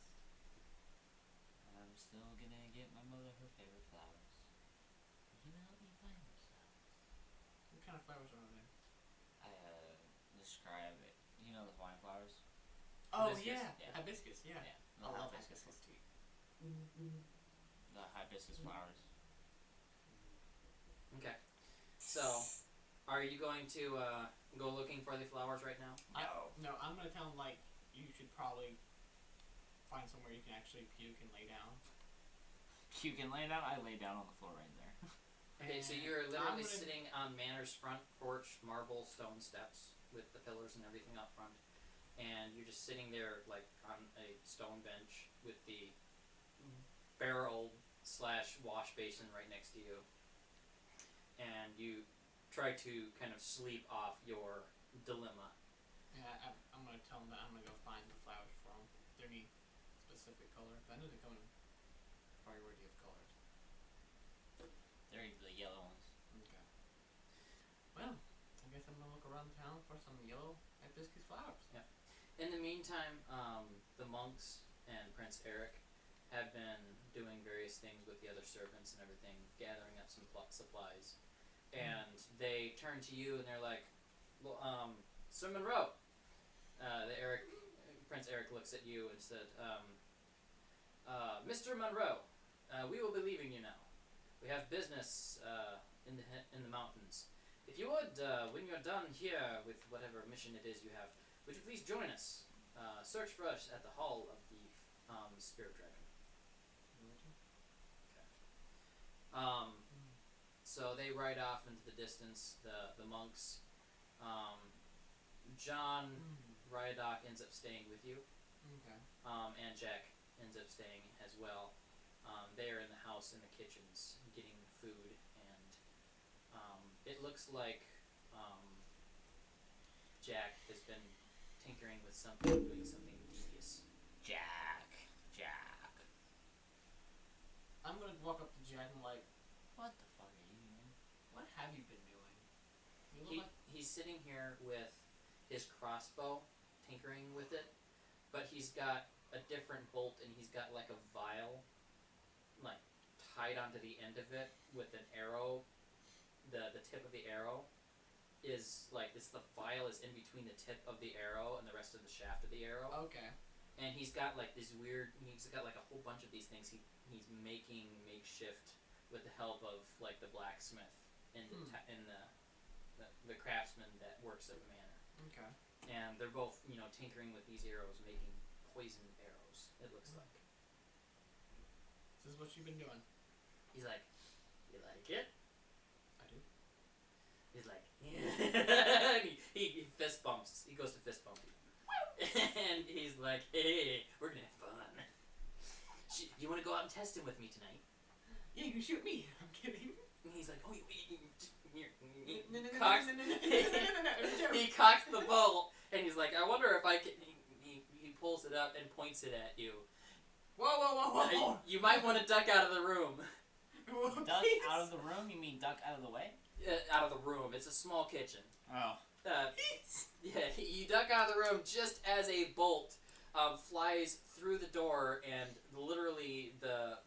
And I'm still gonna get my mother her favorite flowers. You can help me find those flowers. What kind of flowers are there? I describe it. You know the wine flowers? Oh, Hibiscus, yeah. yeah. Hibiscus, yeah. The I love hibiscus. hibiscus tea. The hibiscus flowers. Okay. So, are you going to go looking for the flowers right now? No, I'm gonna tell him, like, you should probably find somewhere you can actually puke and lay down. You can lay down. I lay down on the floor right there. Okay, so And you're I'm literally gonna- sitting on Manor's front porch, marble stone steps with the pillars and everything up front, and you're just sitting there like on a stone bench with the barrel / wash basin right next to you, and you try to kind of sleep off your dilemma. Yeah, I'm gonna tell him that I'm gonna go find the flowers for him. Is there any specific color? 'Cause I know they come in a variety of colors. They're the yellow ones. Okay. Well, I guess I'm gonna look around town for some yellow hibiscus flowers. In the meantime, the monks and Prince Eric have been doing various things with the other servants and everything, gathering up some supplies. And they turn to you and they're like, well, Sir Monroe. Prince Eric looks at you and said, Mr. Monroe, we will be leaving you now. We have business in the mountains. If you would, when you're done here with whatever mission it is you have, would you please join us? Search for us at the Hall of the Spirit Dragon. So they ride off into the distance, the monks. John Ryadoc ends up staying with you, Okay. and Jack ends up staying as well. They are in the house in the kitchens getting food, and it looks like Jack has been tinkering with something, doing something devious. Jack. I'm gonna walk up to Jack and like, What the fuck are you doing? what have you been doing? You look like He's sitting here with his crossbow, tinkering with it, but he's got a different bolt and he's got like a vial, like tied onto the end of it with an arrow. The tip of the arrow is like the vial is in between the tip of the arrow and the rest of the shaft of the arrow. okay. And he's got like this weird. He's got like a whole bunch of these things. He's making makeshift with the help of like the blacksmith and the craftsman that works at the manor. Okay. And they're both tinkering with these arrows, making poisoned arrows. It looks like. This is what you've been doing. He's like, you like it? I do. He's like, yeah. he fist bumps. He goes to fist bump you. And he's like, hey, we're gonna have fun. You want to go out and test him with me tonight? Yeah, you can shoot me. I'm kidding. he's like, oh, No, no, no, cocks, no, no, no, no, no, no, it was a joke. he cocks the bolt, and he's like, I wonder if I can. He pulls it up and points it at you. Whoa, whoa, whoa, whoa! You might want to duck out of the room. Duck out of the room? You mean duck out of the way? Out of the room. It's a small kitchen. Oh. Yeah, you duck out of the room just as a bolt flies through the door, and literally the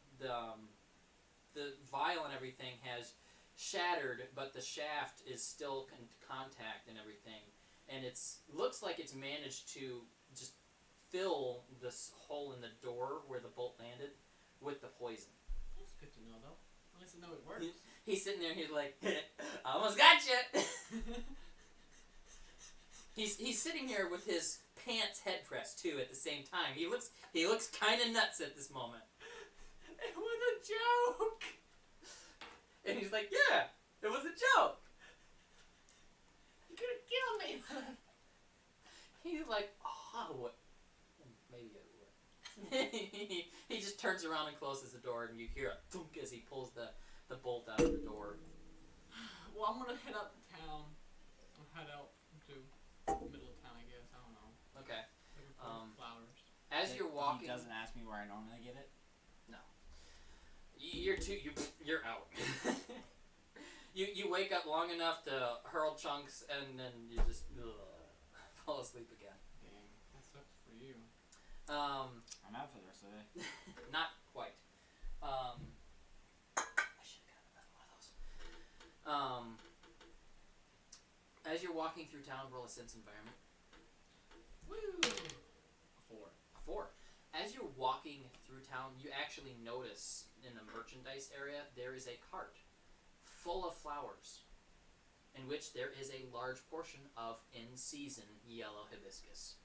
vial and everything has shattered, but the shaft is still in contact and everything, and looks like it's managed to just fill this hole in the door where the bolt landed with the poison. That's good to know, though. At least I know it works. He's sitting there, he's like, I almost got you! He's sitting here with his pants headrest too at the same time. He looks kind of nuts at this moment. It was a joke! And he's like, yeah, it was a joke. You could have killed me! He's like, oh, what? Maybe it would. He just turns around and closes the door, and you hear a thunk as he pulls the bolt out of the door. Well, I'm gonna head out to town. I'll head out to the middle of town, I guess. I don't know. Okay. Looking for flowers. As you're walking, He doesn't ask me where I normally get it? no. You're out. You wake up long enough to hurl chunks, and then you just fall asleep again. Dang, that sucks for you. I'm out for the rest of the day. Not quite. I should have gotten another one of those. As you're walking through town, roll a sense environment. Woo! 4. A 4. As you're walking through town, you actually notice in the merchandise area there is a cart full of flowers, in which there is a large portion of in-season yellow hibiscus.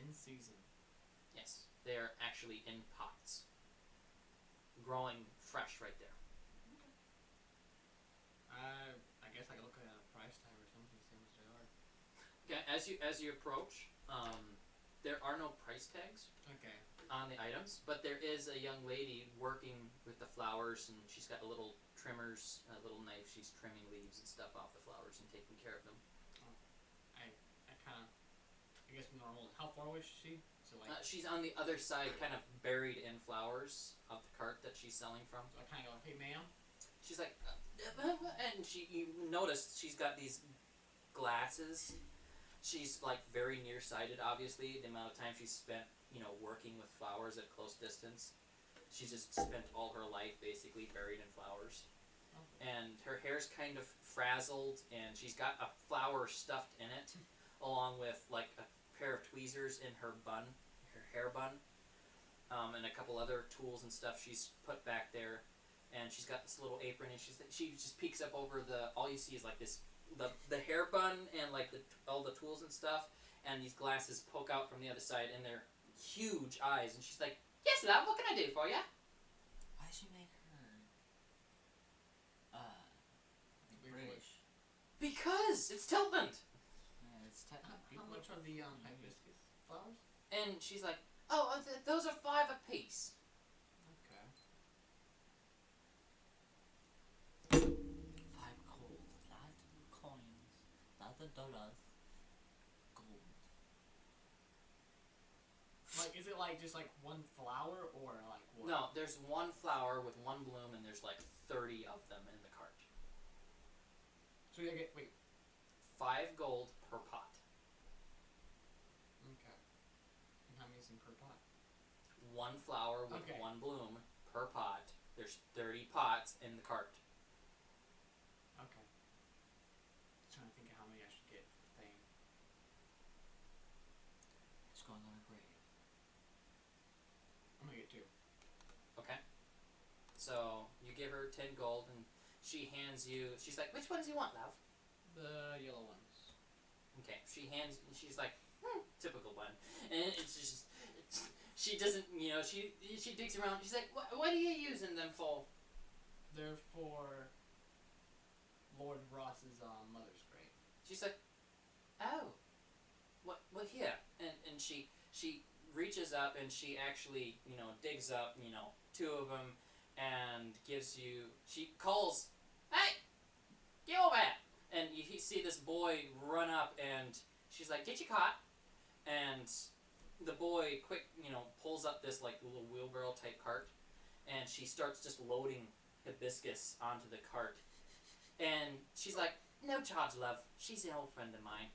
In season. Yes, they are actually in pots, growing fresh right there. I guess I could look at a price tag or something, see how much they are. Okay, as you approach, there are no price tags Okay. on the items, but there is a young lady working with the flowers, and she's got a little trimmers, a little knife. She's trimming leaves and stuff off the flowers and taking care of them. I guess normal. How far away is she? So like, She's on the other side, kind of buried in flowers of the cart that she's selling from. so I kind of go, hey ma'am. She's like, and you notice she's got these glasses. She's like very nearsighted, obviously. The amount of time she's spent, working with flowers at close distance. She's just spent all her life basically buried in flowers. And her hair's kind of frazzled, and she's got a flower stuffed in it, along with like a pair of tweezers in her bun, her hair bun, and a couple other tools and stuff she's put back there. And she's got this little apron, and she just peeks up over all you see is like this, the hair bun and like all the tools and stuff, and these glasses poke out from the other side, and they're huge eyes, and she's like, yes, love, what can I do for you? Why did she make her British? Because it's Tiltland. Yeah, it's How much are the hibiscus flowers? And she's like, oh, those are 5 apiece. Okay. 5 gold, not coins, not the dollars. Gold. Like, is it like just like one flower or like what? No, there's one flower with one bloom, and there's like 30 of them in the cart. So you get 5 gold per pot. Okay. And how many is in per pot? 1 flower with Okay. 1 bloom per pot. There's 30 pots in the cart. Okay. Just trying to think of how many I should get for the thing. It's going on a grave. I'm gonna get 2. Okay. So you give her 10 gold, and she hands you. She's like, "Which ones do you want, love?" The yellow ones. Okay. She's like, typical one, and it's just. She doesn't, she digs around. She's like, what are you using them for? They're for Lord Ross's mother's grave. She's like, oh, what here? And she reaches up and she actually, digs up, 2 of them and gives you. She calls, "Hey, get over here!" And you see this boy run up and she's like, "Get you caught?" And the boy quick, pulls up this like little wheelbarrow type cart, and she starts just loading Hibiscus onto the cart. And she's like, "No charge, love. She's an old friend of mine."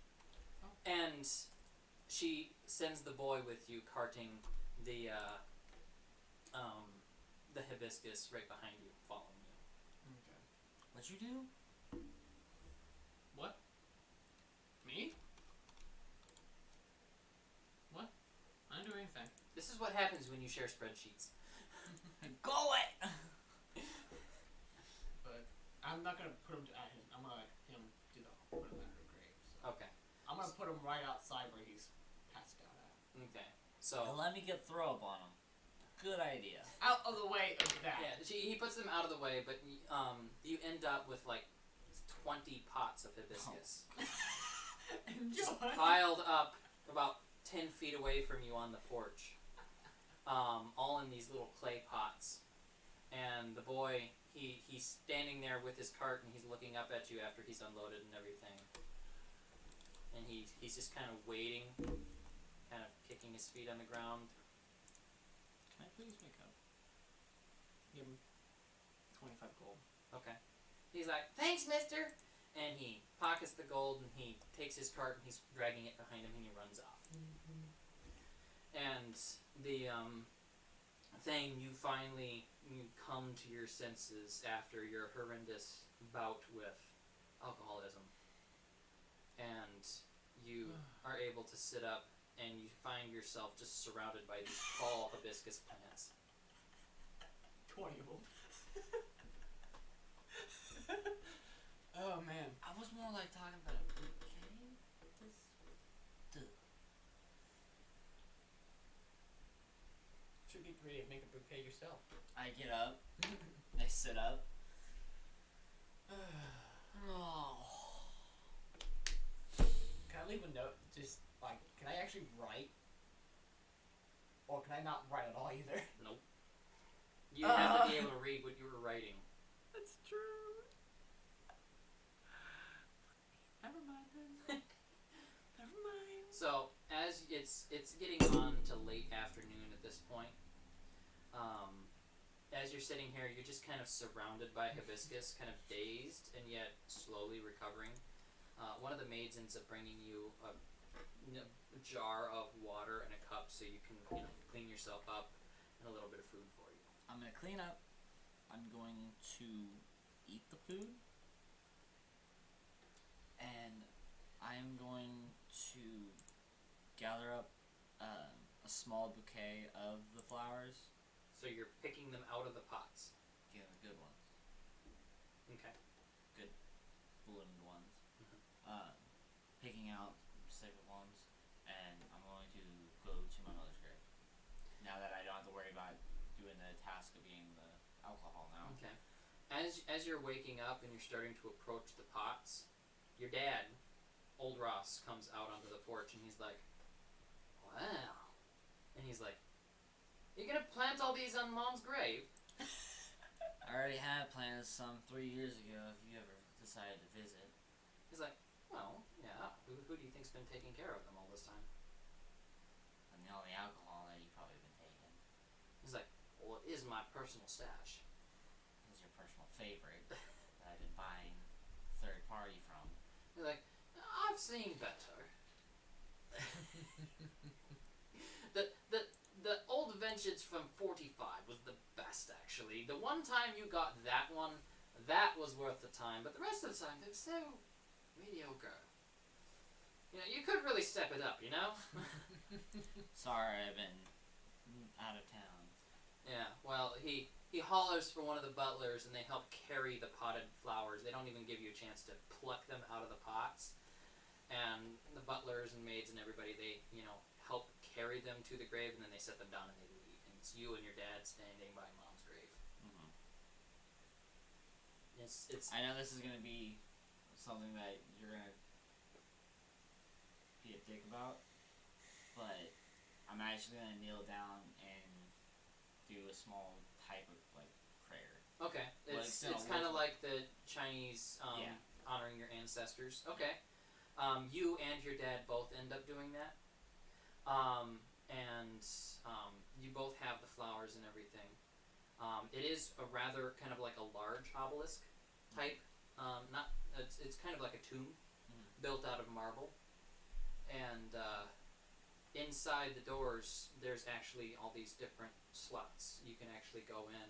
Oh. And she sends the boy with you carting the hibiscus right behind you, following you. Okay. What'd you do? What? Me? What? I didn't do anything. This is what happens when you share spreadsheets. Go away! But I'm not gonna put him at him. I'm gonna let him do the put him under the grave. So. Okay. I'm gonna put him right outside where he's passed out at. Okay. So. Let me get throw up on him. Good idea. Out of the way of that. Yeah, he puts them out of the way, but you end up with like 20 pots of hibiscus Enjoy. piled up about 10 feet away from you on the porch, all in these little clay pots. And the boy, he's standing there with his cart and he's looking up at you after he's unloaded and everything. And he's just kind of waiting, kind of kicking his feet on the ground. Can I please make up? Give him 25 gold. Okay. He's like, "Thanks, mister!" And he pockets the gold and he takes his cart and he's dragging it behind him and he runs off. And the thing, you finally come to your senses after your horrendous bout with alcoholism. And you are able to sit up and you find yourself just surrounded by these tall hibiscus plants. 20 of them. Oh man. I was more like talking about a bouquet. Should be pretty to make a bouquet yourself. I get up. I sit up. Oh. Can I leave a note? Just like, can I actually write? Or can I not write at all either? Nope. You have to be able to read what you were writing. That's true. Never mind then. Never mind. So as it's getting on to late afternoon at this point, as you're sitting here, you're just kind of surrounded by hibiscus, kind of dazed and yet slowly recovering. One of the maids ends up bringing you a jar of water and a cup so you can clean yourself up, and a little bit of food for you. I'm gonna clean up. I'm going to eat the food. And I'm going to gather up a small bouquet of the flowers. So you're picking them out of the pots. Yeah, the good ones. Okay. Good bloomed ones. Picking out specific ones, and I'm going to go to my mother's grave. Now that I don't have to worry about doing the task of being the alcohol now. Okay. As you're waking up and you're starting to approach the pots, your dad, old Ross, comes out onto the porch and he's like, "Wow." And he's like, "You gonna plant all these on Mom's grave?" I already had planted some 3 years ago if you ever decided to visit. He's like, "Well, yeah. Who do you think's been taking care of them all this time?" I mean, all the alcohol that you've probably been taking. He's like, "Well, it is my personal stash." Is your personal favorite that I've been buying third party from. He's like, "I've seen better." The old vintage from 45 was the best, actually. The one time you got that one, that was worth the time. But the rest of the time, it was so mediocre. You could really step it up, Sorry, I've been out of town. Yeah, well, he hollers for one of the butlers, and they help carry the potted flowers. They don't even give you a chance to pluck them out of the pots. And the butlers and maids and everybody, they, help carry them to the grave, and then they set them down and they leave. And it's you and your dad standing by Mom's grave. Mm-hmm. It's. I know this is gonna be something that you're gonna be a dick about, but I'm actually gonna kneel down and do a small type of like prayer. Okay, it's kind of like the Chinese honoring your ancestors. Okay, you and your dad both end up doing that, and you both have the flowers and everything. It is a rather kind of like a large obelisk type. It's kind of like a tomb built out of marble, and inside the doors there's actually all these different slots. You can actually go in,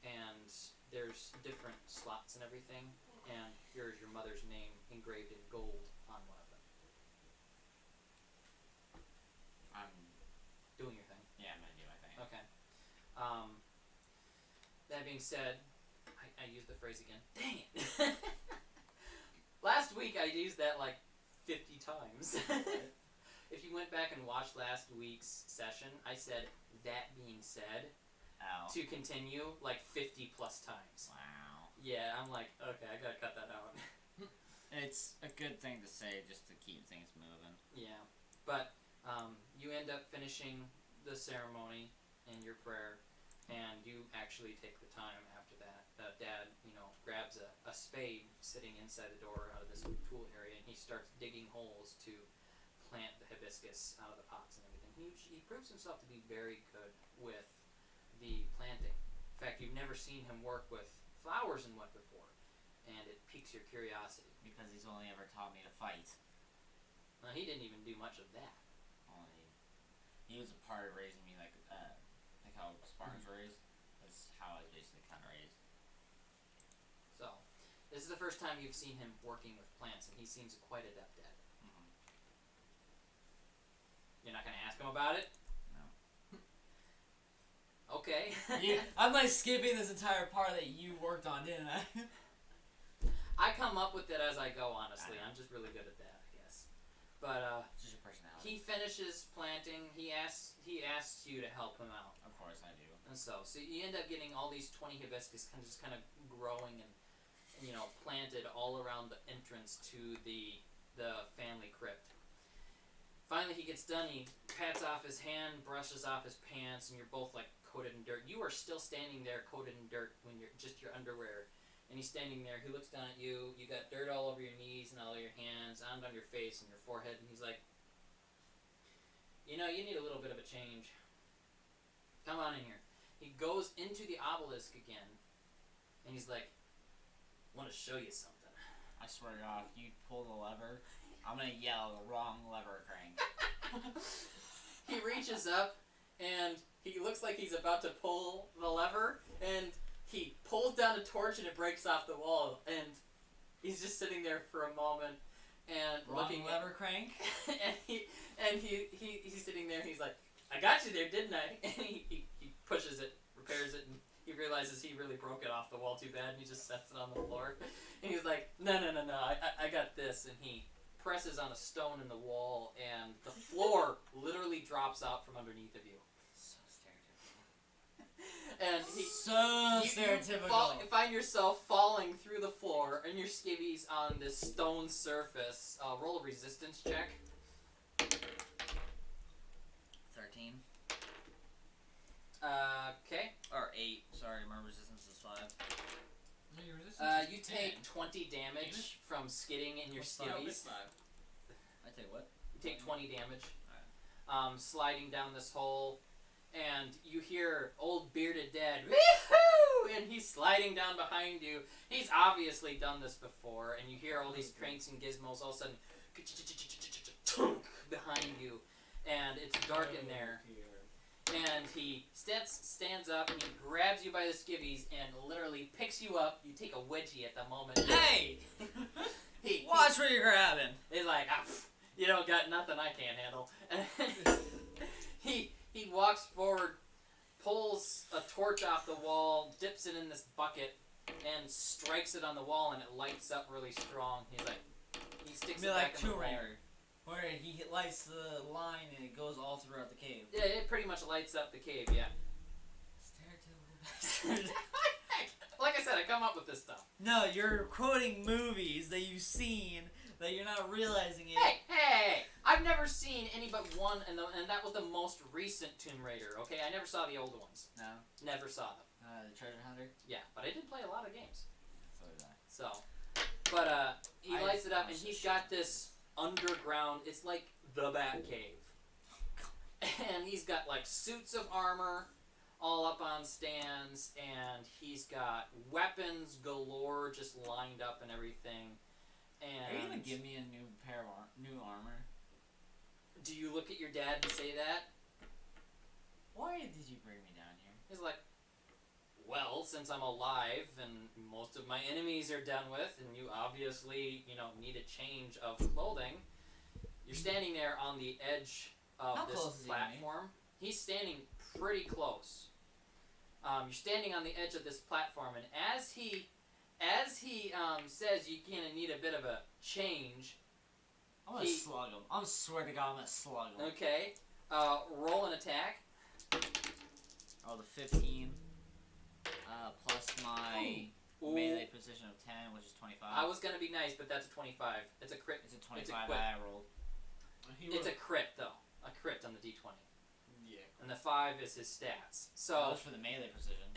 and there's different slots and everything, and here's your mother's name engraved in gold on one of them. I'm doing your thing. Yeah, I'm gonna do my thing. Okay. That being said, I used the phrase again. Dang it! Last week I used that like 50 times. If you went back and watched last week's session, I said, that being said, to continue like 50 plus times. Wow. Yeah, I'm like, okay, I gotta cut that out. It's a good thing to say just to keep things moving. Yeah, but you end up finishing the ceremony and your prayer, and you actually take the time after that. Dad, grabs a spade sitting inside the door out of this tool area, and he starts digging holes to plant the hibiscus out of the pots and everything. He proves himself to be very good with the planting. In fact, you've never seen him work with flowers and what before, and it piques your curiosity. Because he's only ever taught me to fight. Well, he didn't even do much of that. He was a part of raising me like how Spartans were raised. That's how I was basically kind of raised. So, this is the first time you've seen him working with plants, and he seems quite adept at it. You're not gonna ask him about it? No. Okay. I'm like skipping this entire part that you worked on, didn't I? I come up with it as I go, honestly. I'm just really good at that, I guess. But it's just your personality. He finishes planting. He asks you to help him out. Of course I do. And so you end up getting all these 20 hibiscus kind of growing and planted all around the entrance to the family crypt. Finally, he gets done. He pats off his hand, brushes off his pants, and you're both like coated in dirt. You are still standing there coated in dirt when you're just your underwear. And he's standing there. He looks down at you. You got dirt all over your knees and all over your hands, and on your face and your forehead. And he's like, you need a little bit of a change. Come on in here. He goes into the obelisk again, and he's like, I want to show you something. I swear to God, if you pull the lever, I'm gonna yell the wrong lever crank. He reaches up, and he looks like he's about to pull the lever, and he pulls down a torch, and it breaks off the wall, and he's just sitting there for a moment, and looking lever crank. and he's sitting there, and he's like, I got you there, didn't I? And he pushes it, repairs it, and he realizes he really broke it off the wall too bad, and he just sets it on the floor. And he's like, no, I got this, and he presses on a stone in the wall, and the floor literally drops out from underneath of you. So stereotypical. And stereotypical. You find yourself falling through the floor and your skivvies on this stone surface. Roll a resistance check. 13. Okay. Or 8. Sorry, my resistance is 5. No, your resistance You is take 10. 20 damage from skidding in your skivvies. 5. I take what? You take 20 damage. Sliding down this hole, and you hear old bearded dad, wee-hoo! And he's sliding down behind you. He's obviously done this before, and you hear all these cranks and gizmos all of a sudden behind you, and it's dark in there. And he stands up, and he grabs you by the skivvies and literally picks you up. You take a wedgie at the moment. Hey! Watch where you're grabbing. He's like, you don't got nothing I can't handle. He walks forward, pulls a torch off the wall, dips it in this bucket, and strikes it on the wall, and it lights up really strong. He's like, he sticks it back in the wall. Where he lights the line and it goes all throughout the cave. Yeah, it pretty much lights up the cave, yeah. Stereotypical. Like I said, I come up with this stuff. No, you're quoting movies that you've seen that you're not realizing it. Hey! I've never seen any but one, and that was the most recent Tomb Raider. Okay, I never saw the older ones. No. Never saw them. The Treasure Hunter. Yeah, but I did play a lot of games. So did I. So, but he I lights it up, and watched he's this got this underground. It's like the Batcave, and he's got like suits of armor all up on stands, and he's got weapons galore just lined up and everything. And Are you gonna give me a new pair of new armor? do you look at your dad and say that? Why did you bring me down here? He's like, well, since I'm alive and most of my enemies are done with, and you obviously, need a change of clothing, you're standing there on the edge of How this close is he to me? platform. He's standing pretty close. You're standing on the edge of this platform, and as he says you're gonna need a bit of a change. I'm gonna slug him. I swear to God, I'm gonna slug him. Okay, roll an attack. Oh, the 15. Plus my Ooh. melee precision of 10, which is 25. I was gonna be nice, but that's a 25. It's a crit. It's a 25 crit. I rolled. It's a crit though. A crit on the d20. Yeah. And the 5 is his stats. That So was for the melee precision.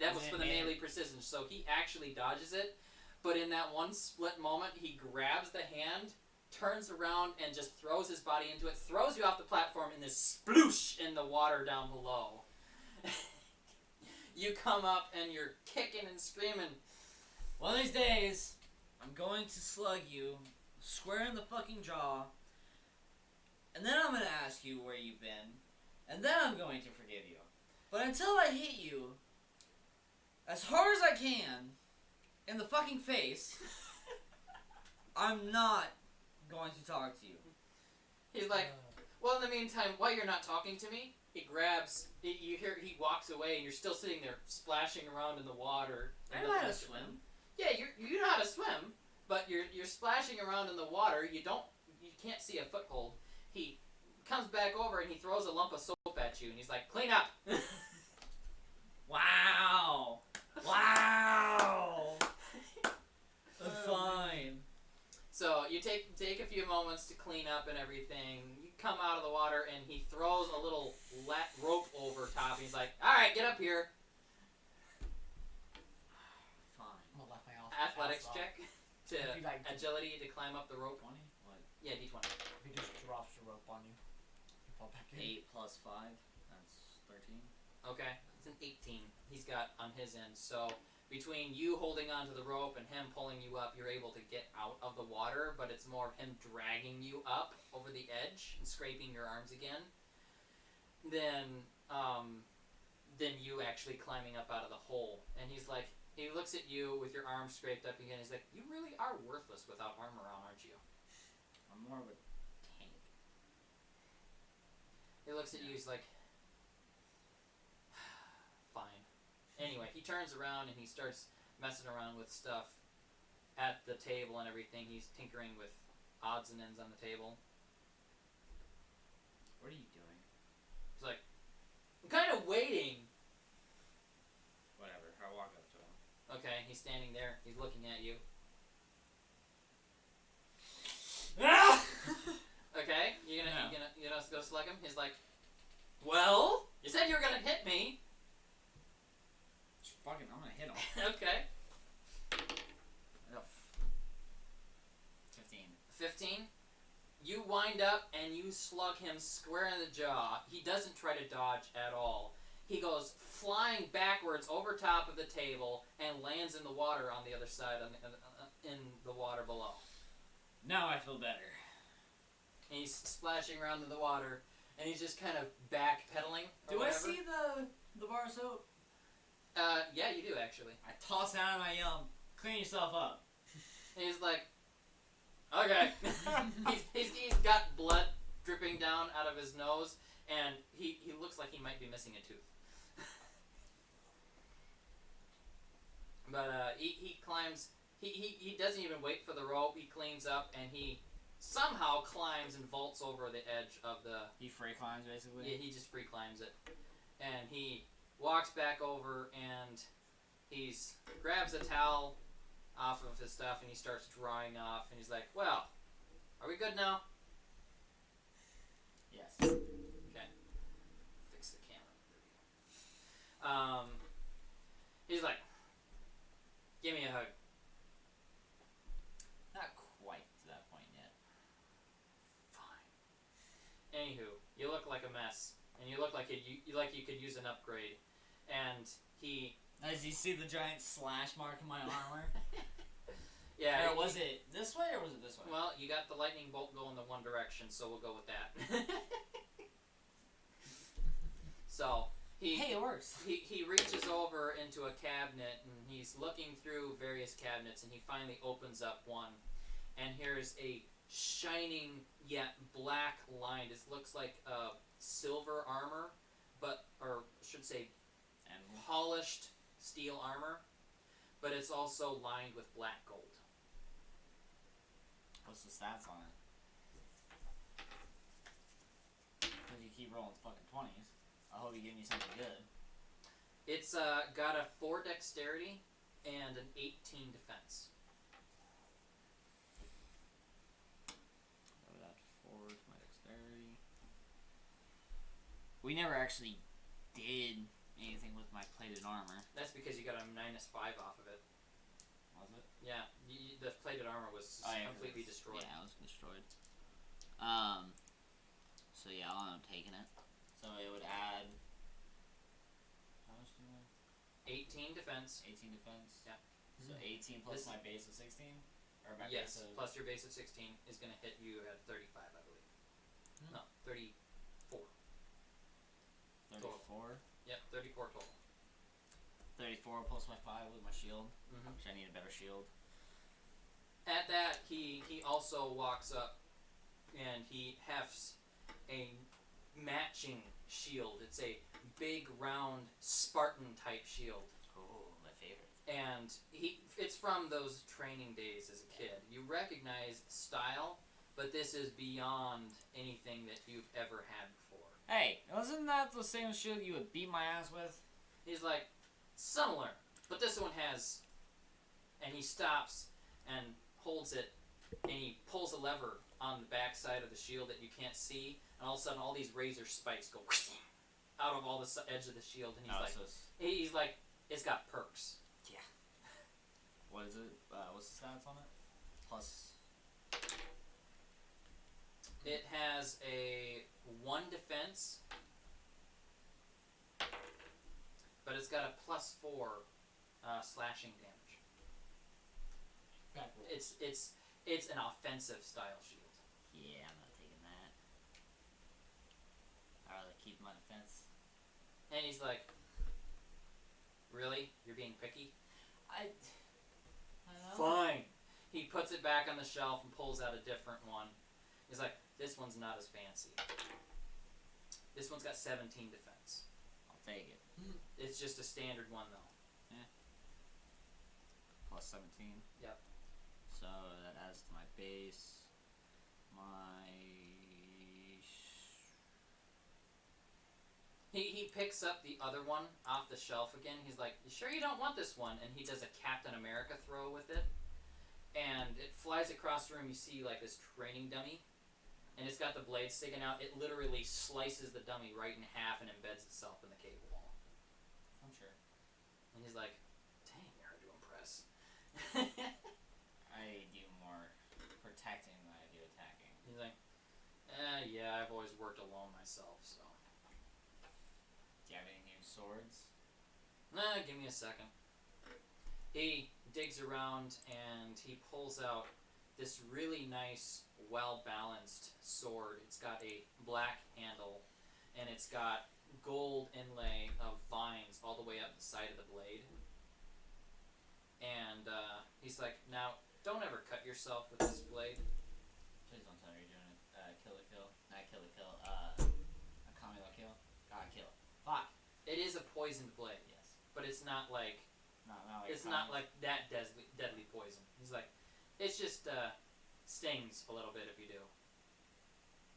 that was Isn't for it the melee? melee precision. So he actually dodges it, but in that one split moment, he grabs the hand, turns around, and just throws his body into it, throws you off the platform, and this sploosh in the water down below. You come up and you're kicking and screaming. One of these days, I'm going to slug you square in the fucking jaw, and then I'm gonna ask you where you've been, and then I'm going to forgive you. But until I hit you as hard as I can in the fucking face, I'm not going to talk to you. He's like, well, in the meantime, while you're not talking to me, you hear he walks away, and you're still sitting there splashing around in the water. I know how to swim. Yeah, you know how to swim, but you're splashing around in the water. You can't see a foothold. He comes back over and he throws a lump of soap at you, and he's like, clean up. Wow! Wow! Fine. So you take a few moments to clean up and everything. You come out of the water, and he throws a little rope over top. And he's like, all right, get up here. Fine. I'm gonna let my Athletics check to If you like to- agility to climb up the rope. 20? What? Yeah, d20. If he just drops the rope on you, you fall back in. 8 plus 5. That's 13. Okay, it's an 18 he's got on his end. So between you holding onto the rope and him pulling you up, you're able to get out of the water, but it's more of him dragging you up over the edge and scraping your arms again than you actually climbing up out of the hole. And he looks at you with your arms scraped up again. He's like, you really are worthless without armor on, aren't you? I'm more of a tank. He looks at you, he's like, fine. Anyway, he turns around and he starts messing around with stuff at the table and everything. He's tinkering with odds and ends on the table. What are you doing? He's like, I'm kind of waiting. Whatever. I walk up to him. Okay, he's standing there. He's looking at you. Okay, you gonna go slug him? He's like, well, you said you were gonna hit me. Fucking, I'm gonna hit him. Okay. 15. 15. You wind up and you slug him square in the jaw. He doesn't try to dodge at all. He goes flying backwards over top of the table and lands in the water on the other side, in the water below. Now I feel better. And he's splashing around in the water, and he's just kind of backpedaling. Do I see the bar of soap? Yeah, you do actually. I toss it out and I yell, clean yourself up. And he's like, okay. he's got blood dripping down out of his nose, and he looks like he might be missing a tooth. But he climbs. He doesn't even wait for the rope. He cleans up and he somehow climbs and vaults over the edge of the. He free climbs basically. Yeah, he just free climbs it, and he walks back over and he's grabs a towel off of his stuff and he starts drying off and he's like, "Well, are we good now?" Yes. Okay. Fix the camera. There we go. He's like, give me a hug. Not quite to that point yet. Fine. Anywho, you look like a mess, and you look like you could use an upgrade, and he. As you see the giant slash mark in my armor. Yeah. Or was it this way or was it this way? Well, you got the lightning bolt going the one direction, so we'll go with that. So hey, it works. He reaches over into a cabinet and he's looking through various cabinets and he finally opens up one, and here's a shining yet black line. It looks like silver armor, or I should say, polished steel armor, but it's also lined with black gold. What's the stats on it? Because you keep rolling fucking 20s. I hope you give me something good. It's got a 4 dexterity and an 18 defense. Go that 4 to my dexterity. We never actually did anything with my plated armor. That's because you got a -5 off of it. Was it? Yeah, the plated armor was completely destroyed. Yeah, it was destroyed. So yeah, I'm taking it. So it would add. How much do you want? 18 defense. 18 defense. Yeah. So 18 plus my base of 16, or my yes, base of. plus your base of 16 is going to hit you at 35, I believe. No, 34. 34. Yep, 34 total. 34 plus my 5 with my shield, Mm-hmm. which I need a better shield. At that, he also walks up and he hefts a matching shield. It's a big, round, Spartan-type shield. Oh, my favorite. And it's from those training days as a kid. You recognize the style, but this is beyond anything that you've ever had before. Hey, wasn't that the same shield you would beat my ass with? He's like, similar, but this one has... And he stops and holds it, and he pulls a lever on the back side of the shield that you can't see, and all of a sudden all these razor spikes go out of all the edge of the shield, and he's like, it's got perks. Yeah. What is it? What's the stats on it? Plus. It has a 1 defense, but it's got a +4 slashing damage. It's an offensive style shield. Yeah, I'm not taking that. I'd rather keep my defense. And he's like, really? You're being picky? I don't know. Fine. He puts it back on the shelf and pulls out a different one. He's like, this one's not as fancy. This one's got 17 defense. I'll take it. It's just a standard one, though. Yeah. Plus 17. Yep. So that adds to my base. He picks up the other one off the shelf again. He's like, you sure you don't want this one? And he does a Captain America throw with it. And it flies across the room. You see like this training dummy. And it's got the blade sticking out. It literally slices the dummy right in half and embeds itself in the cable wall. I'm sure. And he's like, dang, you're hard to impress. I do more protecting than I do attacking. He's like, yeah, I've always worked alone myself, so. Do you have any new swords? Nah, give me a second. He digs around and he pulls out this really nice, well-balanced sword. It's got a black handle and it's got gold inlay of vines all the way up the side of the blade. And he's like, now, don't ever cut yourself with this blade. Please don't tell me you're doing it. Kill the kill. Not kill the kill. A Kamila kill. God kill. Fuck. It is a poisoned blade, Yes. but it's not like Not it's not like that deadly poison. He's like, it's just stings a little bit if you do.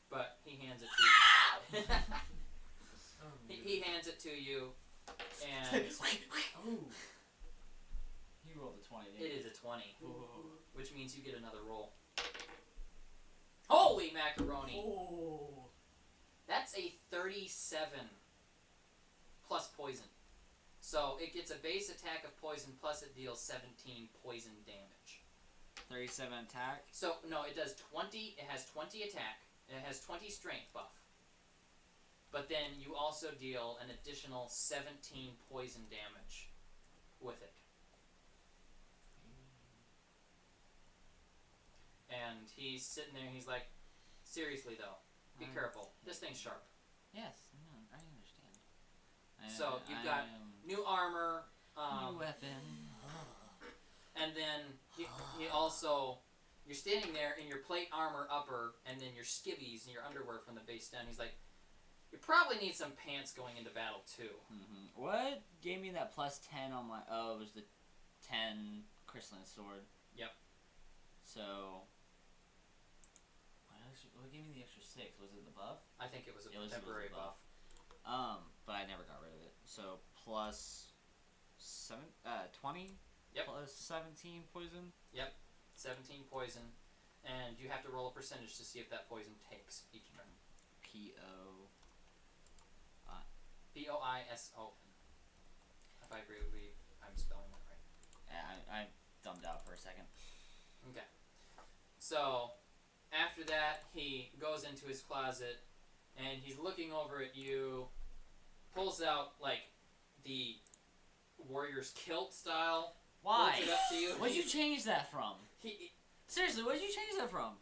But he hands it to you. he hands it to you, and Ooh. You rolled a 20. it is a 20, Ooh. which means you get another roll. Holy macaroni! Oh. That's a 37 plus poison. So it gets a base attack of poison plus it deals 17 poison damage. 37 attack. So no, it does 20. It has 20 attack. It has 20 strength buff. But then you also deal an additional 17 poison damage with it. And he's sitting there. He's like, seriously though, be careful. This thing's sharp. Yes, no, I understand. So you've got new armor, new weapon, and then he also, you're standing there in your plate armor upper, and then your skivvies and your underwear from the base down. He's like, you probably need some pants going into battle too. Mm-hmm. What gave me that plus 10 on my? Oh, it was the 10 crystalline sword. Yep. So. What gave me the extra 6? Was it the buff? I think it was a temporary buff. But I never got rid of it. So plus 20. Yep. Plus 17 poison. Yep. 17 poison, and you have to roll a percentage to see if that poison takes each turn. Poison. If I agree with you, I'm spelling that right. Yeah, I dumbed out for a second. Okay. So, after that, he goes into his closet, and he's looking over at you, pulls out, like, the warrior's kilt style. Why? Holds it up to you. What'd you change that from? He Seriously, what did you change that from?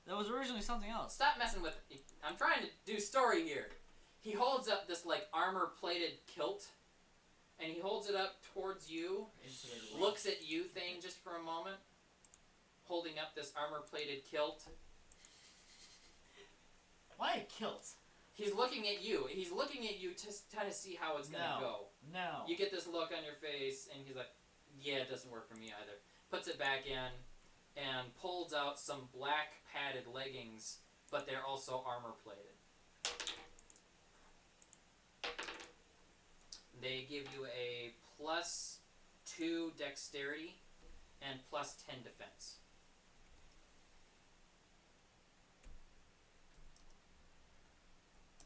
That was originally something else. Stop messing with it. I'm trying to do story here. He holds up this, like, armor-plated kilt, and he holds it up towards you, looks at you, Thane, just for a moment, holding up this armor-plated kilt. Why a kilt? He's looking at you. He's looking at you to kind of see how it's going to go. No. You get this look on your face, and he's like, yeah, it doesn't work for me either. Puts it back in, and pulls out some black padded leggings, but they're also armor-plated. They give you a +2 dexterity and +10 defense.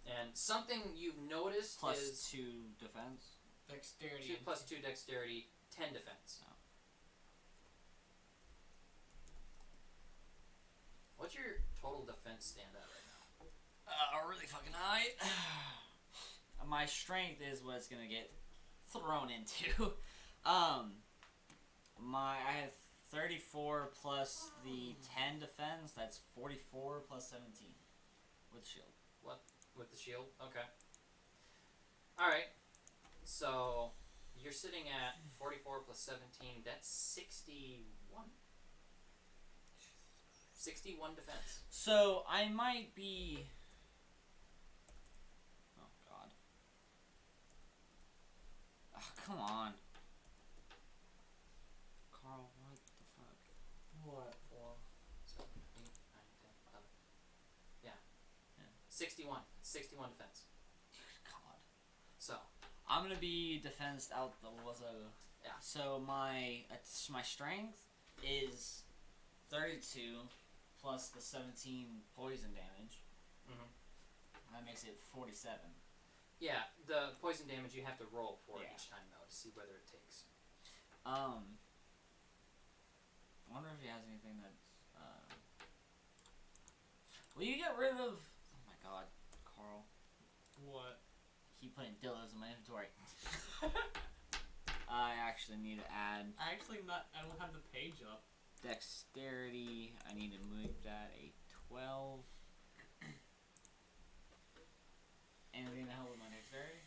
And something you've noticed Plus is 2 defense. Dexterity. 2 +2 dexterity, 10 defense. Oh. What's your total defense stand at right now? Really fucking high. My strength is what it's gonna get thrown into. I have 34 plus the 10 defense. That's 44 plus 17 with shield. What? With the shield? Okay. Alright. So, you're sitting at 44 plus 17. That's 61. 61 defense. So, I might be... Oh, God. Oh, come on. Carl, what the fuck? What? 7, 8, 9, 10, 11. Yeah. 61. 61 defense. God. So. I'm gonna be defensed out the wazoo. Yeah. So my strength is 32 plus the 17 poison damage. Mm-hmm. That makes it 47. Yeah, the poison damage you have to roll for Yeah. each time though to see whether it takes. I wonder if he has anything that's. Will you get rid of? Oh my God, Carl. What? Keep putting dildos in my inventory. I actually need to add I don't have the page up. dexterity. I need to move that a 12. Anything to help with my dexterity?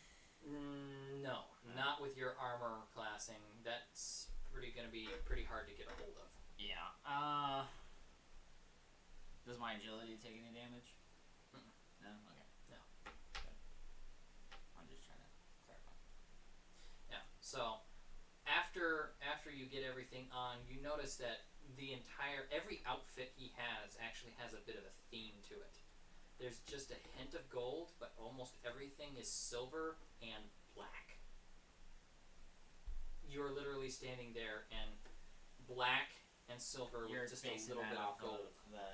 No, not with your armor classing. That's gonna be pretty hard to get a hold of. Yeah. Does my agility take any damage? Mm-mm. No? Okay. No. Good. I'm just trying to clarify. Yeah. So after you get everything on, you notice that every outfit he has actually has a bit of a theme to it. There's just a hint of gold, but almost everything is silver and black. You're literally standing there and black and silver You're with just a basing little that bit of off gold. of the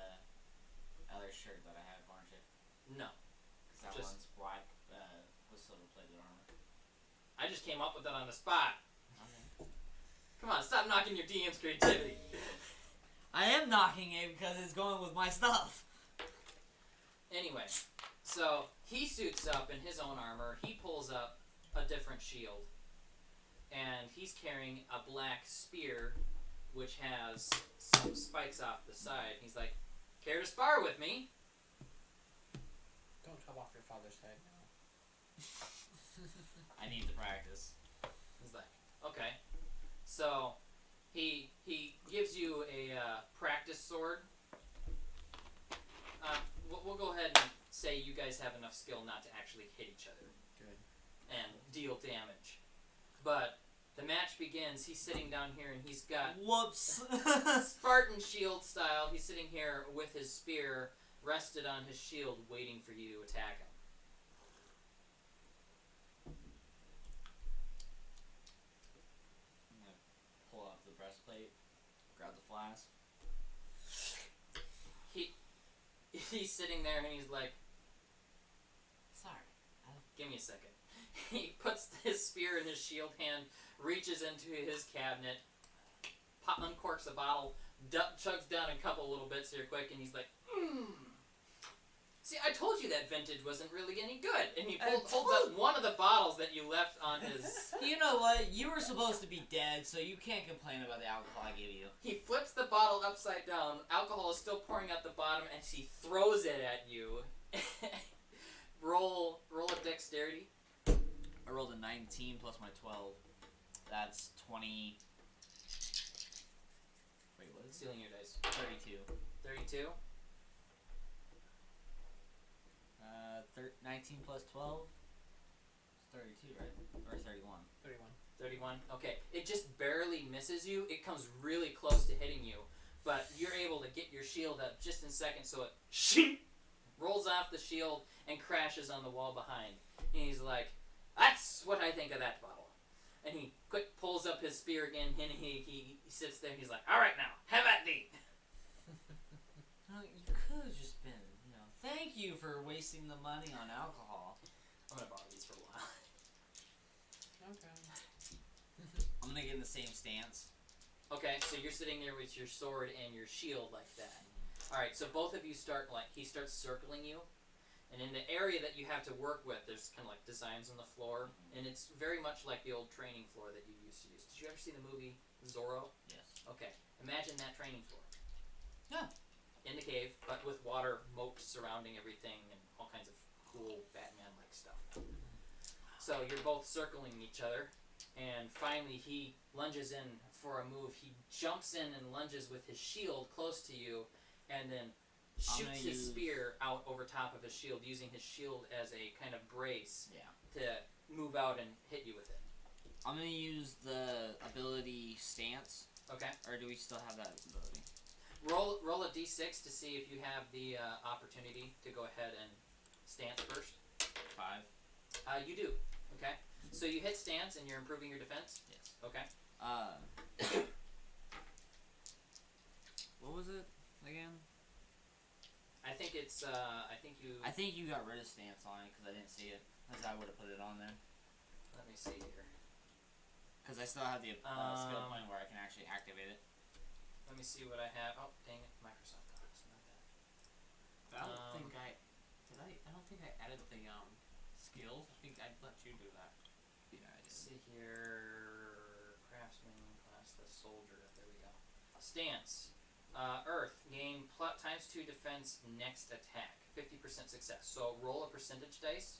other shirt that I have, aren't you? No. 'Cause that Just- one's black with silver-plated armor. I just came up with that on the spot. Okay. Come on, stop knocking your DM's creativity. I am knocking it because it's going with my stuff. Anyway, so he suits up in his own armor. He pulls up a different shield. And he's carrying a black spear, which has some spikes off the side. He's like, care to spar with me? Don't chop off your father's head now. I need to practice. He's like, okay. So he gives you a practice sword. We'll go ahead and say you guys have enough skill not to actually hit each other. Good. And deal damage. But the match begins. He's sitting down here and he's got Whoops. Spartan shield style. He's sitting here with his spear rested on his shield waiting for you to attack him. I'm gonna pull up the breastplate, grab the flask. He's sitting there and he's like, Sorry. give me a second. He puts his spear in his shield hand, reaches into his cabinet, uncorks a bottle, chugs down a couple little bits here quick, and he's like, See, I told you that vintage wasn't really any good. And he holds up one of the bottles that you left on his... You know what? You were supposed to be dead, so you can't complain about the alcohol I give you. He flips the bottle upside down. Alcohol is still pouring out the bottom, and he throws it at you. Roll a dexterity. I rolled a 19 plus my 12. That's 20... Wait, what is it? Stealing your dice. 32. 32. 19 plus 12? It's 32, right? Or 31? 31. 31. Okay. It just barely misses you. It comes really close to hitting you. But you're able to get your shield up just in a second, so it rolls off the shield and crashes on the wall behind. And he's like, that's what I think of that bottle. And he quick pulls up his spear again, and he sits there, and he's like, all right now, have at thee. No, you could have just been, thank you for wasting the money on alcohol. I'm going to borrow these for a while. Okay. I'm gonna get in the same stance. Okay, so you're sitting there with your sword and your shield like that. Alright, so both of you start, he starts circling you. And in the area that you have to work with, there's kind of like designs on the floor. And it's very much like the old training floor that you used to use. Did you ever see the movie Zorro? Yes. Okay, imagine that training floor. Yeah. In the cave, but with water moat surrounding everything and all kinds of cool Batman-like stuff. So you're both circling each other. And finally he lunges in for a move. He jumps in and lunges with his shield close to you. And then shoots his spear out over top of his shield, using his shield as a kind of brace to move out and hit you with it. I'm gonna use the ability stance. Okay. Or do we still have that ability? Roll a d6 to see if you have the opportunity to go ahead and stance first. 5. You do. Okay. So you hit stance and you're improving your defense? Yes. Okay. What was it again? I think it's, I think you got rid of stance on it because I didn't see it. As I would have put it on there. Let me see here. Because I still have the skill point where I can actually activate it. Let me see what I have. Oh, dang it. Microsoft Office, not that. I don't think I don't think I added the, skills. I think I'd let you do that. Yeah, I did. Let's see here. Craftsman, classless, soldier. There we go. Stance. Earth. Gain ×2 defense next attack. 50% success. So roll a percentage dice.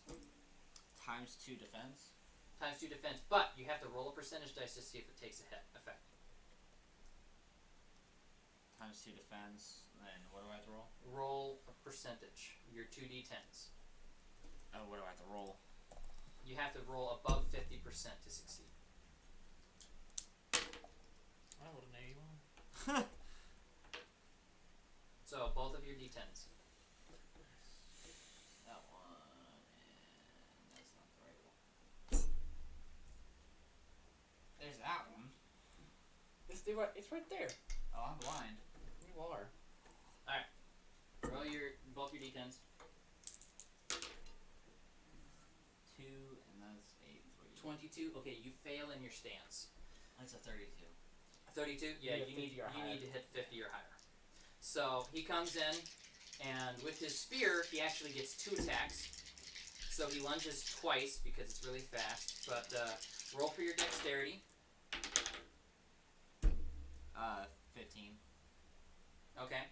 ×2 defense? ×2 defense. But you have to roll a percentage dice to see if it takes effect. ×2 defense. Then what do I have to roll? Roll a percentage. Your 2d10s. Oh, what do I have to roll? You have to roll above 50% to succeed. I rolled an 81. So both of your d10s. That one, and that's not the right one. There's that one. It's right there. Oh, I'm blind. You are. Alright. Roll both your d10s. 22. Okay, you fail in your stance. That's a 32. 32? Yeah, You you need need 50 or higher. to hit 50 or higher. So he comes in, and with his spear, he actually gets 2 attacks. So he lunges twice because it's really fast. But roll for your dexterity. 15. Okay.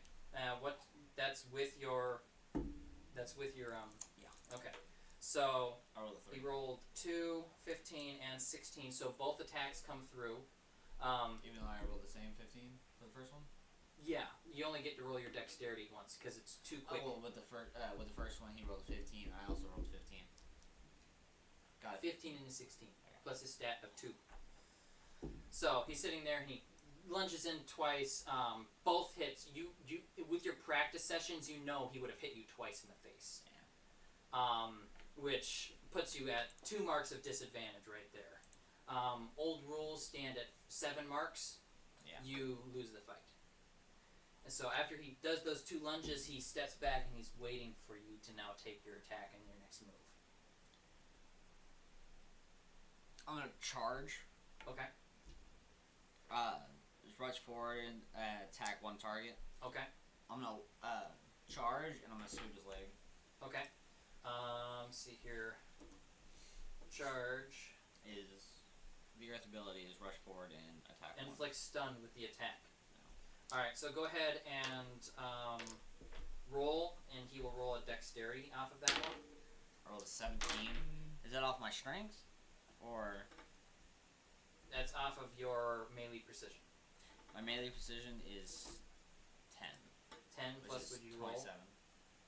What? That's with your. Yeah. Okay. So I rolled a 3. he rolled 2, 15, and 16. So both attacks come through. Even though I rolled the same 15 for the first one. Yeah, you only get to roll your dexterity once because it's too quick. Oh, well, with the first one, he rolled a 15. I also rolled 15. Got it. 15 and a 16 plus his stat of 2. So he's sitting there and he lunges in twice. Both hits. You with your practice sessions, you know he would have hit you twice in the face. Yeah. Which puts you at 2 marks of disadvantage right there. Old rules stand at 7 marks. Yeah. You lose the fight. And so after he does those 2 lunges, he steps back and he's waiting for you to now take your attack and your next move. I'm gonna charge. Okay. Just rush forward and attack one target. Okay. I'm gonna charge and I'm gonna sweep his leg. Okay. See here. Charge. Is Vigorous ability is rush forward and attack. Inflict stun with the attack. No. Alright, so go ahead and roll, and he will roll a dexterity off of that one. I rolled a 17. Is that off my strength? Or That's off of your melee precision. my melee precision is 10. 10 Which plus is would you roll? 27.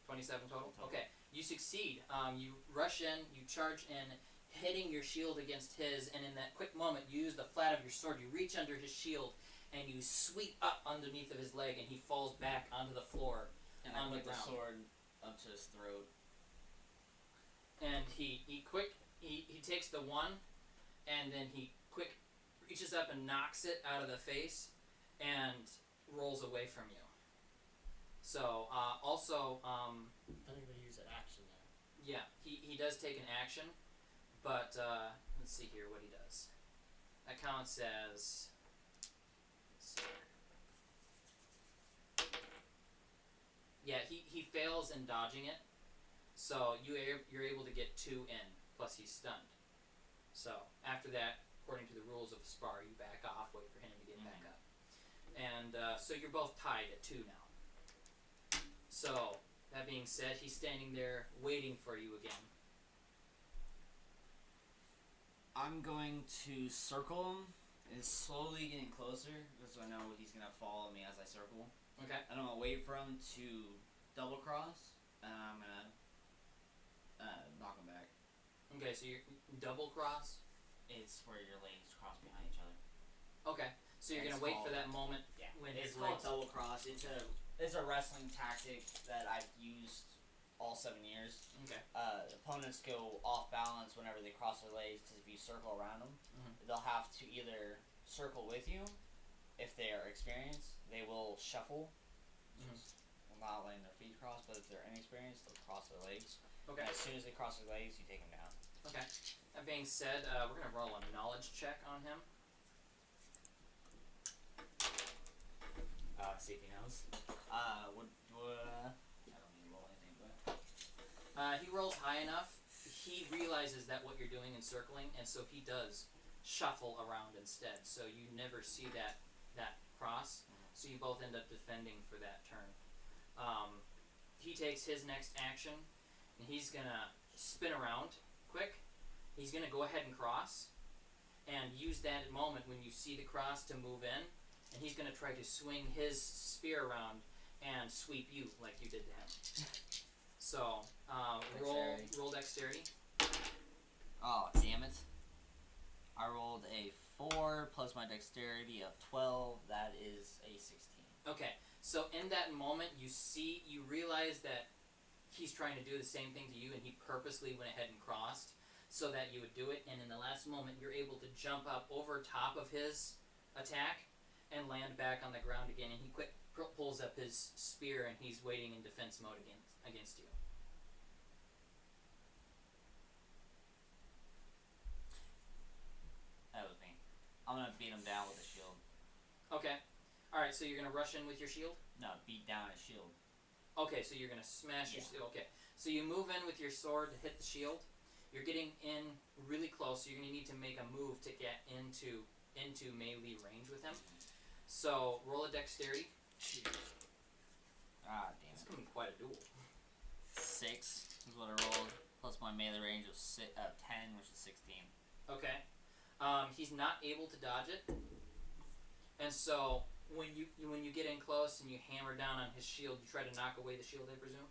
27 total? Total. Okay, you succeed. You rush in, you charge in, hitting your shield against his, and in that quick moment, you use the flat of your sword, you reach under his shield, and you sweep up underneath of his leg, and he falls back onto the floor. And on I the put the ground. sword up to his throat. And he takes the one, and then he quick reaches up and knocks it out of the face, and rolls away from you. So, also, I'm gonna use an action there. yeah, he does take an action, but, let's see here what he does. That counts as, let's see here. Yeah, he fails in dodging it, so you're able to get 2 in, plus he's stunned. So, after that, according to the rules of the spar, you back off, wait for him to get back up. And, so you're both tied at 2 now. So, that being said, he's standing there waiting for you again. I'm going to circle him and slowly getting closer, because I know he's gonna follow me as I circle. Okay. And I'm gonna wait for him to double cross, and I'm gonna knock him back. Okay, so you're double cross. It's where your legs cross behind each other. Okay, so you're It's gonna wait for called- that moment Yeah. when It's his called legs. double cross. It's a wrestling tactic that I've used all 7 years. Okay. Opponents go off balance whenever they cross their legs, because if you circle around them, they'll have to either circle with you. If they are experienced, they will shuffle, just not letting their feet cross. But if they're inexperienced, they'll cross their legs. Okay. And as soon as they cross their legs, you take them down. Okay. That being said, we're gonna roll a knowledge check on him. See if he knows. I don't need to roll anything, but He rolls high enough. He realizes that what you're doing in circling, and so he does shuffle around instead. So you never see that cross. So you both end up defending for that turn. He takes his next action, and he's gonna spin around quick. He's gonna go ahead and cross, and use that moment when you see the cross to move in, and he's gonna try to swing his spear around and sweep you like you did to him. So, roll dexterity. oh damn it! I rolled a 4 plus my dexterity of 12. That is a 16. Okay, so in that moment, you realize that he's trying to do the same thing to you, and he purposely went ahead and crossed so that you would do it, and in the last moment, you're able to jump up over top of his attack and land back on the ground again, and he pulls up his spear, and he's waiting in defense mode against you. I'm gonna beat him down with a shield. Okay. Alright, so you're gonna rush in with your shield? No, beat down a shield. Okay, so you're gonna smash your shield. Okay. So you move in with your sword to hit the shield. You're getting in really close, so you're gonna need to make a move to get into melee range with him. So roll a dexterity. Ah, damn It's it. gonna be quite a duel. 6 is what I rolled. Plus my melee range of 10, which is 16. Okay. He's not able to dodge it. And so when you get in close and you hammer down on his shield, you try to knock away the shield, I presume?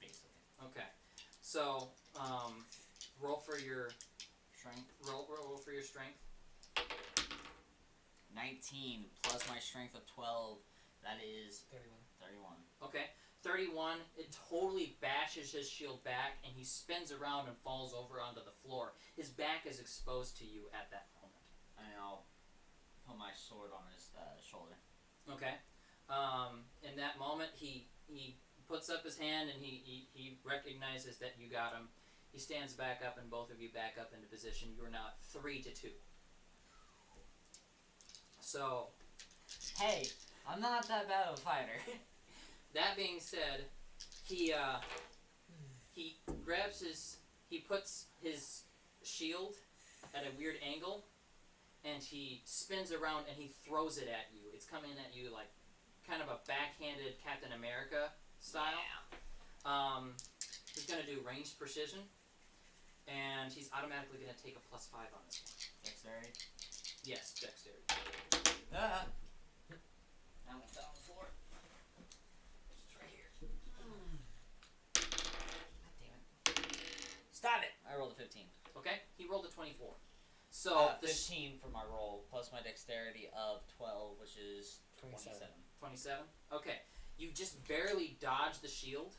Basically. Okay. So, roll for your Strength. roll for your strength. 19 plus my strength of 12. That is 31. Okay. 31, it totally bashes his shield back, and he spins around and falls over onto the floor. His back is exposed to you at that moment. And I'll put my sword on his shoulder. Okay. In that moment, he puts up his hand, and he recognizes that you got him. He stands back up, and both of you back up into position. You are now at 3-2. So, Hey, I'm not that bad of a fighter. that being said, he grabs he puts his shield at a weird angle, and he spins around and he throws it at you. It's coming at you like kind of a backhanded Captain America style. He's gonna do ranged precision, and he's automatically gonna take a +5 on this one. Dexterity. Yes, dexterity. Ah. Now it's on the floor. It's right here. God damn it. Stop it! I rolled a 15. Okay, he rolled a 24. So the 15 for my roll, plus my dexterity of 12, which is 27. 27? Okay. You just barely dodge the shield,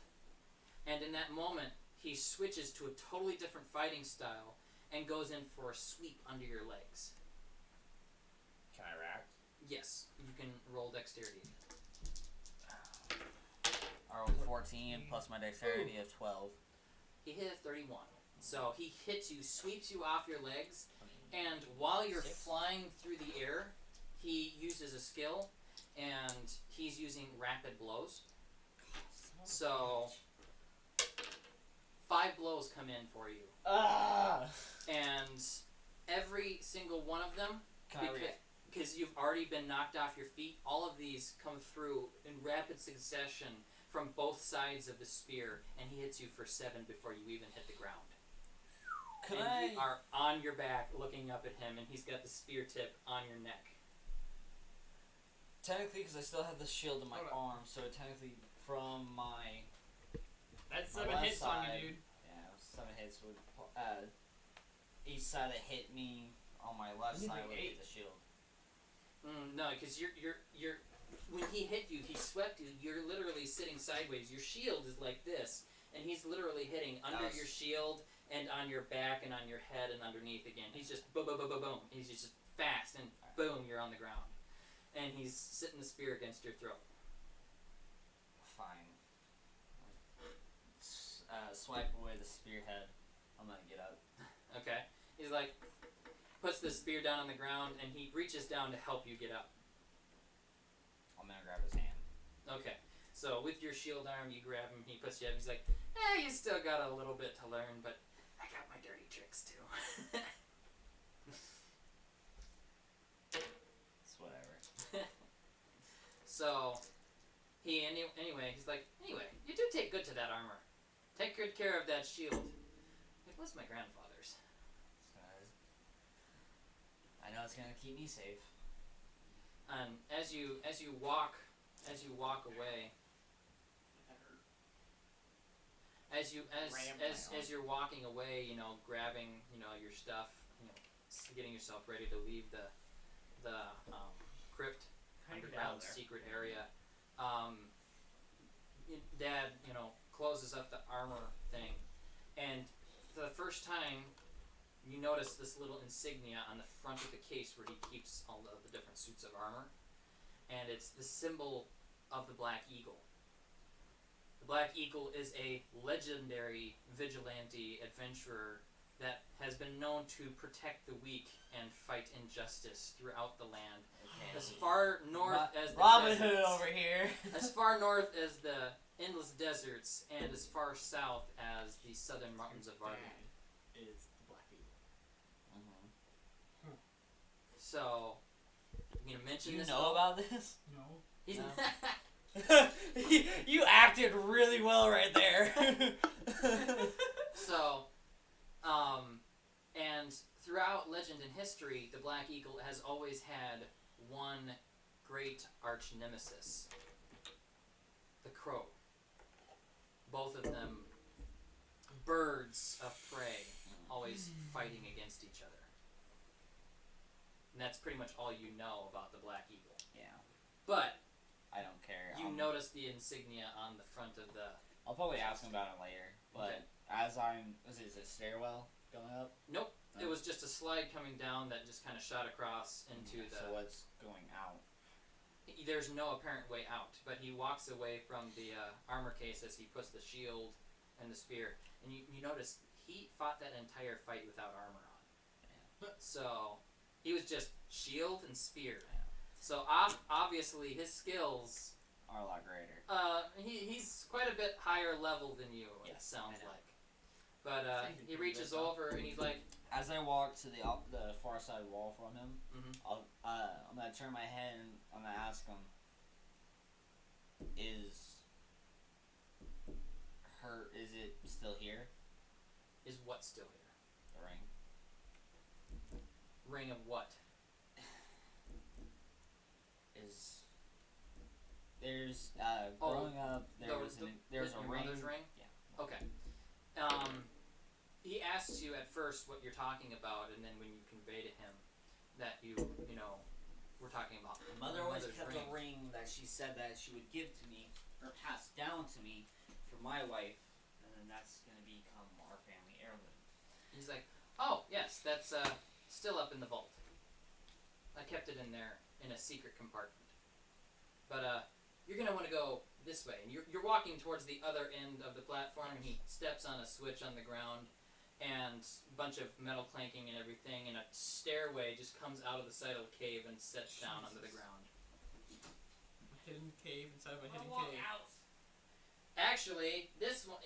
and in that moment, he switches to a totally different fighting style and goes in for a sweep under your legs. Can I react? Yes, you can roll dexterity. I rolled 14, plus my dexterity of 12. He hit a 31. So he hits you, sweeps you off your legs, and while you're flying through the air, he uses a skill, and he's using rapid blows. So 5 blows come in for you. Ah! And every single one of them, Can I react? because you've already been knocked off your feet, all of these come through in rapid succession from both sides of the spear, and he hits you for 7 before you even hit the ground. And you are on your back looking up at him, and he's got the spear tip on your neck. Technically, because I still have the shield in my arm, so technically from my That's my 7 left hits on side, you, dude. Yeah, 7 hits would each side that hit me on my left You side think would 8? hit the shield. No, because you're when he hit you, he swept you. You're literally sitting sideways. Your shield is like this, and he's literally hitting under your shield and on your back and on your head and underneath again. He's just boom, boom, boom, boom, boom. He's just fast, and boom, you're on the ground. And he's sitting the spear against your throat. Fine. Swipe away the spearhead. I'm gonna get up. Okay? He's like, puts the spear down on the ground, and he reaches down to help you get up. I'm gonna grab his hand. Okay. So with your shield arm, you grab him, he puts you up, he's like, you still got a little bit to learn, but I got my dirty tricks too. It's whatever. So, anyway, he's like, anyway, you do take good to that armor. Take good care of that shield. It was my grandfather's. I know it's gonna keep me safe. And as you walk away, as you're walking away, grabbing, your stuff, getting yourself ready to leave the crypt, underground secret area. Dad, closes up the armor thing, and for the first time, you notice this little insignia on the front of the case where he keeps all of the different suits of armor, and it's the symbol of the Black Eagle. The Black Eagle is a legendary vigilante adventurer that has been known to protect the weak and fight injustice throughout the land. Okay. As far north as the Robin Hood deserts, over here. as far north as the endless deserts, and as far south as the southern mountains of Varda. Dad is the Black Eagle. Mhm. So, you gonna mention You this? know about this? No. He's No. You acted really well right there. So, and throughout legend and history, the Black Eagle has always had one great arch nemesis, the crow. Both of them birds of prey, always fighting against each other. And that's pretty much all you know about the Black Eagle. Yeah, But I don't care. you notice the insignia on the front of the... I'll probably ask him about it later. But Okay. as I'm, is it a stairwell going up? Nope. No. It was just a slide coming down that just kind of shot across into the... So what's going out? There's no apparent way out, but he walks away from the armor case as he puts the shield and the spear. And you notice he fought that entire fight without armor on. Yeah. So he was just shield and spear. So obviously his skills... Are a lot greater. He's quite a bit higher level than you, it Yes, sounds I know. like. But he reaches over and he's like, As I walk to the far side wall from him, Mhm. I'm gonna turn my head and I'm gonna ask him, is it still here? is what still here? The ring? Ring of what? There's Oh, growing up there was a your ring. mother's ring? Yeah. Okay. He asks you at first what you're talking about, and then when you convey to him that you know, we're talking about Mother always mother's kept ring. a ring that she said that she would give to me or pass down to me for my wife, and then that's gonna become our family heirloom. He's like, oh yes, that's still up in the vault. I kept it in there in a secret compartment. But you're gonna want to go this way, and you're walking towards the other end of the platform, and he steps on a switch on the ground, and a bunch of metal clanking and everything, and a stairway just comes out of the side of the cave and sets down onto the ground. A hidden cave inside of a hidden walk cave. out. Actually, this one,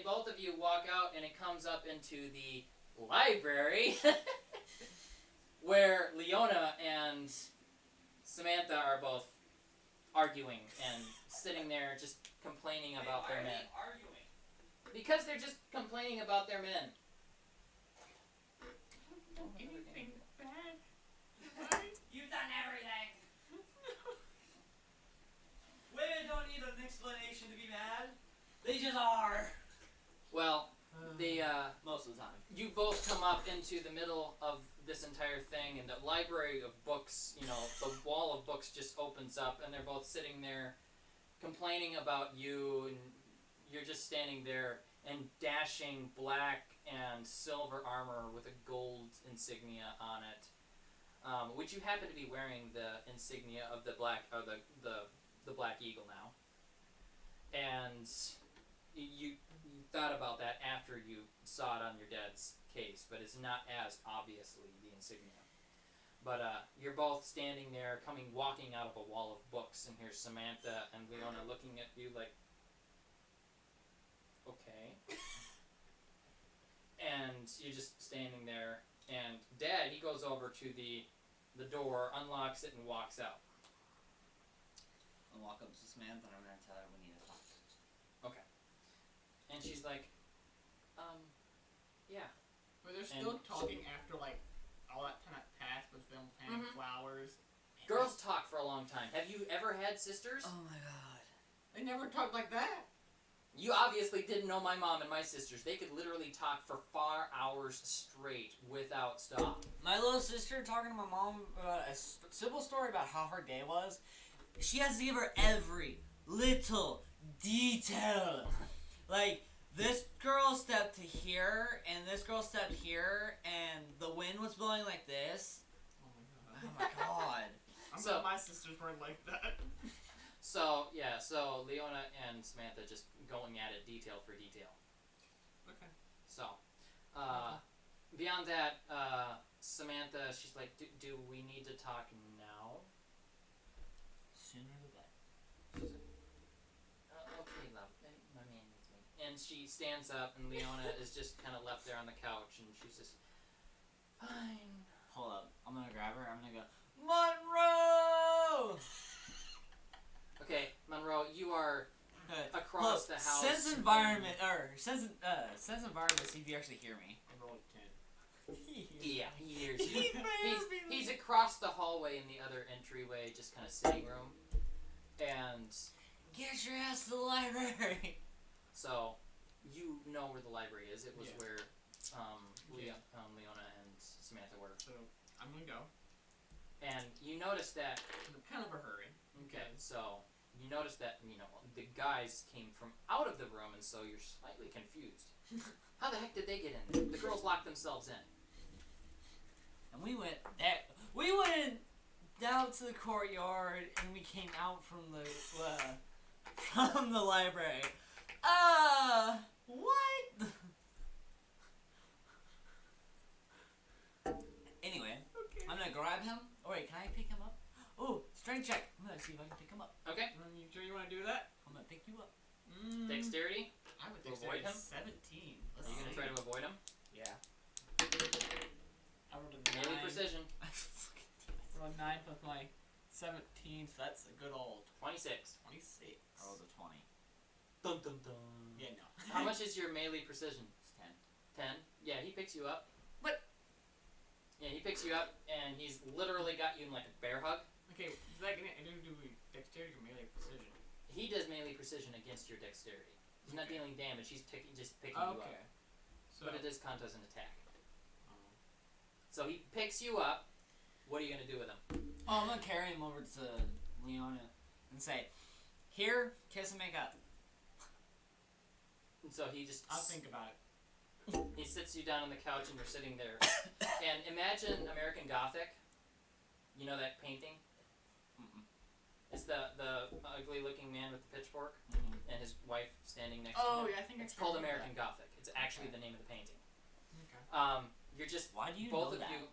both of you walk out, and it comes up into the library, where Leona and Samantha are both arguing and sitting there just complaining about their men. Arguing. Because they're just complaining about their men. Anything bad? You've done everything. Women don't need an explanation to be mad. They just are. Well, Most of the time. you both come up into the middle of this entire thing, and the library of books, the wall of books just opens up, and they're both sitting there complaining about you, and you're just standing there and dashing black and silver armor with a gold insignia on it. Which you happen to be wearing the insignia of the black, or the Black Eagle now. And you thought about that after you saw it on your dad's case, but it's not as obviously the insignia. But you're both standing there, walking out of a wall of books, and here's Samantha and Leona looking at you like, okay. And you're just standing there, and Dad, he goes over to the door, unlocks it, and walks out. I'll walk up to Samantha and I'm gonna tell her we need to talk. Okay. And she's like, yeah. But they're still And talking after all that time passed with them planting Mhm. flowers. Girls talk for a long time. Have you ever had sisters? Oh my god. They never talked like that. You obviously didn't know my mom and my sisters. They could literally talk for 4 hours straight without stop. My little sister talking to my mom about a simple story about how her day was. She has to give her every little detail. Like, this girl stepped to here, and this girl stepped here, and the wind was blowing like this. Oh Oh my god. So- my sisters weren't like that. So Leona and Samantha just going at it detail for detail. Okay. So, Beyond that, Samantha, she's like, do we need to talk now? Sooner the better. She's like, okay, love, my man needs me. And she stands up, and Leona is just kind of left there on the couch, and she's just, fine. Hold up. I'm gonna grab her. I'm gonna go, Monroe! Okay, Monroe, you are across the house. Sense environment, sense environment, see if you actually hear me. I rolled 10. Yeah, he hears you. He's across the hallway in the other entryway, just kind of sitting room. And Get your ass to the library! so, you know where the library is. It was Yeah. where Yeah. Leona and Samantha were. So I'm gonna go. And you notice that, I'm kind of a hurry. okay, so you notice that, the guys came from out of the room, and so you're slightly confused. How the heck did they get in there? The girls locked themselves in. And we went there. We went down to the courtyard, and we came out from the library. What? Anyway, Okay. I'm gonna grab him. Oh wait, can I pick him up? Oh, strength check. I'm gonna see if I can pick him up. Okay, You sure you want to do that? I'm gonna pick you up. dexterity. I would To dexterity avoid him? 17. Are you gonna try to avoid him? Yeah. I rolled a Melee 9. precision. I fucking damn it. Rolled a 9 plus my 17, so that's a good old 26. 26. I rolled a 20. Dun dun dun. Yeah, no. How much is your melee precision? It's 10. 10? Yeah, he picks you up. What? Yeah, he picks you up, and he's literally got you in like a bear hug. Okay, is that gonna do dexterity or melee precision? He does melee precision against your dexterity. He's not Okay. dealing damage, he's just picking you up. Okay. So. But it does count as an attack. Oh. So he picks you up. What are you going to do with him? Oh, I'm gonna carry him over to Leona and say, "Here, kiss and make up." And so he just... I'll think about it. He sits you down on the couch and you're sitting there. And imagine American Gothic. You know that painting? Mm-mm. It's the ugly looking man with the pitchfork Mm-mm. and his wife standing next Oh, to him. yeah, I think It's I called remember American Gothic. It's actually the name of the painting. Okay. You're just Why do you both know of that? you,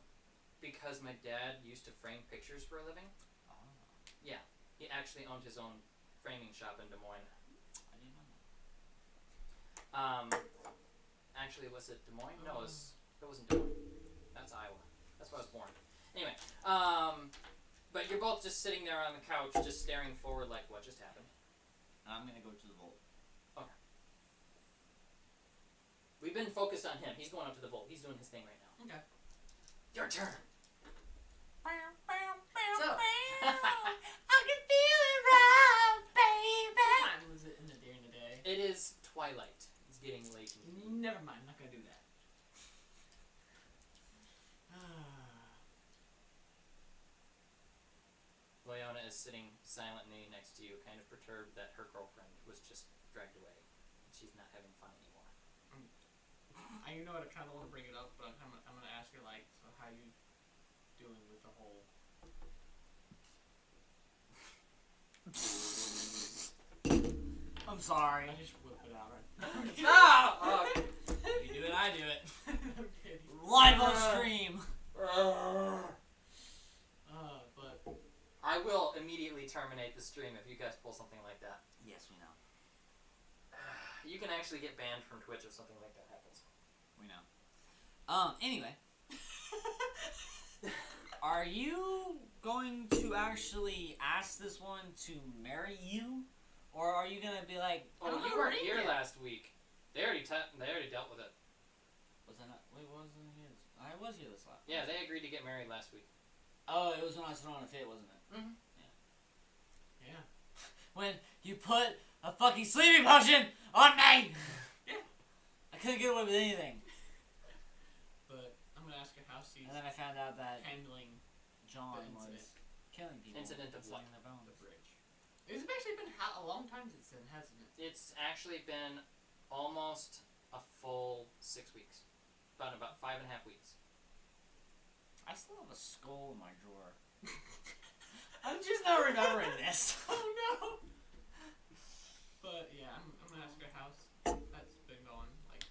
because my dad used to frame pictures for a living. Oh, He actually owned his own framing shop in Des Moines. I didn't know that. Actually, was it Des Moines? No, it wasn't Des Moines. That's Iowa. That's where I was born. Anyway, but you're both just sitting there on the couch, just staring forward like, what just happened? And I'm gonna go to the vault. We've been focused on him. He's going up to the vault. He's doing his thing right now. Okay. Your turn. So, I can feel it right, baby. What time was it in the day? It is twilight. It's getting late in the evening. Never mind, I'm not gonna do that. Leona is sitting silently next to you, kind of perturbed that her girlfriend was just dragged away. She's not having fun anymore. I know I kind of want to bring it up, but I'm gonna ask her like, so how you doing with the whole? I'm sorry. I just whip it out right. You do it, I do it. I'm kidding. Live on stream. But I will immediately terminate the stream if you guys pull something like that. Yes, we know. You can actually get banned from Twitch if something like that happens. We know. Anyway. Are you going to actually ask this one to marry you? Or are you gonna be like, Oh, don't you have a weren't ring here yet. last week. They already dealt with it. was I not? Wait, wasn't here? I was here this last. Yeah, they agreed to get married last week. Oh, it was when I was throwing a fit, wasn't it? Mm-hmm. yeah. When you put a fucking sleeping potion on me! Yeah. I couldn't get away with anything. But I'm gonna ask her how she's And then I found out that handling John the was incident. killing people. Incident of and what? selling their bones. The bridge. It's actually been a long time since then, hasn't it? It's actually been almost a full 6 weeks. About 5.5 weeks. I still have a skull in my drawer. I'm just not remembering this. Oh no! But yeah, I'm gonna ask her how that's been going. Like,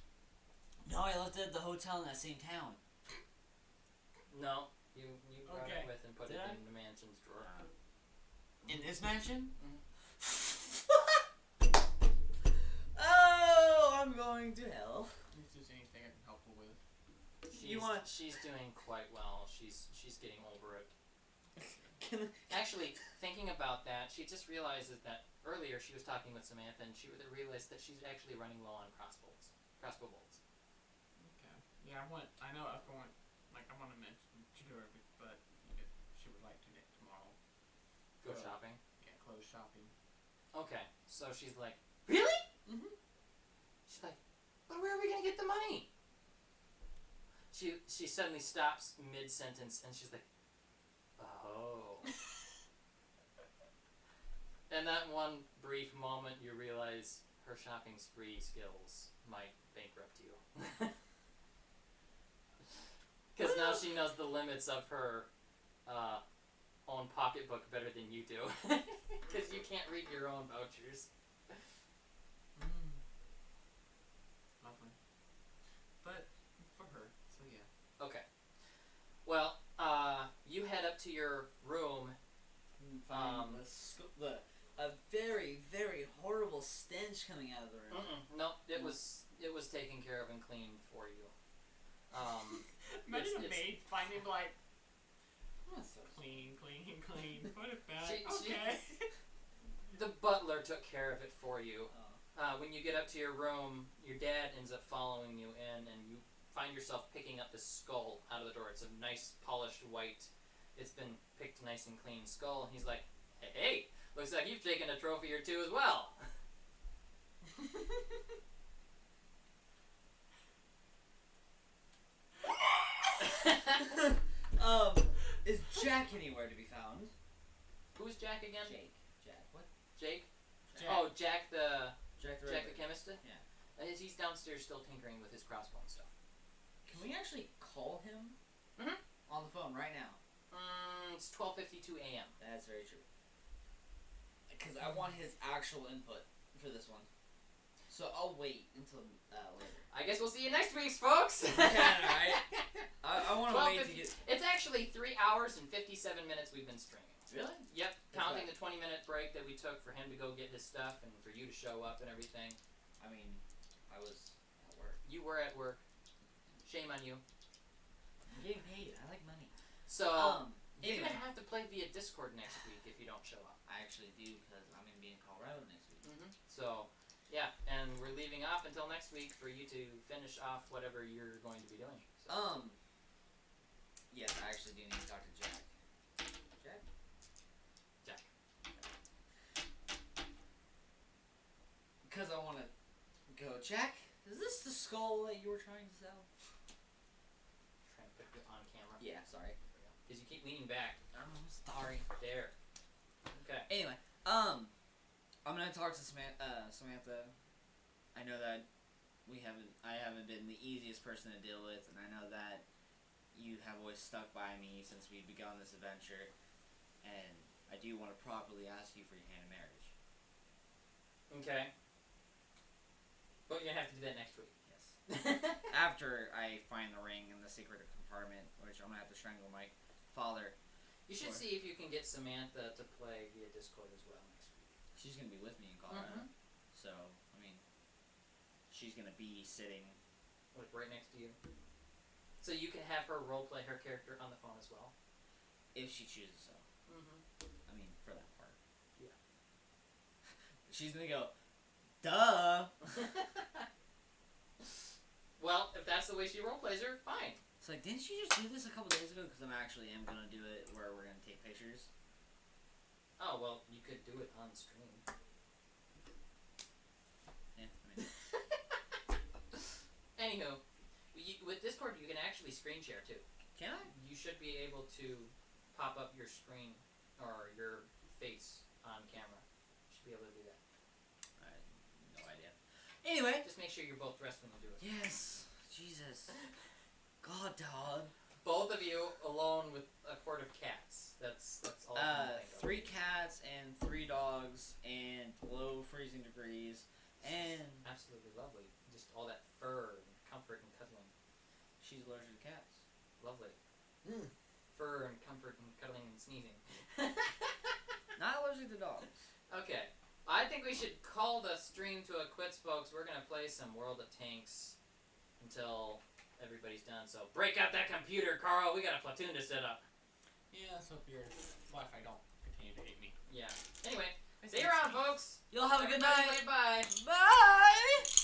No, I left it at the hotel in that same town. No, you brought Okay. it with and put Did it I? in the mansion's drawer. In this mansion? Mhm. Oh, I'm going to hell. If there's anything I can help her with. She's doing quite well. She's getting over it. Can Actually, thinking about that, she just realizes that earlier she was talking with Samantha, and she realized that she's actually running low on crossbow bolts. Okay. Yeah, I know I want, like, I want to mention to her, but if she would like to tomorrow. Go shopping. Yeah, clothes shopping. Okay, so she's like, really? Mhm. She's like, but where are we gonna get the money? She suddenly stops mid sentence, and she's like, oh. And that one brief moment, you realize her shopping spree skills might bankrupt you. Because now she knows the limits of her own pocketbook better than you do. Because you can't read your own vouchers. Lovely. But for her, so yeah. Okay. Well, you head up to your room. A very, very horrible stench coming out of the room. No, it was taken care of and cleaned for you. Imagine a it's- maid finding like That's so clean, put it back. She- Okay. The butler took care of it for you. Oh. When you get up to your room, your dad ends up following you in, and you find yourself picking up this skull out of the door. It's a nice, polished white, it's been picked nice and clean skull, and he's like, hey, looks like you've taken a trophy or two as well. Is Jack anywhere to be found? Who's Jack again? Jake. Jack. What? Jake? Jack. Oh, Jack the Jack the Jack Ripper. the chemist? Yeah. He's downstairs still tinkering with his crossbow and stuff. Can we actually call him Mhm. on the phone right now? It's 12:52 a.m. That's very true. Because I want his actual input for this one. So I'll wait until later. I guess we'll see you next week, folks. Alright. I want to wait to 12:50 get. It's actually 3 hours and 57 minutes we've been streaming. Really? Yep, That's counting right. the 20-minute break that we took for him to go get his stuff and for you to show up and everything. I mean, I was at work. You were at work. Shame on you. I'm getting paid. I like money. So, you're Anyway, gonna have to play via Discord next week if you don't show up. I actually do because I'm gonna be in Colorado next week. So, yeah, and we're leaving off until next week for you to finish off whatever you're going to be doing. So. Yes, I actually do need to talk to Jack. Jack? Jack. Because I want to go, Jack, is this the skull that you were trying to sell? Trying to put it on camera. Yeah, sorry. Because you keep leaning back. I'm sorry. There. Okay. Anyway, I'm gonna talk to Samantha. I know that I haven't been the easiest person to deal with, and I know that you have always stuck by me since we begun this adventure, and I do want to properly ask you for your hand in marriage. Okay. But you're gonna have to do that next week. Yes. After I find the ring in the secret compartment, which I'm gonna have to strangle my father. You should Sure. see if you can get Samantha to play via Discord as well next week. She's gonna be with me in Colorado, so I mean, she's gonna be sitting. Like right next to you. So you can have her roleplay her character on the phone as well. If she chooses so. I mean, for that part. Yeah. She's gonna go, duh! Well, if that's the way she roleplays her, fine. It's like, didn't you just do this a couple days ago? Because I'm actually gonna do it where we're gonna take pictures. Oh, well, you could do it on stream. Yeah, I mean. Anywho, with Discord, you can actually screen share too. Can I? You should be able to pop up your screen or your face on camera. You should be able to do that. I have no idea. Anyway. Just make sure you're both dressed when you do it. Yes. Jesus. God, dog. Both of you alone with a horde of cats. That's all I can think of. 3 cats and 3 dogs and below freezing degrees and Absolutely lovely. Just all that fur and comfort and cuddling. She's allergic to cats. Lovely. Mm. Fur and comfort and cuddling and sneezing. Not allergic to dogs. Okay. I think we should call the stream to a quits, folks. We're gonna play some World of Tanks until everybody's done. So break out that computer, Carl. We got a platoon to set up. Yeah, let's hope your Wi-Fi don't continue to hate me. Yeah. Anyway, see you around, folks. Y'all have a good night. Bye. Bye.